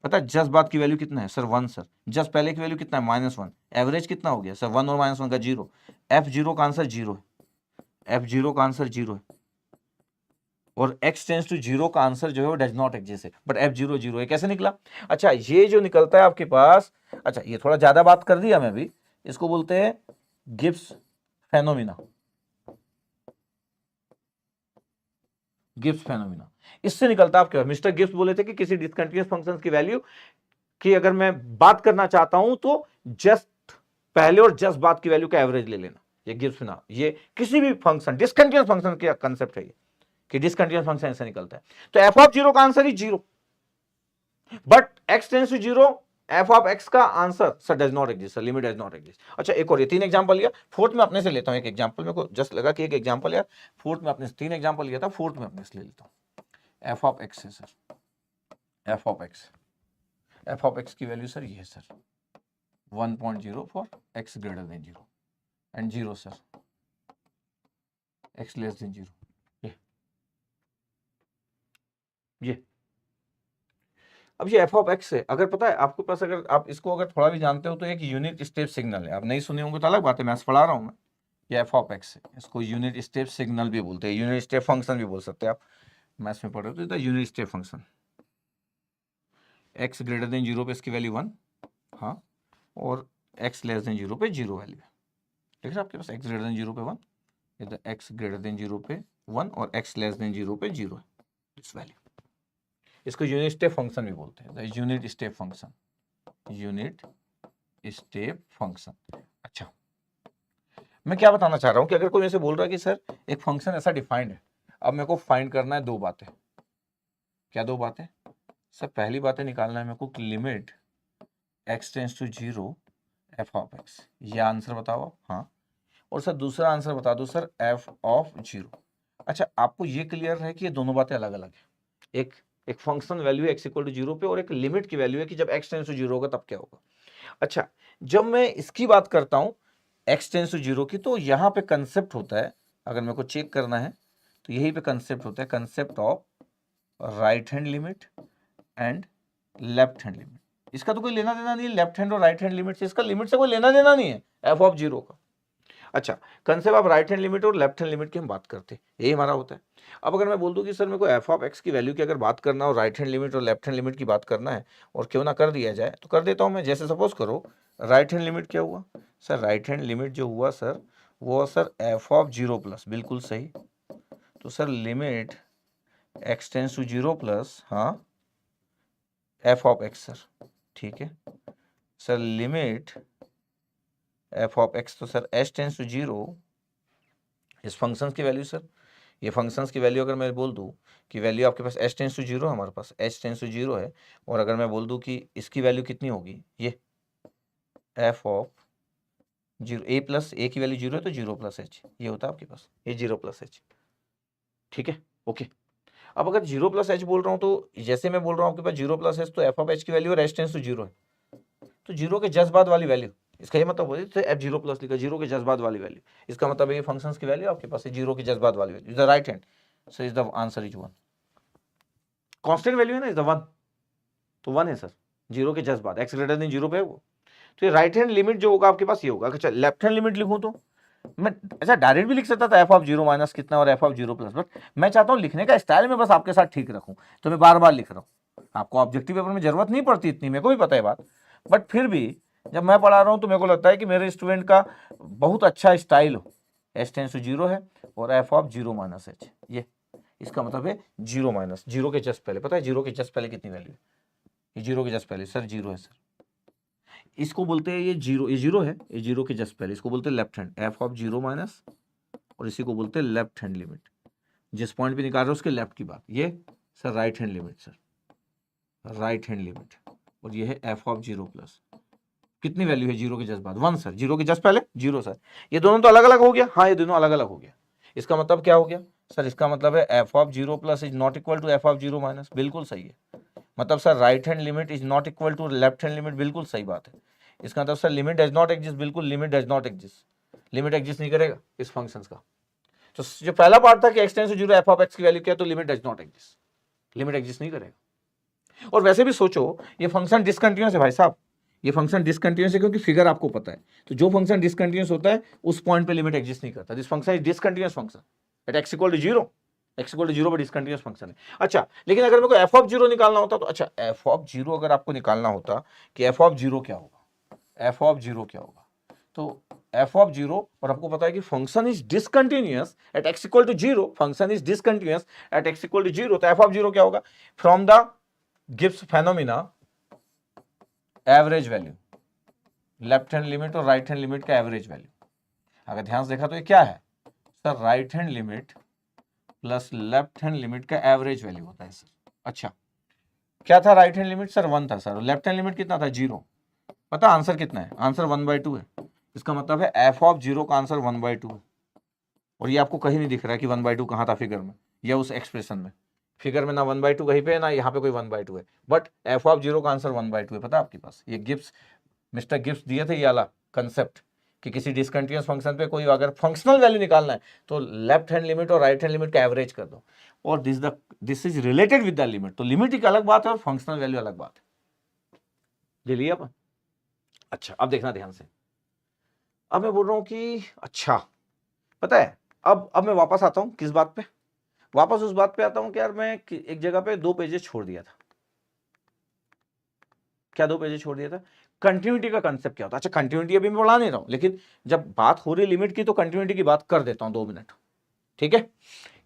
पता है जस्ट बाद की वैल्यू कितना है सर? 1 सर। जस्ट पहले की वैल्यू कितना है? -1। एवरेज कितना हो गया सर? 1 और -1 का 0। f0 का आंसर 0 है, f0 का आंसर 0 है, और x टेंड्स टू 0 का आंसर जो है वो डज नॉट एग्जिस्ट है, बट f0 0 है। कैसे निकला? अच्छा ये जो निकलता है आपके पास, अच्छा ये थोड़ा ज्यादा बात कर दिया मैं अभी, इसको बोलते हैं गिब्स फेनोमिना, गिब्स फेनोमिना। इससे निकलता है आपके पास, मिस्टर गिब्स बोले थे कि किसी डिसकंटिन्यूअस फंक्शन की वैल्यू की अगर मैं बात करना चाहता हूं तो जस्ट पहले और जस्ट बाद की वैल्यू का एवरेज ले लेना, ये गिब्स फेनोमिना। ये किसी भी फंक्शन डिसकंटिन्यूअस फंक्शन का कांसेप्ट है ये, कि डिसकंटिन्यूअस फंक्शन ऐसे निकलता है। तो f ऑफ 0 का आंसर ही 0, but x tends to 0, f of x का answer sir does not exist, limit does not exist. अच्छा एक और, ये 3 एग्जांपल लिया, फोर्थ में अपने से लेता हूं एक एग्जांपल, मेरे को जस्ट लगा कि एक एग्जांपल यार फोर्थ में अपने से 3 एग्जांपल लिया था, फोर्थ में अपने से ले लेता हूं। f ऑफ x है sir, f of x, f of x की वैल्यू सर ये है sir 1.0 for x greater than 0 and 0 sir x less than 0। ये अब ये f ऑफ x है, अगर पता है आपके पास, अगर आप इसको अगर थोड़ा भी जानते हो तो एक यूनिट स्टेप सिग्नल है, आप नहीं सुने होंगे तो अलग बात है, मैथ्स पढ़ा रहा हूं मैं। ये f ऑफ x है, इसको यूनिट स्टेप सिग्नल भी बोलते हैं, यूनिट स्टेप फंक्शन भी बोल सकते हैं आप, मैथ्स में पढ़ रहे हो तो unit step function. x greater than 0 पे इसकी वैल्यू 1, हाँ, और x लेस देन 0 पे 0 वैल्यू है, ठीक है आपके पास x ग्रेटर देन 0 पे 1, इधर x ग्रेटर देन 0 पे 1 और x लेस देन 0 पे 0 है इस वैल्यू। इसको यूनिट स्टेप फंक्शन भी बोलते हैं, unit step function, unit step function. अच्छा मैं क्या बताना चाह रहा हूं कि अगर कोई मेरे से बोल रहा है कि सर एक फंक्शन ऐसा डिफाइंड है, अब मेरे को फाइंड करना है दो बातें, क्या दो बातें सर? पहली बातें निकालना है मेरे को limit x tends to 0 f of x, ये आंसर बताओ आप, हाँ, और सर दूसरा आंसर बता दो सर f ऑफ 0। अच्छा आपको ये क्लियर है कि ये दोनों बातें अलग अलग है, एक function value x equal to 0 पे और एक लिमिट की वैल्यू है कि जब x टेंड्स टू 0 होगा तब क्या होगा। अच्छा जब मैं इसकी बात करता हूं x टेंड्स टू 0 की, तो यहां पे कंसेप्ट होता है, अगर मेरे को चेक करना है तो यही पे कंसेप्ट होता है, concept of right hand limit and left hand limit. इसका तो कोई लेना देना नहीं है लेफ्ट हैंड और राइट हैंड लिमिट से, इसका लिमिट से कोई लेना देना नहीं है f ऑफ 0 का। अच्छा concept of right hand limit और लेफ्ट हैंड लिमिट की हम बात करते हैं, यही हमारा होता है। अब अगर मैं बोल दूं कि सर मेरे को f ऑफ x की वैल्यू की अगर बात करना और राइट हैंड लिमिट और लेफ्ट हैंड लिमिट की बात करना है और क्यों ना कर दिया जाए, तो कर देता हूं मैं। जैसे सपोज करो राइट हैंड लिमिट क्या हुआ सर? राइट हैंड लिमिट जो हुआ सर वो सर f ऑफ 0 प्लस, बिल्कुल सही। तो sir limit x tends to 0 plus हाँ f ऑफ x सर, ठीक है sir, limit f of x, तो सर h टेंस टू 0, इस फंक्शन की वैल्यू सर, ये फंक्शंस की वैल्यू अगर मैं बोल दूं कि वैल्यू आपके पास h टेंस टू 0, हमारे पास h टेंस टू 0 है, और अगर मैं बोल दूं कि इसकी वैल्यू कितनी होगी, ये f of 0, a plus a की वैल्यू 0 है तो 0 प्लस h, ये होता है आपके पास, ये 0 प्लस h, ठीक है ओके। अब अगर 0 प्लस h बोल रहा हूं तो जैसे मैं बोल रहा हूं आपके पास 0 प्लस h, तो f ऑफ h की वैल्यू और h टेंस टू 0 है, तो 0 के जस्ट बाद वाली वैल्यू, इसका ये मतलब हो तो f0 प्लस लिखा, 0 के जस्ट बाद वाली वैल्यू, इसका मतलब ये फंक्शंस की वैल्यू आपके पास है 0 के जस्ट बाद वाली value, is the right hand, so is the answer is 1, constant value है ना, इज द 1, तो 1 है सर, 0 के जस्ट बाद, x ग्रेटर देन 0 पे है वो, तो ये राइट हैंड लिमिट जो होगा आपके पास ये होगा। अच्छा लेफ्ट हैंड लिमिट लिखूं तो मैं, अच्छा डायरेक्ट भी लिख सकता था f ऑफ 0 माइनस कितना और f ऑफ 0 प्लस, बट मैं चाहता हूं लिखने का स्टाइल में बस आपके साथ ठीक रखूं, तो मैं बार बार लिख रहा हूं, आपको ऑब्जेक्टिव पेपर में जरूरत नहीं पड़ती इतनी, मेरे को भी पता है बात, बट फिर भी जब मैं पढ़ा रहा हूं तो मेरे को लगता है कि मेरे स्टूडेंट का बहुत अच्छा स्टाइल हो, h टेंस टू 0 है और f ऑफ 0 माइनस h, ये इसका मतलब है 0 माइनस, 0 के जस्ट पहले, पता है 0 के जस्ट पहले कितनी वैल्यू है, ये 0 के जस्ट पहले सर 0 है सर, इसको बोलते हैं ये 0, ये 0 है, ये 0 के जस्ट पहले, इसको बोलते हैं left hand, f of 0 minus, और इसी को बोलते हैं लेफ्ट हैंड लिमिट, जिस पॉइंट पे निकाल रहे हो उसके लेफ्ट की बात, ये sir right hand limit sir, right hand limit, और ये है f ऑफ 0 प्लस, कितनी वैल्यू है 0 के जस्ट बाद 1 सर, 0 के जस्ट पहले 0 सर, ये दोनों तो अलग अलग हो गया, हाँ ये दोनों अलग अलग हो गया, इसका मतलब क्या हो गया सर, इसका मतलब है f of 0 plus is not equal to f of 0 minus, बिल्कुल सही है, मतलब sir right hand limit is not equal to left hand limit, बिल्कुल सही बात है, इसका मतलब sir limit does not exist, बिल्कुल limit does not exist, limit exist नहीं करेगा इस फंक्शन का, तो जो पहला पार्ट था कि x tends to 0 f of x की वैल्यू क्या है, तो limit does not exist, limit exist नहीं करेगा, और वैसे भी सोचो ये फंक्शन डिसकंटिन्यूअस है भाई साहब, ये फंक्शन डिसकंटिन्यूअस है क्योंकि फिगर आपको पता है, तो जो फंक्शन डिसकंटिन्यूअस होता है उस पॉइंट पे लिमिट एग्जिस्ट नहीं करता, this function is discontinuous function at x equal to 0, x equal to 0 पर डिसकंटिन्यूअस फंक्शन है। अच्छा लेकिन अगर मेरे को f ऑफ 0 निकालना होता तो, अच्छा f ऑफ 0 अगर आपको निकालना होता कि f ऑफ 0 क्या होगा, f ऑफ 0 क्या होगा, तो f ऑफ 0, और आपको पता है कि function is discontinuous at x equal to 0, function is discontinuous at x equal to 0, तो f ऑफ 0 क्या होगा, from the Gibbs phenomena average value, left hand limit और राइट हैंड लिमिट का एवरेज वैल्यू, अगर ध्यान से देखा तो ये क्या है sir, right hand limit plus left hand limit का एवरेज वैल्यू होता है सर। अच्छा क्या था राइट हैंड लिमिट सर 1 था सर, लेफ्ट हैंड लिमिट कितना था 0, पता आंसर कितना है, आंसर 1/2 है, इसका मतलब है f ऑफ 0 का आंसर 1/2 है, और ये आपको कहीं नहीं दिख रहा है कि 1/2 कहाँ था फिगर में या उस एक्सप्रेशन में, फिगर में ना 1/2 कहीं पे है ना यहाँ पे कोई 1/2 है, बट f ऑफ 0 का आंसर 1/2 है, पता है आपके पास, ये गिब्स, मिस्टर गिब्स दिए थे ये वाला कंसेप्ट कि किसी डिसकंटिन्यूअस फंक्शन पे कोई अगर फंक्शनल वैल्यू निकालना है तो लेफ्ट हैंड लिमिट और राइट हैंड लिमिट का एवरेज कर दो, और this is related with the limit, तो लिमिट एक अलग बात है और फंक्शनल वैल्यू अलग बात है, ले लिया अपन। अच्छा अब देखना ध्यान से, अब मैं बोल रहा हूं कि अच्छा पता है, अब मैं वापस आता हूं किस बात पे, वापस उस बात पे आता हूं कि यार मैं एक जगह पे 2 पेजेस छोड़ दिया था, क्या 2 पेजेस छोड़ दिया था, कंटिन्यूटी का कांसेप्ट क्या होता है, अच्छा कंटिन्यूटी अभी मैं पढ़ा नहीं रहा हूं, लेकिन जब बात हो रही लिमिट की तो कंटिन्यूटी की बात कर देता हूं 2 मिनट, ठीक है।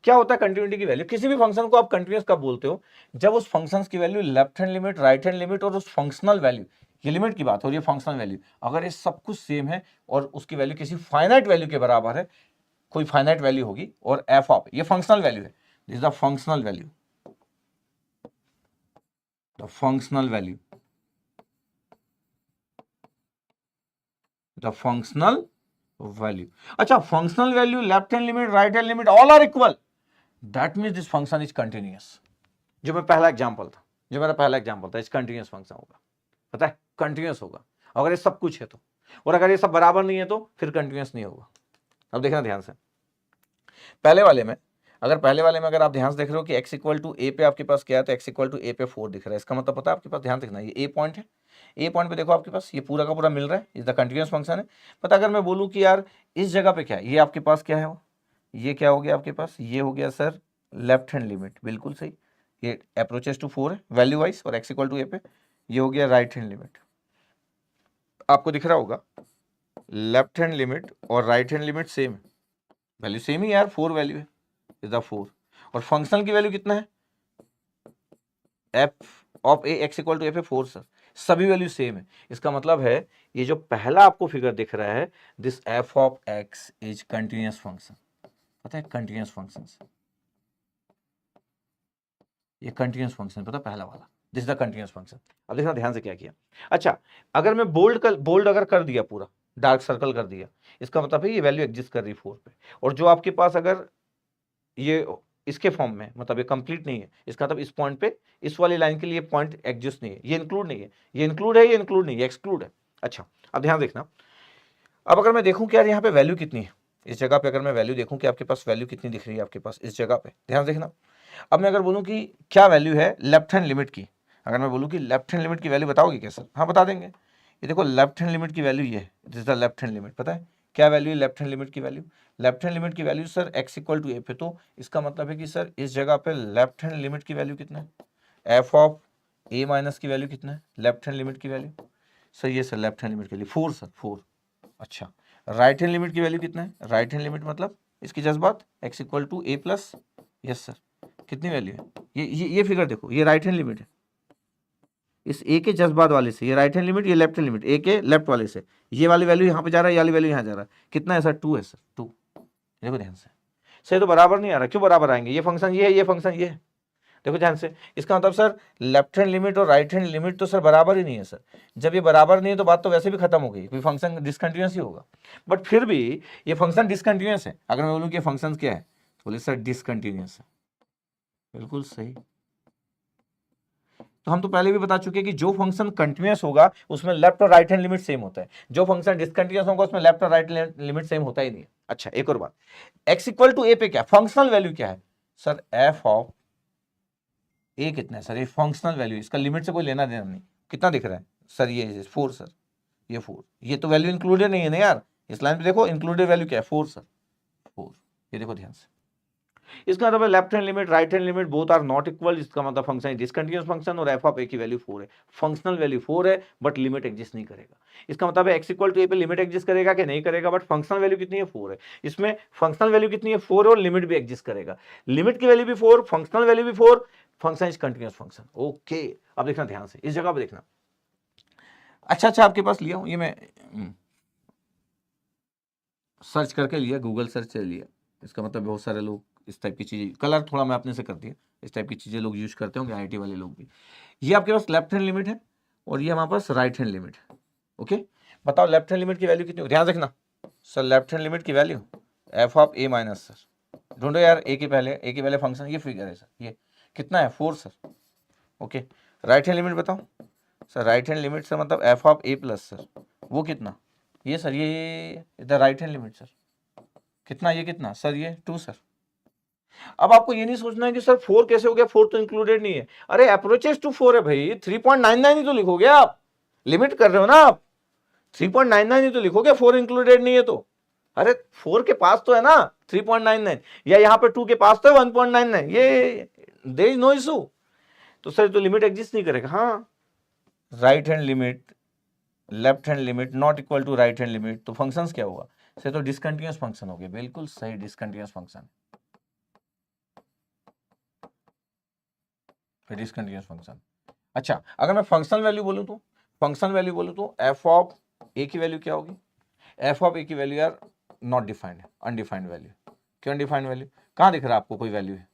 क्या होता है कंटिन्यूटी की वैल्यू, किसी भी फंक्शन को आप कंटिन्यूअस कब बोलते हो, जब उस फंक्शन की value left hand limit, right hand limit और उस फंक्शनल वैल्यू, ये लिमिट की बात हो रही है, फंक्शनल वैल्यू अगर ये सब कुछ सेम है और उसकी वैल्यू किसी फाइनाइट वैल्यू के बराबर है, कोई फाइनाइट वैल्यू होगी, और एफ ऑफ ये फंक्शनल वैल्यू है, this is the functional value, the functional value, the functional value, अच्छा functional value, left hand limit, right hand limit all are equal, that means this function is continuous, जो मैं पहला example था, जो मेरा पहला example था, इस कंटिन्यूअस फंक्शन होगा, पता है कंटिन्यूअस होगा, अगर ये सब कुछ है तो, और अगर ये सब बराबर नहीं है तो फिर कंटिन्यूअस नहीं होगा। अब देखना ध्यान से, पहले वाले में अगर आप ध्यान से देख रहे हो कि x इक्वल टू ए पे आपके पास क्या है, तो x इक्वल टू ए पे 4 दिख रहा है, इसका मतलब पता है आपके पास, ध्यान देखना, ये ए पॉइंट है, ए पॉइंट पे देखो आपके पास ये पूरा का पूरा मिल रहा है, इज द कंटिन्यूअस फंक्शन है। पता अगर मैं बोलूँ कि यार इस जगह पे क्या है, ये आपके पास क्या है, वो ये क्या हो गया आपके पास, ये हो गया सर लेफ्ट हैंड लिमिट, बिल्कुल सही, ये अप्रोचेस टू 4 है वैल्यू वाइज, और x इक्वल टू ए पे ये हो गया राइट हैंड लिमिट, आपको दिख रहा होगा लेफ्ट हैंड लिमिट और राइट हैंड लिमिट सेम है, वैल्यू सेम ही यार, 4 वैल्यू है, इज द 4, और फंक्शनल की वैल्यू कितना है f of a x equal to f a 4 sir, सभी वैल्यू सेम है। इसका मतलब है ये जो पहला आपको फिगर दिख रहा है, this F of x is continuous function, पता है कंटिन्यूअस फंक्शन, ये कंटिन्यूअस फंक्शन पता पहला वाला, this is the continuous function. अब देखना ध्यान से क्या किया। अच्छा, अगर मैं बोल्ड अगर कर दिया, पूरा डार्क सर्कल कर दिया, इसका मतलब है ये वैल्यू एग्जिस्ट कर रही 4 पे। और जो आपके पास अगर ये इसके फॉर्म में, मतलब ये कंप्लीट नहीं है, इसका मतलब इस पॉइंट पे, इस वाली लाइन के लिए पॉइंट एग्जिस्ट नहीं है, ये इंक्लूड नहीं है, ये इंक्लूड है, ये इंक्लूड नहीं है, एक्सक्लूड है। अच्छा, अब ध्यान देखना, अब अगर मैं देखूं कि यार यहाँ पे वैल्यू कितनी है, इस जगह पे अगर मैं वैल्यू देखूं कि आपके पास वैल्यू कितनी दिख रही है आपके पास इस जगह पे, ध्यान देखना। अब मैं अगर बोलूं कि क्या वैल्यू है लेफ्ट हैंड लिमिट की, अगर मैं बोलूं कि लेफ्ट हैंड लिमिट की वैल्यू बताओगे क्या सर? हाँ बता देंगे। ये देखो लेफ्ट हैंड लिमिट की वैल्यू ये है, this is the left hand limit. पता है क्या वैल्यू है लेफ्ट हैंड लिमिट की वैल्यू? लेफ्ट हैंड लिमिट की value sir x equal to a पे, तो इसका मतलब है कि सर इस जगह पे लेफ्ट हैंड लिमिट की वैल्यू कितना है? एफ ऑफ ए माइनस की वैल्यू कितना है लेफ्ट हैंड लिमिट की वैल्यू? सर ये सर लेफ्ट हैंड लिमिट के लिए 4 सर, 4। अच्छा, राइट हैंड लिमिट की वैल्यू कितना है? राइट हैंड लिमिट मतलब इसकी जज्बात x equal to a plus, yes sir, कितनी वैल्यू है? ये फिगर देखो, ये राइट हैंड लिमिट है, इस ए के जज्बात वाले से, ये राइट हैंड लिमिट, ये लेफ्ट हैंड लिमिट, ए के लेफ्ट वाले से, ये वाली वैल्यू यहाँ पे जा रहा है, ये वाली वैल्यू यहाँ जा रहा है, कितना है सर? 2 है सर, 2। देखो ध्यान से, सही तो बराबर नहीं आ रहा, क्यों बराबर आएंगे? ये फंक्शन ये है, ये फंक्शन ये है, देखो ध्यान से। इसका मतलब सर लेफ्ट हैंड लिमिट और राइट हैंड लिमिट तो सर बराबर ही नहीं है सर। जब ये बराबर नहीं है तो बात तो वैसे भी खत्म हो गई, कोई फंक्शन डिसकंटिन्यूअस ही होगा। बट फिर भी ये फंक्शन डिसकंटिन्यूअस है, अगर मैं बोलूँ कि फंक्शन क्या है, तो बोले सर डिसकंटिन्यूअस है। बिल्कुल सही। तो हम तो पहले भी बता चुके हैं कि जो फंक्शन कंटिन्यूअस होगा उसमें लेफ्ट और राइट हैंड लिमिट सेम होता है, जो फंक्शन डिसकंटिन्यूअस होगा उसमें लेफ्ट और राइट लिमिट सेम होता ही नहीं है। अच्छा, एक और बात, एक्स इक्वल टू ए पे क्या फंक्शनल वैल्यू क्या है सर? एफ ऑफ ए कितना है सर? ये फंक्शनल वैल्यू, इसका लिमिट से कोई लेना देना नहीं। कितना दिख रहा है सर? ये 4 सर, ये 4। ये तो वैल्यू इंक्लूडेड नहीं है ना यार, इस लाइन पे देखो इंक्लूडेड वैल्यू क्या है? 4 सर, 4। ये देखो ध्यान से, इसका मतलब left hand limit right hand limit both are not equal, इसका मतलब फंक्शन डिसकंटिन्यूअस फंक्शन, और एफ ऑफ ए की वैल्यू 4 है, फंक्शनल वैल्यू 4 है, बट लिमिट एग्जिस्ट नहीं करेगा। इसका मतलब है एक्स इक्वल टू ए पे लिमिट एग्जिस्ट करेगा कि नहीं करेगा, बट फंक्शनल वैल्यू कितनी है? 4 है। इसमें फंक्शनल वैल्यू कितनी है? 4, और लिमिट भी एग्जिस्ट करेगा, लिमिट की वैल्यू भी 4, फंक्शनल वैल्यू भी 4, function is continuous function. Okay, अब देखना ध्यान से, इस जगह पर देखना। अच्छा, आपके पास लिया हूं ये मैं सर्च करके लिया, गूगल सर्च से लिया। इसका मतलब बहुत सारे लोग इस टाइप की चीज़ें, कलर थोड़ा मैं अपने से कर दिया, इस टाइप की चीज़ें लोग यूज करते होंगे, आईआईटी वाले लोग भी। ये आपके पास लेफ्ट हैंड लिमिट है और ये हमारे पास राइट हैंड लिमिट है। ओके, बताओ लेफ्ट हैंड लिमिट की वैल्यू कितनी हो? ध्यान रखना सर, लेफ्ट हैंड लिमिट की value f of a minus, sir ढूंढो यार, ए के पहले फंक्शन, ये फिगर है सर, ये कितना है? 4 sir. Okay, right hand limit बताओ sir, right hand limit sir मतलब f of a plus, sir वो कितना? ये सर, ये इधर राइट हैंड लिमिट सर कितना? ये कितना सर? ये 2 सर। अब आपको ये नहीं सोचना है कि सर 4 कैसे हो गया, 4 तो इंक्लूडेड नहीं है। अरे अप्रोचेस टू 4 है भाई, 3.99 ही तो लिखोगे आप, लिमिट कर रहे हो ना आप, 3.99 ही तो लिखोगे, 4 इंक्लूडेड नहीं है तो। अरे 4 के पास तो है ना 3.99, या यहाँ पे 2 के पास तो है 1.99, ये देयर इज नो इशू। तो सर तो लिमिट एग्जिस्ट नहीं करेगा। हाँ, right hand limit left hand limit not equal to right hand limit, तो फंक्शंस क्या होगा सर? तो डिसकंटिन्यूअस फंक्शन हो गया। बिल्कुल सही, डिसकंटिन्यूअस फंक्शन, डिसकंटिन्यूअस फंक्शन। अच्छा, अगर मैं फंक्शनल वैल्यू बोलूं तो, फंक्शनल वैल्यू बोलूं तो एफ ऑफ ए की वैल्यू क्या होगी? एफ ऑफ ए की वैल्यू यार नॉट डिफाइंड है, अनडिफाइंड वैल्यू। क्यों अनडिफाइंड वैल्यू? कहाँ दिख रहा है आपको कोई वैल्यू है?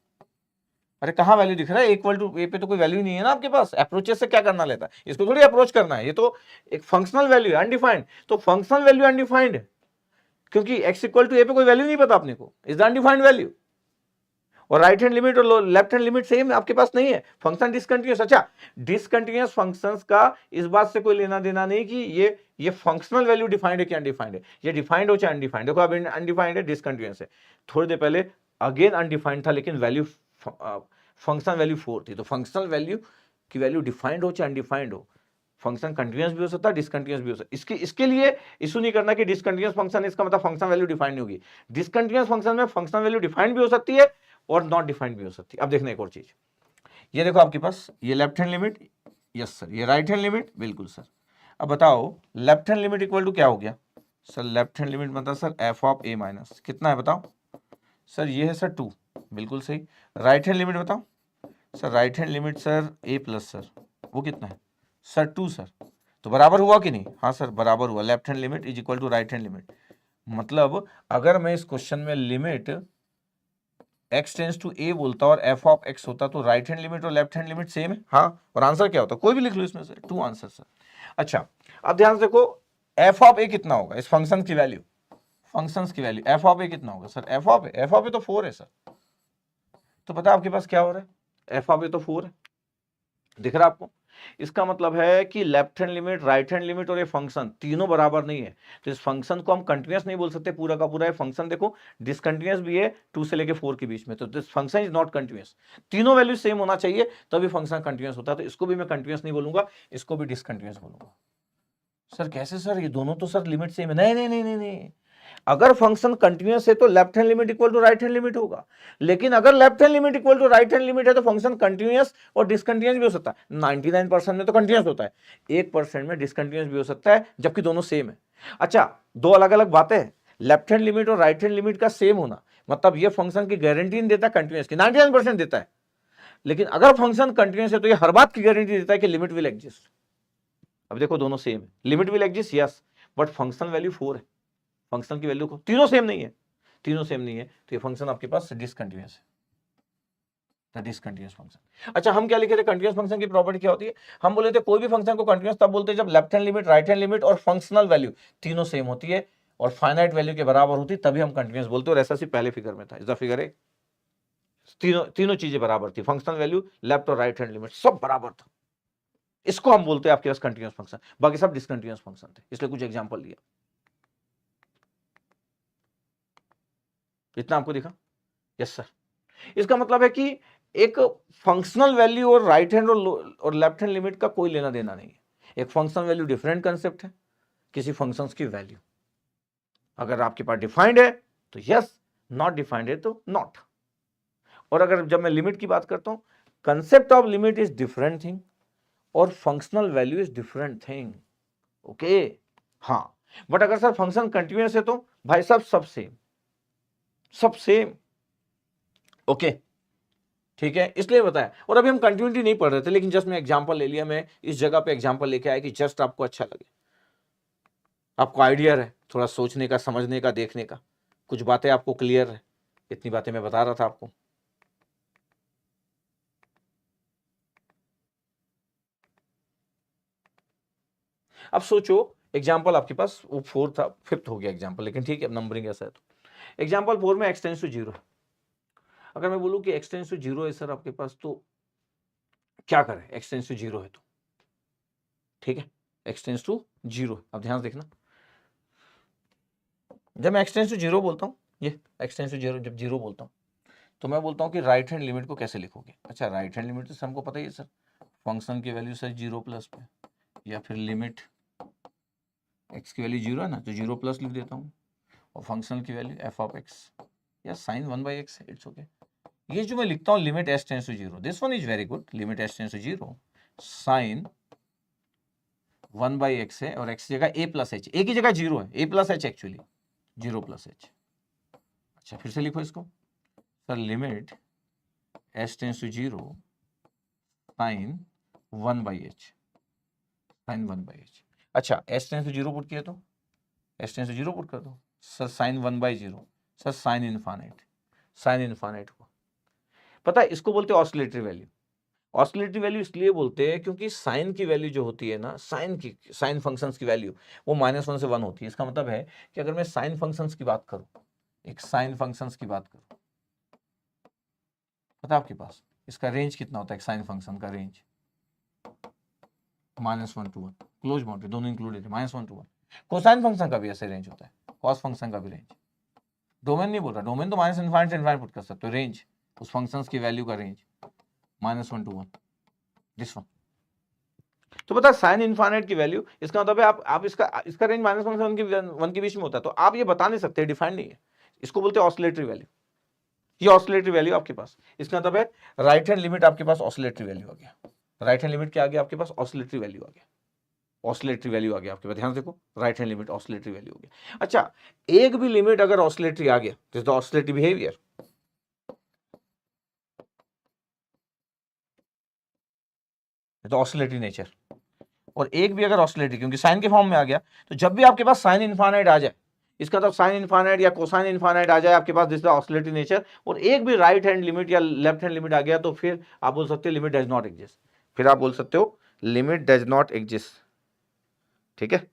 अरे कहाँ वैल्यू दिख रहा है? इक्वल टू ए पे तो कोई वैल्यू नहीं है ना आपके पास, अप्रोचेस से क्या करना लेता है, इसको थोड़ी अप्रोच करना है, ये तो एक फंक्शनल वैल्यू है अनडिफाइंड। तो फंक्शनल वैल्यू अनडिफाइंड है क्योंकि एक्स इक्वल टू ए पे कोई वैल्यू नहीं पता अपने को, इज द अनडिफाइंड वैल्यू। और राइट हैंड लिमिट और लेफ्ट हैंड लिमिट सेम आपके पास नहीं है, फंक्शन डिसकंटिन्यूअस। अच्छा, डिसकंटिन्यूअस फंक्शंस का इस बात से कोई लेना देना नहीं कि ये फंक्शनल वैल्यू डिफाइंड है कि अनडिफाइंड है, ये डिफाइंड हो चाहे अनडिफाइंड। देखो अब अनडिफाइंड है, डिसकंटिन्यूअस है। थोड़ी देर पहले अगेन अनडिफाइंड था, लेकिन वैल्यू फंक्शन वैल्यू 4 थी। तो फंक्शनल वैल्यू की वैल्यू डिफाइंड हो चाहे अनडिफाइंड हो, फंक्शन कंटिन्यूअस भी हो सकता है, डिसकंटिन्यूअस भी हो सकता है। इसके लिए इशू नहीं करना कि डिसकंटिन्यूअस फंक्शन, इसका मतलब फंक्शन वैल्यू डिफाइंड नहीं होगी। डिसकंटिन्यूअस फंक्शन में फंक्शन वैल्यू डिफाइंड भी हो सकती है और नॉट डिफाइंड भी हो सकती है। अब देखना एक और चीज, ये देखो आपके पास ये left hand limit, yes sir, ये राइट हैंड लिमिट, बिल्कुल सर। अब बताओ left hand limit equal to क्या हो गया सर? लेफ्ट हैंड लिमिट मतलब sir f of a minus कितना है बताओ सर? ये है सर 2, बिल्कुल सही। राइट हैंड लिमिट बताओ sir right hand limit sir a plus sir, वो कितना है सर 2 सर, तो बराबर हुआ कि नहीं? हाँ सर बराबर हुआ, left hand limit is equal to right hand limit. मतलब अगर मैं इस क्वेश्चन में limit x tends to a बोलता और f ऑफ x होता तो राइट हैंड लिमिट और लेफ्ट हैंड लिमिट सेम है। हाँ, और आंसर क्या होता? कोई भी लिख लो इसमें से, 2 आंसर सर। अच्छा, अब ध्यान से देखो f ऑफ a कितना होगा इस फंक्शन की वैल्यू, फंक्शंस की वैल्यू f ऑफ a कितना होगा सर? f ऑफ a तो 4 है सर, तो पता है आपके पास क्या हो रहा है? f ऑफ a तो 4 है, दिख रहा है आपको? इसका मतलब है कि left hand limit, right hand limit और ये फंक्शन तीनों बराबर नहीं है, तो इस फंक्शन को हम कंटिन्यूअस नहीं बोल सकते पूरा का पूरा। ये फंक्शन देखो डिसकंटिन्यूअस भी है 2 से लेके 4 के बीच में, तो this function is not continuous. तीनों वैल्यू सेम होना चाहिए तभी फंक्शन कंटिन्यूअस होता है, तो इसको भी मैं कंटिन्यूअस नहीं बोलूंगा, इसको भी डिसकंटिन्यूअस बोलूंगा। सर कैसे सर, ये दोनों तो सर लिमिट सेम है। नहीं नहीं नहीं नहीं नहीं, अगर फंक्शन कंटिन्यूअस है तो left hand limit equal to right hand limit होगा, लेकिन अगर left hand limit equal to right hand limit है तो फंक्शन कंटिन्यूअस और डिसकंटिन्यूअस भी हो सकता है। 99% में तो कंटिन्यूअस होता है, 1% में डिसकंटिन्यूअस भी हो सकता है, जबकि दोनों सेम है। अच्छा, दो अलग अलग बातें हैं, लेफ्ट हैंड लिमिट और राइट हैंड लिमिट का सेम होना मतलब ये फंक्शन की गारंटी नहीं देता कंटिन्यूअस की, 99% देता है, लेकिन अगर फंक्शन कंटिन्यूअस है तो ये हर बात की गारंटी देता है कि लिमिट विल एग्जिस्ट। अब देखो दोनों सेम है, limit will exist yes, but function value 4 है, फंक्शन की वैल्यू को तीनों सेम नहीं है, तीनों सेम नहीं है, तो ये फंक्शन आपके पास डिसकंटिन्यूअस है, डिसकंटिन्यूअस फंक्शन। अच्छा, हम क्या लिखे थे कंटिन्यूअस फंक्शन की प्रॉपर्टी क्या होती है? हम बोले थे कोई भी फंक्शन को कंटिन्यूअस तब बोलते हैं जब left hand limit, right hand limit और फंक्शनल वैल्यू तीनों सेम होती है और फाइनाइट वैल्यू के बराबर होती, तभी हम कंटिन्यूअस बोलते हैं। और ऐसा सी पहले फिगर में था, इस फिगर है, तीनों चीजें बराबर थी, फंक्शनल वैल्यू, लेफ्ट और राइट हैंड लिमिट सब बराबर था, इसको हम बोलते हैं आपके पास कंटिन्यूअस फंक्शन। बाकी सब डिसकंटिन्यूअस फंक्शन थे, इसलिए कुछ एग्जांपल लिया, इतना आपको दिखा? Yes sir. इसका मतलब है कि एक फंक्शनल वैल्यू और राइट हैंड और लेफ्ट हैंड लिमिट का कोई लेना देना नहीं है। एक फंक्शनल वैल्यू डिफरेंट कंसेप्ट है किसी फंक्शंस की वैल्यू, अगर आपके पास डिफाइंड है तो यस, नॉट डिफाइंड है तो नॉट। और अगर जब मैं लिमिट की बात करता हूं, concept of limit is different thing और functional value is different thing. Okay, हाँ, बट अगर सर फंक्शन कंटिन्यूअस है तो भाई साहब सब सेम, सब सेम। ओके, ठीक है, इसलिए बताया। और अभी हम कंटिन्यूटी नहीं पढ़ रहे थे, लेकिन जस्ट मैं एग्जांपल ले लिया, मैं इस जगह पे एग्जांपल लेके आया कि जस्ट आपको अच्छा लगे, आपको आइडिया रहे थोड़ा सोचने का, समझने का, देखने का, कुछ बातें आपको क्लियर है, इतनी बातें मैं बता रहा था आपको। अब सोचो एग्जाम्पल आपके पास वो 4 था, 5th हो गया एग्जाम्पल, लेकिन ठीक है, नंबरिंग ऐसा है। तो एग्जाम्पल 4 में x टेंस टू 0, अगर मैं बोलूं कि x टेंस टू 0 है सर आपके पास, तो क्या करें? x टेंस टू 0 है तो ठीक है, x टेंस टू 0। अब ध्यान से देखना, जब मैं x टेंस टू 0 बोलता हूँ, ये x टेंस टू 0 जब 0 बोलता हूँ, तो मैं बोलता हूँ कि राइट हैंड लिमिट को कैसे लिखोगे? अच्छा, राइट हैंड लिमिट तो हमको पता ही है सर, फंक्शन की वैल्यू सर 0 प्लस पे, या फिर लिमिट x की वैल्यू 0 है ना, तो 0 प्लस लिख देता हूँ, और फंक्शन की वैल्यू f ऑफ x या साइन 1/x है, इट्स ओके। ये जो मैं लिखता हूँ limit s tends to 0, this one is very good, limit s tends to 0 sine 1/x है, और x की जगह a प्लस h, a की जगह 0 है, a plus h actually 0 plus h। अच्छा, फिर से लिखो इसको sir, limit s tends to 0 sine 1/h, sine 1/h। अच्छा, s टेंस टू 0 पुट किया तो s टेंस टू 0 पुट कर दो sir, sine 1/0 sir, sine infinite, sine infinite को पता है इसको बोलते हैं ऑसिलेटरी वैल्यू। ऑसिलेटरी वैल्यू इसलिए बोलते हैं क्योंकि साइन की वैल्यू जो होती है ना, साइन फंक्शंस की वैल्यू वो -1 से 1 होती है। इसका मतलब है कि अगर मैं साइन फंक्शंस की बात करूं, एक साइन फंक्शंस की बात करूं, पता आपके पास इसका रेंज कितना होता है? एक साइन फंक्शन का रेंज -1 to 1, क्लोज बाउंड्री दोनों इंक्लूडेड है, -1 to 1। कोसाइन फंक्शन का भी ऐसे रेंज होता है, कॉस फंक्शन का भी रेंज। डोमेन नहीं बोल रहा, डोमेन तो -∞ से ∞ पुट कर सकते हो, रेंज उस फंक्शंस की वैल्यू का रेंज -1 to 1, दिस वन। तो पता है साइन इनफाइनाइट की वैल्यू, इसका मतलब है आप इसका रेंज -1 से 1 के बीच में होता है, तो आप ये बता नहीं सकते, डिफाइंड नहीं है, इसको बोलते हैं ऑसिलेटरी वैल्यू। ये ऑसिलेटरी वैल्यू आपके पास, इसका मतलब है राइट हैंड लिमिट आपके पास ऑसिलेटरी वैल्यू आ गया, राइट हैंड लिमिट क्या आ गया आपके पास? ऑसिलेटरी वैल्यू आ गया, ऑसिलेटरी वैल्यू आ गया आपके पास। ध्यान देखो, right hand limit oscillatory value हो गया। अच्छा, एक भी लिमिट अगर ऑसिलेटरी आ गया, दिस द ऑसिलेटरी बिहेवियर, तो ऑसिलेटरी नेचर, और एक भी अगर ऑसिलेटरी, क्योंकि साइन के फॉर्म में आ गया, तो जब भी आपके पास साइन इनफाइनाइट आ जाए, इसका तो साइन इनफाइनाइट या कोसाइन इनफाइनाइट आ जाए आपके पास, दिस इज ऑसिलेटरी नेचर, और एक भी राइट हैंड लिमिट या लेफ्ट हैंड लिमिट आ गया, तो फिर आप बोल सकते हो लिमिट डज नॉट एग्जिस्ट, फिर आप बोल सकते हो लिमिट डज नॉट एग्जिस्ट। ठीक है,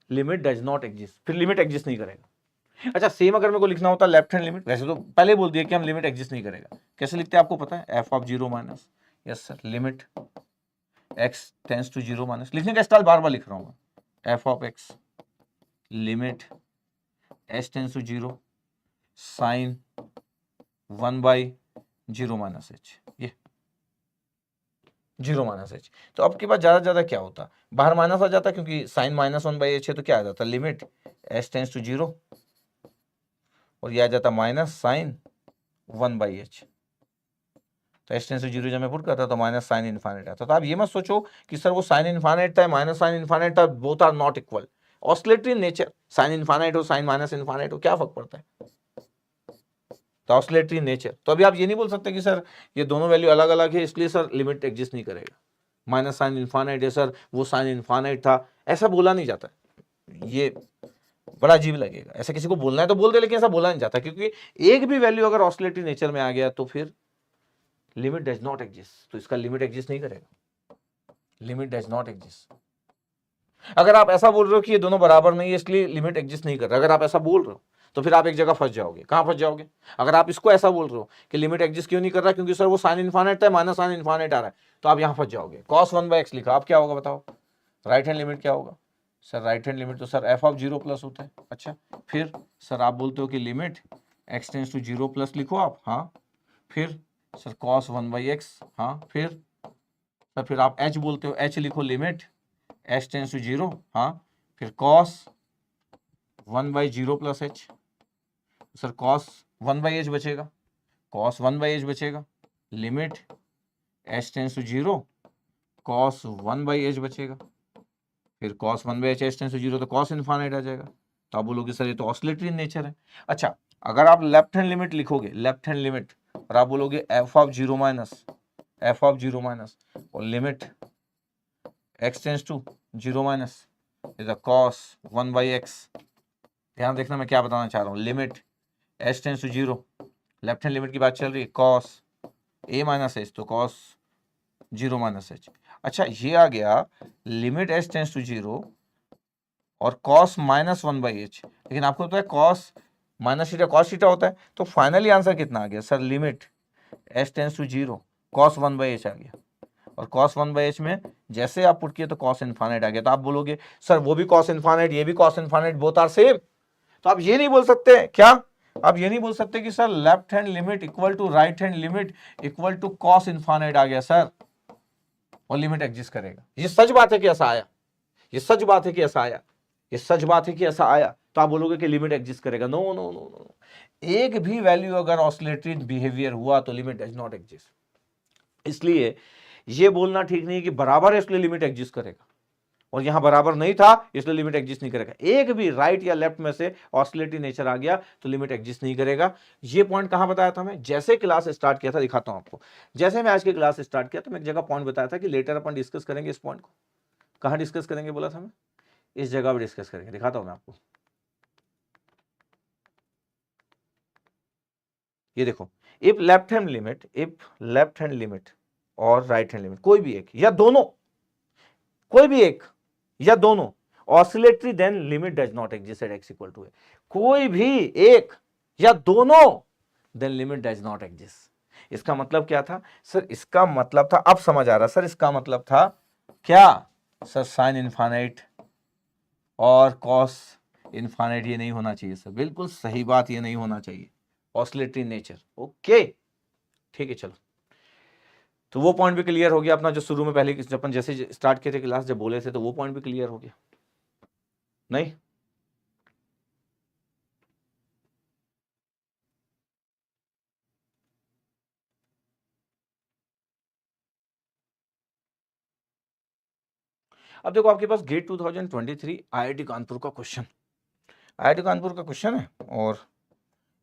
लिमिट डज नॉट एग्जिस्ट, फिर लिमिट एग्जिस्ट नहीं करेगा। अच्छा, सेम अगर मेरे को लिखना होता लेफ्ट हैंड लिमिट, वैसे तो पहले बोल दिया कि हम लिमिट एग्जिस्ट नहीं करेगा, कैसे लिखते हैं आपको पता है, f of zero minus, yes sir, limit x tends to zero minus, लिखने का स्टाइल बार बार लिख रहा हूँ मैं, f of x limit h tends to zero sine 1/0 minus h, ये 0 माइनस एच। तो अब के बाद ज्यादा क्या होता, बाहर माइनस आ जाता, क्योंकि साइन -1/h है, तो क्या आ जाता, limit h tends to zero, और यह आ जाता माइनस साइन 1/h, तो एच टेंस टू जीरो जब मैं पुट करता तो माइनस साइन इनफाइनाइट आता। तो आप ये मत सोचो कि सर वो साइन इनफाइनाइट था माइनस साइन इनफाइनाइट था, both are not equal, oscillatory nature, sine infinite हो साइन माइनस इनफाइनाइट हो, क्या फर्क पड़ता है, तो ऑसिलेटरी नेचर। तो अभी आप ये नहीं बोल सकते कि सर ये दोनों वैल्यू अलग अलग है इसलिए सर लिमिट एग्जिस्ट नहीं करेगा, माइनस साइन इनफाइनाइट है सर, वो साइन इनफाइनाइट था, ऐसा बोला नहीं जाता, ये बड़ा अजीब लगेगा, ऐसा किसी को बोलना है तो बोल दे, लेकिन ऐसा बोला नहीं जाता, क्योंकि एक भी वैल्यू अगर ऑसिलेटरी नेचर में आ गया तो फिर लिमिट डज नॉट एग्जिस्ट, तो इसका लिमिट एग्जिस्ट नहीं करेगा, लिमिट डज नॉट एग्जिस्ट। अगर आप ऐसा बोल रहे हो कि ये दोनों बराबर नहीं है इसलिए लिमिट एग्जिस्ट नहीं कर रहा, अगर आप ऐसा बोल रहे हो तो फिर आप एक जगह फंस जाओगे, कहां फंस जाओगे, अगर आप इसको ऐसा बोल रहे हो कि लिमिट एग्जिस्ट क्यों नहीं कर रहा, क्योंकि सर वो साइन इनफाइनाइट है माइनस साइन इनफाइनाइट आ रहा है, तो आप यहां फंस जाओगे, cos 1/x लिखा, अब क्या होगा बताओ, राइट हैंड लिमिट क्या होगा सर, राइट हैंड लिमिट तो sir f of zero plus होता है। अच्छा, फिर सर आप बोलते हो कि limit x tends to zero plus लिखो आप, हाँ, फिर सर cos 1/x, हाँ, फिर आप h बोलते हो, h लिखो, limit h tends to zero, हाँ, फिर cos 1/0 plus h, sir cos 1/h बचेगा, cos 1/h बचेगा, limit h tends to zero cos 1/h बचेगा, फिर cos 1/h h tends to zero, तो cos इनफाइनाइट आ जाएगा, तो आप बोलोगे सर ये तो ऑसिलेटरी नेचर है। अच्छा, अगर आप लेफ्ट हैंड लिमिट लिखोगे, लेफ्ट हैंड लिमिट, और आप बोलोगे एफ ऑफ जीरो माइनस और limit x tends to zero minus is cos 1/x, ध्यान देखना मैं क्या बताना चाह रहा हूँ, limit h tends to zero, left hand limit की बात चल रही है, cos a माइनस एच, तो cos 0 माइनस एच। अच्छा, ये आ गया limit h tends to zero और cos -1/h, लेकिन आपको पता है cos minus theta cos theta होता है, तो फाइनली आंसर कितना आ गया sir, limit h tends to zero cos 1/h आ गया, और cos 1/h में जैसे आप पुट किए तो cos इनफाइनाइट आ गया, तो आप बोलोगे सर वो भी cos इनफाइनाइट ये भी cos infinite, both are same, तो आप ये नहीं बोल सकते क्या, आप ये नहीं बोल सकते कि sir left hand limit equal to right hand limit equal to cos infinite आ गया सर, और लिमिट एग्जिस्ट करेगा, ये सच बात है कि ऐसा आया, ये सच बात है कि ऐसा आया, ये सच बात है कि ऐसा आया, तो आप बोलोगे कि लिमिट एग्जिस्ट करेगा, नो नो नो नो, एक भी वैल्यू अगर ऑसिलेटरी बिहेवियर हुआ तो लिमिट डज नॉट एग्जिस्ट, इसलिए ये बोलना ठीक नहीं कि बराबर है इसलिए लिमिट एग्जिस्ट करेगा, और यहां बराबर नहीं था इसलिए लिमिट एग्जिस्ट नहीं करेगा, एक भी राइट या लेफ्ट में से ऑसिलेटरी नेचर आ गया तो लिमिट एग्जिस्ट नहीं करेगा। ये पॉइंट कहां बताया था मैं, जैसे क्लास स्टार्ट किया था, दिखाता हूं आपको, जैसे मैं आज की क्लास स्टार्ट किया तो मैं एक जगह पॉइंट बताया था कि लेटर अपन डिस्कस करेंगे इस पॉइंट को, कहां डिस्कस करेंगे बोला था मैं, इस जगह पर डिस्कस करेंगे, दिखाता हूं मैं आपको, ये देखो, इफ लेफ्ट हैंड लिमिट और राइट हैंड लिमिट कोई भी एक या दोनों, कोई भी एक या दोनों oscillatory, then limit does not exist at x equal to a, कोई भी एक या दोनों, then limit does not exist. इसका मतलब क्या था सर, इसका मतलब था, अब समझ आ रहा सर, इसका मतलब था क्या सर, साइन इनफाइनाइट और कॉस इनफाइनाइट ये नहीं होना चाहिए सर, बिल्कुल सही बात, ये नहीं होना चाहिए, ऑसिलेटरी नेचर, ओके, ठीक है, चलो, तो वो पॉइंट भी क्लियर हो गया अपना, जो शुरू में पहले अपन जैसे स्टार्ट किए थे क्लास जब बोले थे, तो वो पॉइंट भी क्लियर हो गया, नहीं, अब देखो आपके पास गेट 2023 आईआईटी कानपुर का क्वेश्चन, आईआईटी कानपुर का क्वेश्चन है, और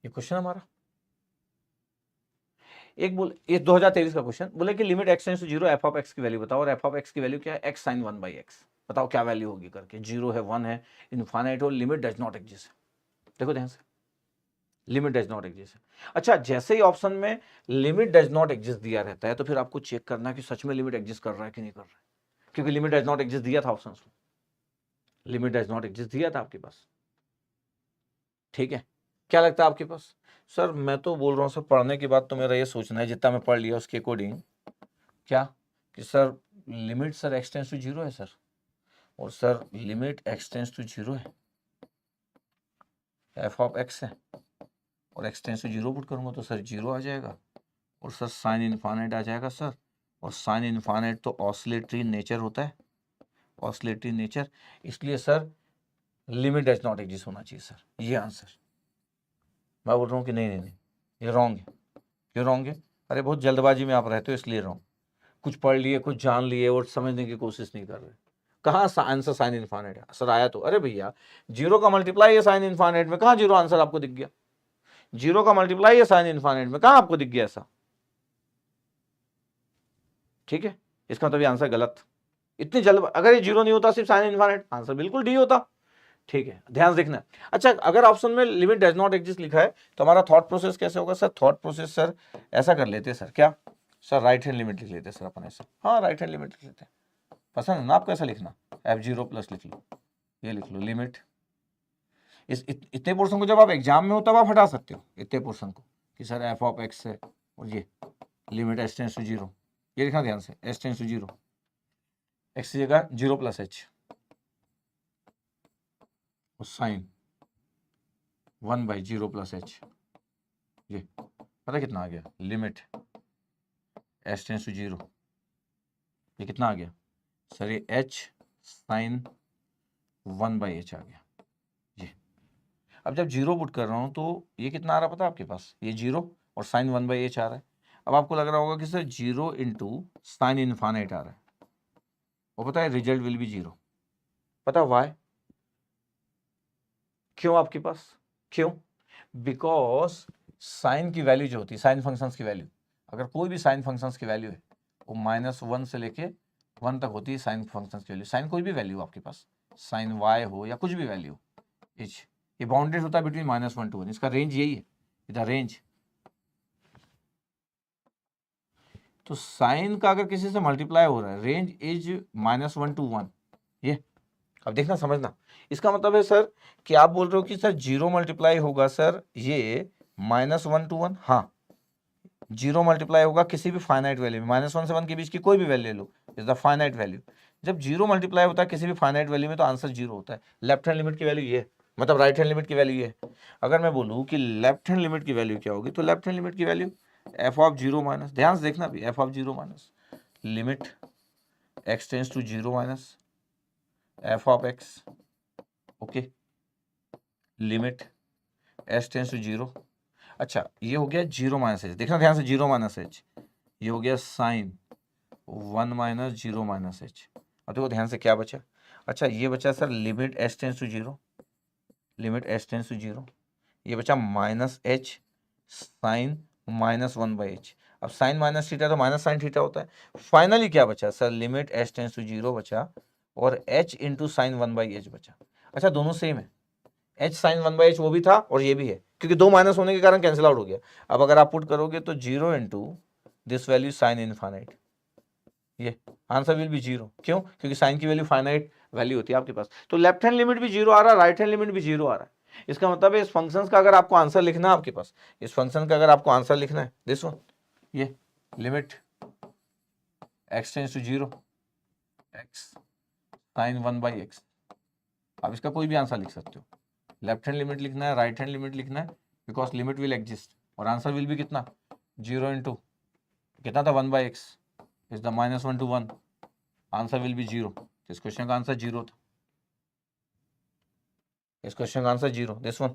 ये क्वेश्चन हमारा, एक बोल, ये 2023 का क्वेश्चन बोले कि limit x tends to zero f of x की वैल्यू बताओ, और एफ ऑफ एक्स की वैल्यू क्या है, एक्स साइन 1/x, बताओ क्या वैल्यू होगी करके, 0 है 1 है इनफाइनाइट हो, लिमिट डज नॉट एग्जिस्ट। देखो ध्यान से, लिमिट डज नॉट एग्जिस्ट। अच्छा, जैसे ही ऑप्शन में लिमिट डज नॉट एग्जिस्ट दिया रहता है तो फिर आपको चेक करना है कि सच में लिमिट एग्जिस्ट कर रहा है कि नहीं कर रहा है, क्योंकि लिमिट डज नॉट एग्जिस्ट दिया था ऑप्शन में, लिमिट डज नॉट एग्जिस्ट दिया था आपके पास। ठीक है, क्या लगता है आपके पास? सर मैं तो बोल रहा हूँ सर, पढ़ने के बाद तो मेरा ये सोचना है जितना मैं पढ़ लिया उसके अकॉर्डिंग, क्या कि sir limit sir x tends to zero है सर, और sir limit x tends to zero है, एफ ऑफ एक्स है, और x tends to zero put करूंगा तो सर जीरो आ जाएगा, और सर साइन इनफाइनाइट आ जाएगा सर, और साइन इनफाइनाइट तो ऑसिलेटरी नेचर होता है, ऑसिलेटरी नेचर, इसलिए sir limit does not exist होना चाहिए सर, ये आंसर। मैं बोल रहा हूँ कि नहीं नहीं नहीं, ये रॉन्ग है। क्यों रॉन्ग है? अरे बहुत जल्दबाजी में आप रहते हो इसलिए रॉन्ग, कुछ पढ़ लिए कुछ जान लिए और समझने की कोशिश नहीं कर रहे। कहाँ आंसर साइन इनफाइनाइट है? सर आया तो, अरे भैया जीरो का मल्टीप्लाई है साइन इनफाइनाइट में, कहाँ जीरो आंसर आपको दिख गया? जीरो का मल्टीप्लाई है साइन इनफाइनाइट में, कहाँ आपको दिख गया ऐसा? ठीक है, इसका मतलब ये आंसर गलत। इतनी जल्द, अगर ये जीरो नहीं होता सिर्फ साइन इनफाइनाइट, आंसर बिल्कुल डी होता। ठीक है, ध्यान से देखना। अच्छा, अगर ऑप्शन में लिमिट डज नॉट एग्जिस्ट लिखा है तो हमारा थॉट प्रोसेस कैसे होगा सर? थॉट प्रोसेस सर ऐसा कर लेते हैं सर, क्या सर राइट हैंड लिमिट लिख लेते हैं सर अपन ऐसा, हाँ राइट हैंड लिमिट लिख लेते हैं, पसंद है ना आपको ऐसा लिखना, f0 प्लस लिख लो, ये लिख लो लिमिट, इस इतने पोर्शन को जब आप एग्जाम में हो तब आप हटा सकते हो इतने पोर्शन को, कि सर एफ ऑफ एक्स है और ये limit s tends to zero, ये लिखना ध्यान से, s tends to zero, x की जगह 0 प्लस एच, और साइन 1/0 प्लस एच, ये पता कितना आ गया, limit s tends to zero, ये कितना आ गया सर, ये एच साइन 1/h आ गया ये। अब जब जीरो पुट कर रहा हूं तो ये कितना आ रहा पता है आपके पास, ये जीरो और साइन 1/h आ रहा है। अब आपको लग रहा होगा कि sir zero into sine infinite आ रहा है, और पता है रिजल्ट विल बी जीरो, पता वाई? क्यों आपके पास, क्यों? बिकॉज साइन की वैल्यू जो होती है, साइन फंक्शंस की वैल्यू, अगर कोई भी साइन फंक्शंस की वैल्यू है वो -1 से लेके 1 तक होती है साइन फंक्शंस की वैल्यू, साइन कोई भी वैल्यू आपके पास, साइन वाई हो या कुछ भी वैल्यू एच, ये बाउंडेड होता है बिटवीन -1 to 1, इसका रेंज यही है, इधर रेंज। तो साइन का अगर किसी से मल्टीप्लाई हो रहा है, रेंज इज -1 to 1, ये अब देखना समझना, इसका मतलब है सर कि आप बोल रहे हो कि सर जीरो मल्टीप्लाई होगा सर ये -1 to 1, हाँ जीरो मल्टीप्लाई होगा किसी भी फाइनाइट वैल्यू में, -1 से 1 के बीच की कोई भी वैल्यू ले लो, इज द फाइनाइट वैल्यू। जब जीरो मल्टीप्लाई होता है किसी भी फाइनाइट वैल्यू में तो आंसर जीरो होता है। लेफ्ट हैंड लिमिट की वैल्यू ये, मतलब राइट हैंड लिमिट की वैल्यू ये। अगर मैं बोलूँ कि लेफ्ट हैंड लिमिट की वैल्यू क्या होगी, तो लेफ्ट हैंड लिमिट की value f of zero minus, ध्यान से देखना भी, f of zero minus limit x tends to zero minus f of x, okay, limit s tends to zero. अच्छा, ये हो गया जीरो माइनस एच, देखना ध्यान से, जीरो माइनस एच, ये हो गया साइन 1 - 0 - एच। अब देखो ध्यान से क्या बचा, अच्छा ये बचा sir limit s tends to zero, limit s tends to zero, ये बचा -h साइन -1/h। अब साइन माइनस थीटा तो माइनस साइन थीटा होता है। फाइनली क्या बचा sir, limit s tends to zero बचा, और h इंटू साइन 1/h बचा। अच्छा दोनों सेम है, h साइन 1/h वो भी था और ये भी है, क्योंकि दो माइनस होने के कारण कैंसिल आउट हो गया। अब अगर आप पुट करोगे तो zero into this value sine infinite, ये आंसर विल बी जीरो। क्यों? क्योंकि साइन की वैल्यू फाइनाइट वैल्यू होती है आपके पास। तो लेफ्ट हैंड लिमिट भी जीरो आ रहा है, राइट हैंड लिमिट भी जीरो आ रहा है। इसका मतलब है इस फंक्शन का अगर आपको आंसर लिखना है आपके पास, इस फंक्शन का अगर आपको आंसर लिखना है, दिस वन, ये limit x tends to zero x sine 1/x, आप इसका कोई भी आंसर लिख सकते हो। लेफ्ट हैंड लिमिट लिखना है, राइट हैंड लिमिट लिखना है, बिकॉज लिमिट विल एग्जिस्ट, और आंसर विल भी कितना, जीरो इंटू कितना था 1/x, is the -1 to 1, answer will be zero. इस क्वेश्चन का आंसर जीरो था, इस क्वेश्चन का आंसर जीरो, दिस वन,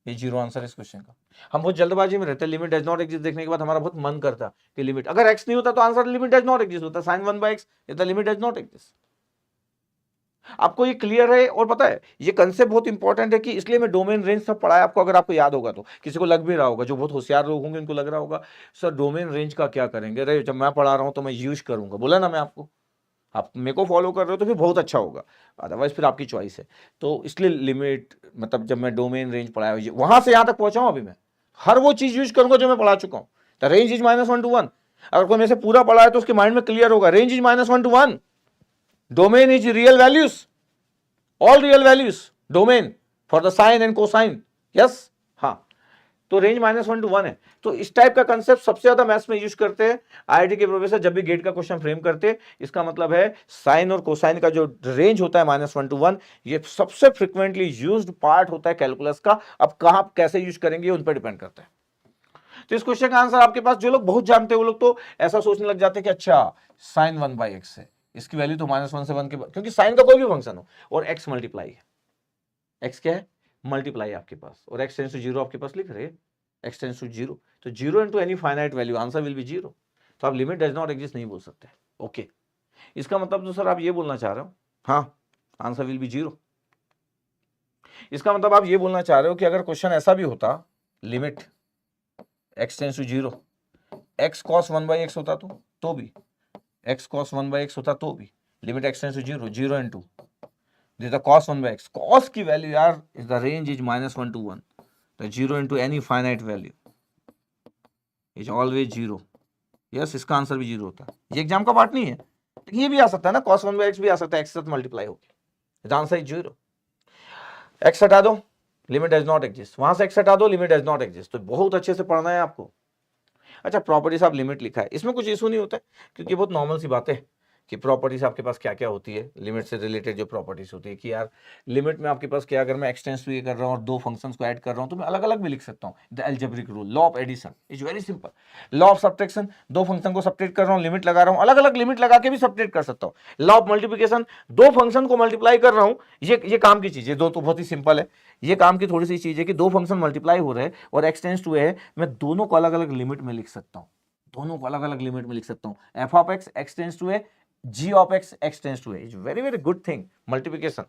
ये जीरो आंसर इस क्वेश्चन का। हम बहुत जल्दबाजी में रहते हैं, लिमिट डज नॉट एग्जिस्ट देखने के बाद हमारा बहुत मन करता कि लिमिट, अगर x नहीं होता तो answer limit does not exist होता, sine 1/x, is the limit does not exist. आपको ये क्लियर है? और पता है ये कंसेप्ट बहुत इंपॉर्टेंट है कि इसलिए मैं डोमेन रेंज सब पढ़ाया आपको, अगर आपको याद होगा तो। किसी को लग भी रहा होगा, जो बहुत होशियार लोग होंगे उनको लग रहा होगा सर डोमेन रेंज का क्या करेंगे, अरे जब मैं पढ़ा रहा हूं तो मैं यूज करूंगा, बोला ना मैं आपको। आप मेरे को फॉलो कर रहे हो तो फिर बहुत अच्छा होगा, अदरवाइज फिर आपकी चॉइस है। तो इसलिए लिमिट मतलब जब मैं डोमेन रेंज पढ़ाया वहां से यहां तक पहुंचा हूं, अभी मैं हर वो चीज यूज करूंगा जो मैं पढ़ा चुका हूं। The range is -1 to 1। अगर कोई मेरे से पूरा पढ़ा है तो उसके माइंड में क्लियर होगा, range is -1 to 1, domain is real values, all real values, domain for the sine and cosine. Yes, हाँ, तो रेंज -1 to 1 है। तो इस टाइप का कंसेप्ट सबसे ज्यादा मैथ्स में यूज करते हैं आईआईटी के प्रोफेसर जब भी गेट का क्वेश्चन फ्रेम करते हैं। इसका मतलब है साइन और कोसाइन का जो रेंज होता है -1 to 1, ये सबसे फ्रिक्वेंटली यूज्ड पार्ट होता है कैलकुलस का। अब कहां कैसे यूज करेंगे उन पर डिपेंड करता है। तो इस क्वेश्चन का आंसर आपके पास जो लोग बहुत जानते हैं वो लोग तो ऐसा सोचने लग जाते हैं कि अच्छा साइन 1/x है, इसकी वैल्यू तो -1 से 1 के, क्योंकि साइन का कोई भी फंक्शन हो और x मल्टीप्लाई है, x क्या है, मल्टीप्लाई आपके पास, और x टेंड्स टू 0 आपके पास लिख रहे हैं, x टेंड्स टू 0, तो 0 into any finite value answer will B 0। तो आप लिमिट डज नॉट एग्जिस्ट नहीं बोल सकते। ओके, इसका मतलब तो सर आप ये बोलना चाह रहे हो, हाँ आंसर विल बी 0। इसका मतलब आप ये बोलना चाह रहे हो कि अगर क्वेश्चन ऐसा भी होता, limit x tends to 0, x cos 1/x होता तो भी, x cos 1/x होता तो भी, limit x tends to 0, 0 into this is the cos 1/x, cos की वैल्यू यार is the range is -1 to 1, तो 0 into any finite value is always 0। Yes, इसका आंसर भी 0 होता है। ये एग्जाम का पार्ट नहीं है, लेकिन ये भी आ सकता है ना, cos 1/x भी आ सकता है, x से मल्टीप्लाई होकर, आंसर इज 0। x हटा दो, लिमिट डज नॉट एग्जिस्ट, वहां से x हटा दो, लिमिट डज नॉट एग्जिस्ट। तो बहुत अच्छे से पढ़ना है आपको। अच्छा, प्रॉपर्टीज ऑफ लिमिट लिखा है, इसमें कुछ इशू नहीं होता है क्योंकि बहुत नॉर्मल सी बात है कि प्रॉपर्टीज आपके पास क्या क्या होती है, लिमिट से रिलेटेड जो प्रॉपर्टीज होती है कि यार लिमिट में आपके पास क्या, अगर मैं एक्सटेंस टू ये कर रहा हूँ और दो फंक्शंस को ऐड कर रहा हूँ तो मैं अलग अलग भी लिख सकता हूँ। The algebraic rule, law of addition is very simple. Law of subtraction, दो फंक्शन को सब्ट्रैक्ट कर रहा हूँ, लिमिट लगा रहा हूँ, अलग अलग लिमिट लगा के भी सब्ट्रैक्ट कर सकता हूँ। लॉ ऑफ मल्टीप्लिकेशन, दो फंक्शन को मल्टीप्लाई कर रहा हूँ, ये काम की चीज है, दो तो बहुत ही सिंपल है, ये काम की थोड़ी सी चीज है कि दो फंक्शन मल्टीप्लाई हो रहे हैं और एक्सटेंस टू है, मैं दोनों को अलग अलग लिमिट में लिख सकता हूँ, दोनों को अलग अलग लिमिट में लिख सकता हूँ। F of x x tends to a, g of x x tends to a, is very very good thing multiplication.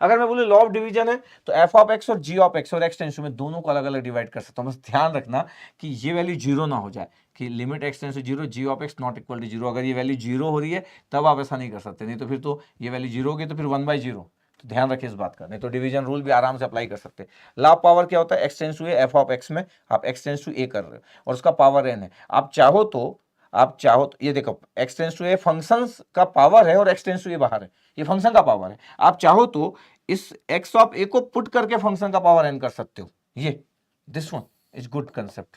अगर मैं बोलूं लॉ ऑफ डिवीजन है तो एफ ऑफ एक्स और जी ऑफ एक्स और एक्स टेंस टू, मैं दोनों को अलग अलग डिवाइड कर सकता हूं। बस ध्यान रखना कि ये वैल्यू 0 ना हो जाए, कि limit x tends to 0, g of x not equal to 0। अगर ये वैल्यू 0 हो रही है तब आप ऐसा नहीं कर सकते, नहीं तो फिर तो ये वैल्यू 0 होगी तो फिर 1/0। तो ध्यान रखिए इस बात का, नहीं तो डिवीजन रूल भी आराम से अप्लाई कर सकते हैं। लॉ ऑफ पावर क्या होता है, x tends to a, f of x में आप एक्स टेंस टू ए कर रहे हो और उसका पावर एन है। आप चाहो तो ये देखो, x tends to a function का पावर है और एक्स टेंस टू ए बाहर है, ये फंक्शन का पावर है। आप चाहो तो इस एक्स ऑफ ए को पुट करके फंक्शन का पावर एन कर सकते हो। ये this one is good concept.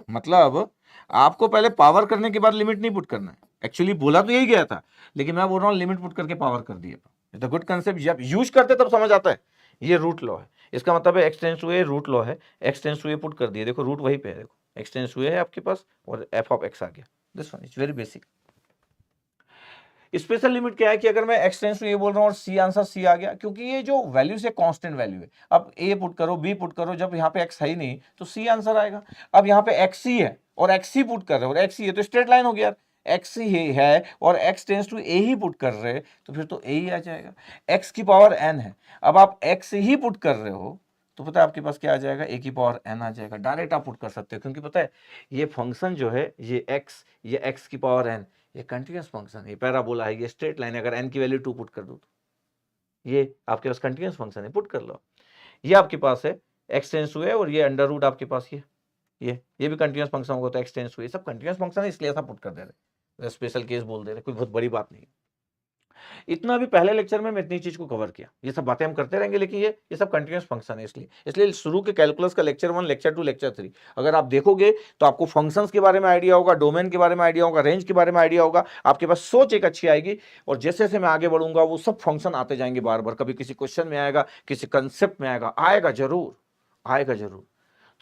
मतलब आपको पहले पावर करने के बाद लिमिट नहीं पुट करना है, एक्चुअली बोला तो यही गया था, लेकिन मैं बोल रहा हूं लिमिट पुट करके पावर कर दिया। द गुड कंसेप्ट जब यूज करते तब समझ आता है। ये रूट लॉ है, इसका मतलब है x tends to a root law है, x tends to a put कर दिया, देखो रूट वहीं पे है, देखो एक्स टेंस टू ए है आपके पास और एफ ऑफ एक्स आ गया। This one is very basic. Special limit क्या है कि अगर मैं एक्स टेंस टू ए बोल रहा हूं और सी आंसर सी आ गया, क्योंकि ये जो वैल्यू से कांस्टेंट वैल्यू है, अब ए पुट करो बी पुट करो, जब यहाँ पे एक्स है ही नहीं तो सी आंसर आएगा। अब यहाँ पे एक्स सी है और एक्स सी पुट कर रहे हो और एक्स सी है तो स्ट्रेट लाइन हो गया, एक्स ही है और एक्स टेंस टू ए ही पुट कर रहे हैं तो फिर तो ए ही आ जाएगा। एक्स की पावर एन है, अब आप एक्स ही पुट कर रहे हो तो पता है आपके पास क्या आ जाएगा, ए की पावर एन आ जाएगा। डायरेक्ट आप पुट कर सकते हो क्योंकि पता है ये फंक्शन जो है ये एक्स की पावर एन, ये कंटीन्यूअस फंक्शन है, पैराबोला है, ये स्ट्रेट लाइन है। अगर n की वैल्यू 2 पुट कर दो तो ये आपके पास कंटीन्यूअस फंक्शन है, पुट कर लो। ये आपके पास है x टेंस टू है और ये अंडर रूट आपके पास ये भी कंटीन्यूअस फंक्शन होगा, तो x टेंस टू, ये सब कंटीन्यूअस फंक्शन है इसलिए ऐसा पुट कर दे रहे, स्पेशल केस बोल दे रहे, कोई बहुत बड़ी बात नहीं। इतना भी पहले लेक्चर में मैं इतनी चीज को कवर किया, ये सब बातें हम करते रहेंगे, लेकिन ये सब कंटीन्यूअस फंक्शन है, इसलिए शुरू के कैलकुलस का लेक्चर 1 लेक्चर 2 लेक्चर 3 अगर आप देखोगे तो आपको फंक्शंस के बारे में आइडिया होगा, डोमेन के बारे में आइडिया होगा, रेंज के बारे में आइडिया होगा, आपके पास सोच एक अच्छी आएगी। और जैसे जैसे मैं आगे बढ़ूंगा वो सब फंक्शन आते जाएंगे बार बार, कभी किसी क्वेश्चन में आएगा, किसी कंसेप्ट में आएगा जरूर।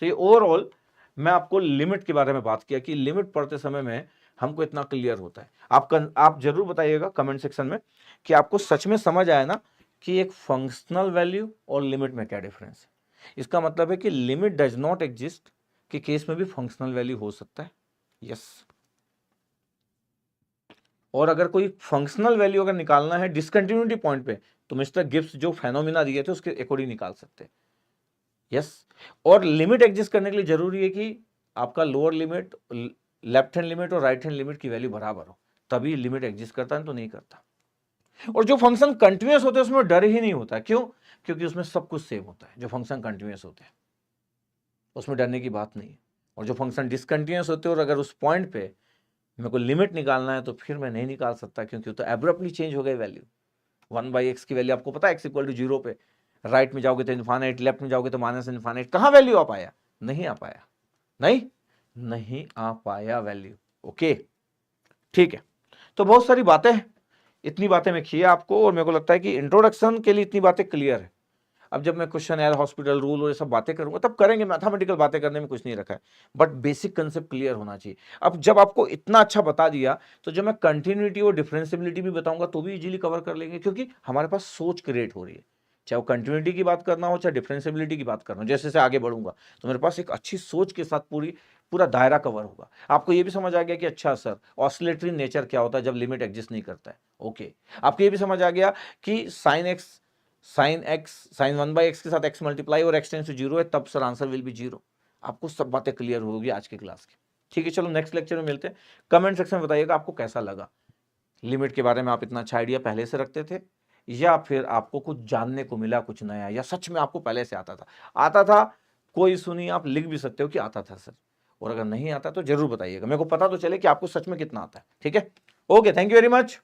तो ये ओवरऑल मैं आपको लिमिट के बारे में बात किया कि लिमिट पढ़ते समय में हमको इतना क्लियर होता है। आप जरूर बताइएगा कमेंट सेक्शन में कि आपको सच में समझ आया ना कि एक फंक्शनल वैल्यू और लिमिट में क्या डिफरेंस है। इसका मतलब है कि लिमिट डज नॉट एग्जिस्ट के केस में भी फंक्शनल वैल्यू हो सकता है। यस, और अगर कोई फंक्शनल वैल्यू अगर निकालना है डिसकंटिन्यूटी पॉइंट पे, तो मिस्टर गिब्स जो फेनोमेना दिए थे उसके अकॉर्डिंग निकाल सकते हैं। यस, और लिमिट एग्जिस्ट करने के लिए जरूरी है कि आपका lower limit, left hand limit और राइट हैंड लिमिट की वैल्यू बराबर हो, तभी लिमिट एग्जिस्ट करता है, तो नहीं करता। और जो फंक्शन कंटिन्यूअस होते हैं उसमें डर ही नहीं होता। क्यों? क्योंकि उसमें सब कुछ सेम होता है। जो फंक्शन कंटिन्यूअस होते हैं उसमें डरने की बात नहीं है। और जो फंक्शन डिसकंटिन्यूअस होते हैं और अगर उस पॉइंट पे मेरे को लिमिट निकालना है तो फिर मैं नहीं निकाल सकता, क्योंकि तो एब्रप्टली चेंज हो गई वैल्यू। 1/x की वैल्यू आपको पता है x=0 पे, राइट में जाओगे तो इन्फानाइट, लेफ्ट में जाओगे तो माइनस इन्फानाइट। कहां वैल्यू आ पाया? नहीं आ पाया, नहीं आ पाया वैल्यू। ओके, ठीक है। तो बहुत सारी बातें हैं, इतनी बातें मैं किया आपको, और मेरे को लगता है कि इंट्रोडक्शन के लिए इतनी बातें क्लियर है। अब जब मैं क्वेश्चन एयर, हॉस्पिटल रूल और ये सब बातें करूंगा तब करेंगे, मैथमेटिकल बातें करने में कुछ नहीं रखा है, बट बेसिक कंसेप्ट क्लियर होना चाहिए। अब जब आपको इतना अच्छा बता दिया तो जब मैं कंटिन्यूटी और डिफरेंशियबिलिटी भी बताऊंगा तो भी इजीली कवर कर लेंगे, क्योंकि हमारे पास सोच क्रिएट हो रही है। चाहे वो कंटिन्यूटी की बात करना हो, चाहे डिफरेंशियबिलिटी की बात करना हो, जैसे जैसे आगे बढ़ूंगा तो मेरे पास एक अच्छी सोच के साथ पूरा दायरा कवर होगा। आपको ये भी समझ आ गया कि अच्छा सर ऑसिलेटरी नेचर क्या होता है जब लिमिट एग्जिस्ट नहीं करता है। ओके, आपको ये भी समझ आ गया कि साइन 1/x के साथ x मल्टीप्लाई और x टेंस टू 0 है, तब सर आंसर विल बी 0। आपको सब बातें क्लियर होगी आज की क्लास की। ठीक है, चलो नेक्स्ट लेक्चर में मिलते हैं। कमेंट सेक्शन में बताइएगा आपको कैसा लगा। लिमिट के बारे में आप इतना अच्छा आइडिया पहले से रखते थे, या फिर आपको कुछ जानने को मिला कुछ नया, या सच में आपको पहले से आता था। कोई सुनिए, आप लिख भी सकते हो कि आता था सर, और अगर नहीं आता तो जरूर बताइएगा, मेरे को पता तो चले कि आपको सच में कितना आता है। ठीक है, okay, thank you very much.